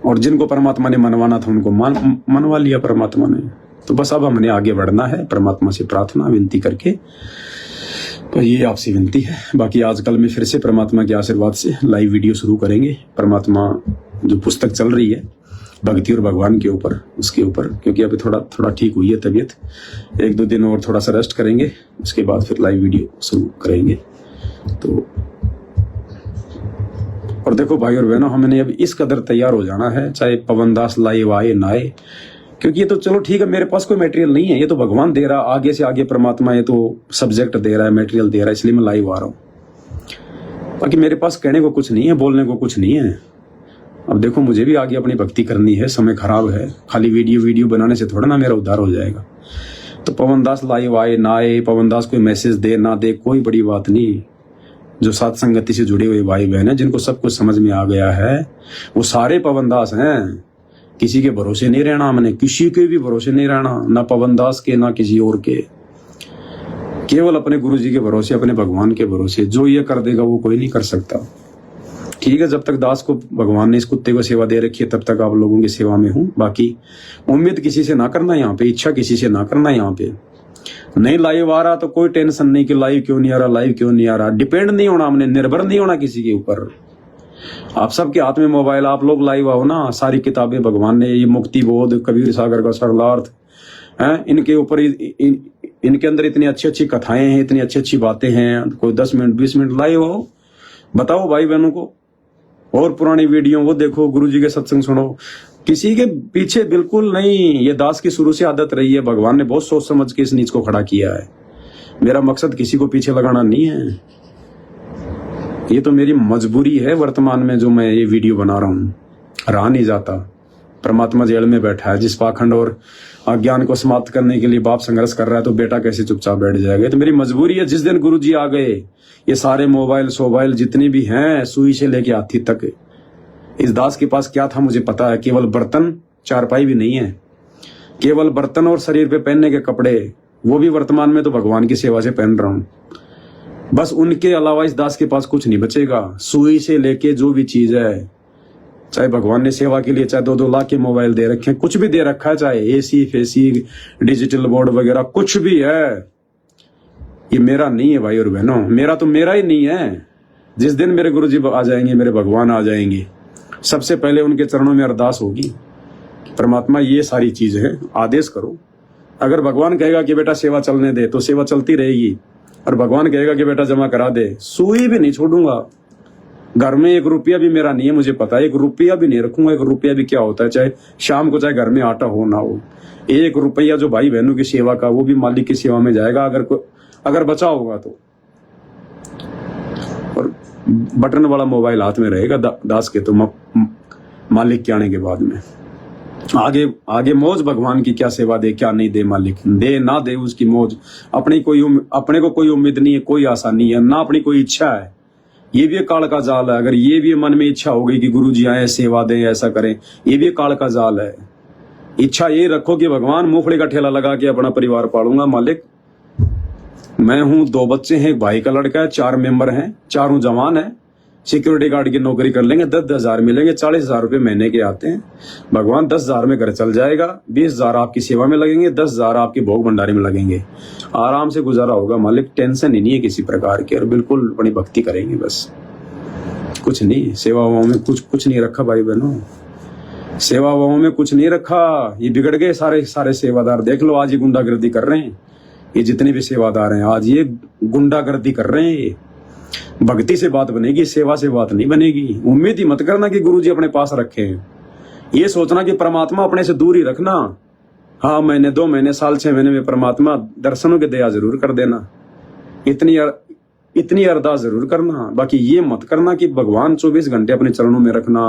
और जिनको परमात्मा ने मनवाना था उनको मनवा लिया परमात्मा ने। तो बस अब हमने आगे बढ़ना है, परमात्मा से प्रार्थना विनती करके। तो ये आपसे विनती है। बाकी आजकल में फिर से परमात्मा के आशीर्वाद से लाइव वीडियो शुरू करेंगे। परमात्मा जो पुस्तक चल रही है भक्ति और भगवान के ऊपर, उसके ऊपर, क्योंकि अभी थोड़ा ठीक हुई है तबीयत, 1-2 दिन और थोड़ा सा रेस्ट करेंगे, उसके बाद फिर लाइव वीडियो शुरू करेंगे। तो और देखो भाई और बहनों, हमने अब इस कदर तैयार हो जाना है, चाहे पवन दास लाइव आए ना आए, क्योंकि ये तो चलो ठीक है, मेरे पास कोई मटेरियल नहीं है, ये तो भगवान दे रहा, आगे से आगे परमात्मा ये तो सब्जेक्ट दे रहा है, मटेरियल दे रहा है, इसलिए मैं लाइव आ रहा हूँ। बाकी मेरे पास कहने को कुछ नहीं है, बोलने को कुछ नहीं है। अब देखो मुझे भी आगे अपनी भक्ति करनी है, समय खराब है, खाली वीडियो बनाने से थोड़ा ना मेरा उद्धार हो जाएगा। तो पवन दास लाइव आए ना आए, पवन दास कोई मैसेज दे ना दे, कोई बड़ी बात नहीं। जो साथ संगति से जुड़े हुए भाई बहन हैं, जिनको सब कुछ समझ में आ गया है, वो सारे पवनदास हैं। किसी के भरोसे नहीं रहना हमने, किसी के भी भरोसे नहीं रहना, ना पवनदास के ना किसी और के, केवल अपने गुरु जी के भरोसे, अपने भगवान के भरोसे। जो ये कर देगा वो कोई नहीं कर सकता। ठीक है, जब तक दास को भगवान ने इस कुत्ते को सेवा दे रखी है तब तक आप लोगों की सेवा में हूं। बाकी उम्मीद किसी से ना करना यहाँ पे, इच्छा किसी से ना करना यहाँ पे। नहीं लाइव आ रहा तो कोई टेंशन नहीं कि लाइव क्यों नहीं आ रहा, लाइव क्यों नहीं आ रहा। डिपेंड नहीं होना हमने, निर्भर नहीं होना किसी के ऊपर। आप सबके हाथ में मोबाइल, आप लोग लाइव आओ ना। सारी किताबें भगवान ने, ये मुक्ति बोध, कबीर सागर का सरलार्थ है, इनके ऊपर इनके अंदर इतनी अच्छी अच्छी कथाएं हैं, इतनी अच्छी अच्छी बातें हैं। कोई 10 मिनट 20 मिनट लाइव आओ, बताओ भाई बहनों को, और पुरानी वीडियो वो देखो, गुरुजी के सत्संग सुनो। किसी के पीछे बिल्कुल नहीं। ये दास की शुरू से आदत रही है, भगवान ने बहुत सोच समझ के इस नीच को खड़ा किया है। मेरा मकसद किसी को पीछे लगाना नहीं है, ये तो मेरी मजबूरी है वर्तमान में जो मैं ये वीडियो बना रहा हूं। रहा नहीं जाता। परमात्मा जेल में बैठा है, जिस पाखंड और अज्ञान को समाप्त करने के लिए बाप संघर्ष कर रहा है, तो बेटा कैसे चुपचाप बैठ जाएगा। तो मेरी मजबूरी है। जिस दिन गुरुजी आ गए, ये सारे मोबाइल सोबाइल जितने भी हैं, सुई से लेके हाथी तक, इस दास के पास क्या था मुझे पता है। केवल बर्तन, चारपाई भी नहीं है, केवल बर्तन और शरीर पे पहनने के कपड़े, वो भी वर्तमान में तो भगवान की सेवा से पहन रहा हूं। बस उनके अलावा इस दास के पास कुछ नहीं बचेगा। सुई से लेके जो भी चीज है, चाहे भगवान ने सेवा के लिए चाहे 2-2 लाख के मोबाइल दे रखे हैं, कुछ भी दे रखा है, चाहे एसी फेसी डिजिटल बोर्ड वगैरह कुछ भी है, ये मेरा नहीं है भाई और बहनों। मेरा तो मेरा ही नहीं है। जिस दिन मेरे गुरुजी आ जाएंगे, मेरे भगवान आ जाएंगे, सबसे पहले उनके चरणों में अरदास होगी, परमात्मा ये सारी चीज है, आदेश करो। अगर भगवान कहेगा कि बेटा सेवा चलने दे तो सेवा चलती रहेगी, और भगवान कहेगा कि बेटा जमा करा दे, सुई भी नहीं छोड़ूंगा। घर में 1 रुपया भी मेरा नहीं है, मुझे पता है। 1 रुपया भी नहीं रखूंगा। 1 रुपया भी क्या होता है, चाहे शाम को चाहे घर में आटा हो ना हो। 1 रुपया जो भाई बहनों की सेवा का, वो भी मालिक की सेवा में जाएगा, अगर बचा होगा तो। और बटन वाला मोबाइल हाथ में रहेगा दास के, तो मालिक के आने के बाद में आगे मौज भगवान की, क्या सेवा दे क्या नहीं दे, मालिक दे ना दे उसकी मौज। अपने को कोई उम्मीद नहीं है, कोई आशा नहीं है, ना अपनी कोई इच्छा है। ये भी एक काल का जाल है। अगर ये भी मन में इच्छा हो गई कि गुरुजी आए सेवा दें, ऐसा करें, ये भी एक काल का जाल है। इच्छा ये रखो कि भगवान मूंगफली का ठेला लगा के अपना परिवार पालूंगा। मालिक मैं हूं, 2 बच्चे हैं, 1 भाई का लड़का है, 4 मेंबर हैं, चारों जवान है, सिक्योरिटी गार्ड की नौकरी कर लेंगे, 10-10 हजार मिलेंगे, 40,000 रुपए महीने के आते हैं। भगवान 10,000 में घर चल जाएगा, 20,000 आपकी सेवा में लगेंगे, 10,000 आपकी भोग भंडारी में लगेंगे। आराम से गुजारा होगा मालिक, टेंशन ही नहीं है किसी प्रकार की, और बिल्कुल अपनी भक्ति करेंगे बस, कुछ नहीं। सेवाओं में कुछ नहीं रखा भाई बहनों, सेवाओं में कुछ नहीं रखा। ये बिगड़ गए सारे सेवादार। देख लो आज ये गुंडागर्दी कर रहे हैं, ये जितने भी सेवादार हैं आज ये गुंडागर्दी कर रहे हैं। भक्ति से बात बनेगी, सेवा से बात नहीं बनेगी। उम्मीद ही मत करना कि गुरुजी अपने पास रखे हैं। ये सोचना कि परमात्मा अपने से दूर ही रखना। हाँ, महीने 2 महीने साल 6 महीने में परमात्मा दर्शनों की दया जरूर कर देना, इतनी अरदास जरूर करना। बाकी ये मत करना कि भगवान 24 घंटे अपने चरणों में रखना,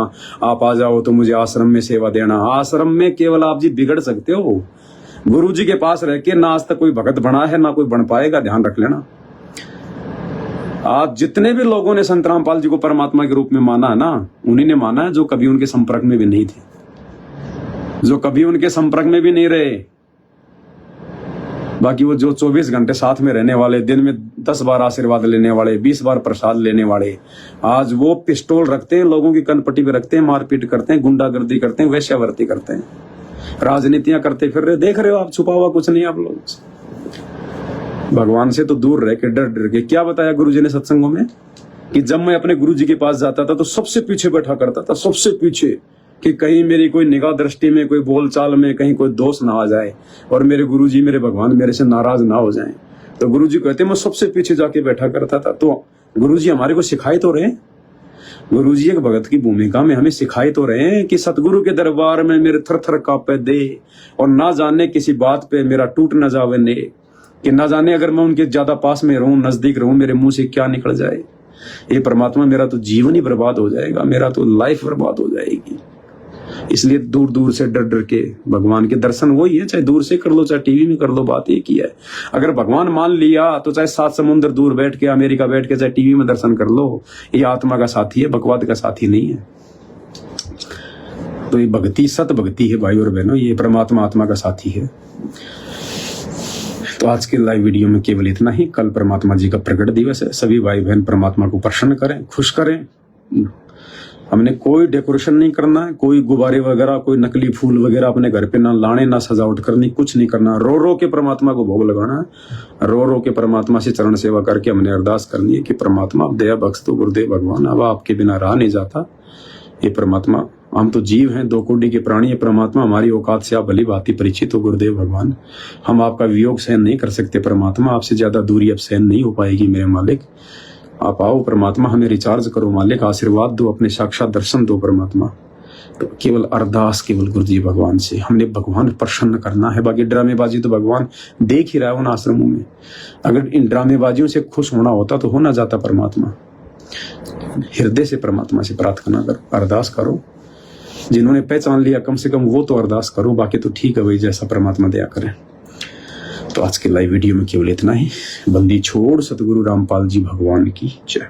आप आ जाओ तो मुझे आश्रम में सेवा देना। आश्रम में केवल आप जी बिगड़ सकते हो। गुरुजी के पास रह के ना आज तक कोई भगत बना है, ना कोई बन पाएगा, ध्यान रख लेना। आज जितने भी लोगों ने संत रामपाल जी को परमात्मा के रूप में माना है ना, उन्हीं ने माना है जो कभी उनके संपर्क में भी नहीं थे, जो कभी उनके संपर्क में भी नहीं रहे। बाकी वो जो 24 घंटे साथ में रहने वाले, दिन में 10 बार आशीर्वाद लेने वाले, 20 बार प्रसाद लेने वाले, आज वो पिस्टल रखते हैं, लोगों की कनपट्टी पे रखते हैं, मारपीट करते हैं, गुंडागर्दी करते हैं, वेश्यावृत्ति करते हैं, राजनीतियां करते फिर रहे। देख रहे हो आप, छुपा हुआ कुछ नहीं आप लोग। भगवान से तो दूर रह के डर के। क्या बताया गुरुजी ने सत्संगों में कि जब मैं अपने गुरुजी के पास जाता था तो सबसे पीछे बैठा करता था, सबसे पीछे, कि कहीं मेरी कोई निगाह दृष्टि में, कोई बोलचाल में कहीं कोई दोष ना आ जाए और मेरे गुरुजी, मेरे भगवान मेरे से नाराज ना हो जाएं। तो गुरुजी कहते मैं सबसे पीछे जाके बैठा करता था। तो गुरुजी हमारे को सिखाए तो रहे, गुरुजी एक भगत की भूमिका में हमें सिखाए तो रहे हैं कि सतगुरु के दरबार में मेरे थर थर कांपे दे, और ना जाने किसी बात पे मेरा टूट न जावे ने, कि ना जाने अगर मैं उनके ज्यादा पास में रहूं, नजदीक रहूं, मेरे मुंह से क्या निकल जाए। ये परमात्मा, मेरा तो जीवन ही बर्बाद हो जाएगा, मेरा तो लाइफ बर्बाद हो जाएगी। इसलिए दूर दूर से डर डर के भगवान के दर्शन वही है, चाहे दूर से कर लो चाहे टीवी में कर लो, बात एक ही है। अगर भगवान मान लिया तो चाहे 7 समुद्र दूर बैठ के अमेरिका बैठ के चाहे टीवी में दर्शन कर लो, ये आत्मा का साथी है, बकवाद का साथी नहीं है। तो ये भक्ति सत भक्ति है भाई और बहनों, ये परमात्मा आत्मा का साथी है। तो आज के लाइव वीडियो में केवल इतना ही। कल परमात्मा जी का प्रकट दिवस है, सभी भाई बहन परमात्मा को प्रसन्न करें, खुश करें। हमने कोई डेकोरेशन नहीं करना है, कोई गुब्बारे वगैरह, कोई नकली फूल वगैरह अपने घर पे ना लाने, ना सजावट करनी, कुछ नहीं करना। रो रो के परमात्मा को भोग लगाना है, रो रो के परमात्मा से चरण सेवा करके हमने अरदास करनी है कि परमात्मा आप दया बख्श दो गुरुदेव भगवान, अब आपके बिना रहा नहीं जाता। ये परमात्मा, हम तो जीव हैं, 2 कोटि के प्राणी है, परमात्मा हमारी औकात से आप भली भांति परिचित हो गुरुदेव भगवान। हम आपका वियोग सहन नहीं कर सकते परमात्मा, आपसे ज्यादा दूरी अब सहन नहीं हो पाएगी मेरे मालिक। आप आओ परमात्मा, हमें रिचार्ज करो मालिक, आशीर्वाद दो, अपने साक्षात दर्शन दो परमात्मा। तो केवल अरदास केवल गुरुजी भगवान से, हमने भगवान प्रसन्न करना है। बाकी ड्रामेबाजी तो भगवान देख ही रहा है उन आश्रमों में। अगर इन ड्रामेबाजियों से खुश होना होता तो हो ना जाता परमात्मा। हृदय से परमात्मा से प्रार्थना करो, अरदास करो। जिन्होंने पहचान लिया कम से कम वो तो अरदास करो, बाकी तो ठीक है भाई, जैसा परमात्मा दया करे। तो आज के लाइव वीडियो में केवल इतना ही। बंदी छोड़ सतगुरु रामपाल जी भगवान की जय।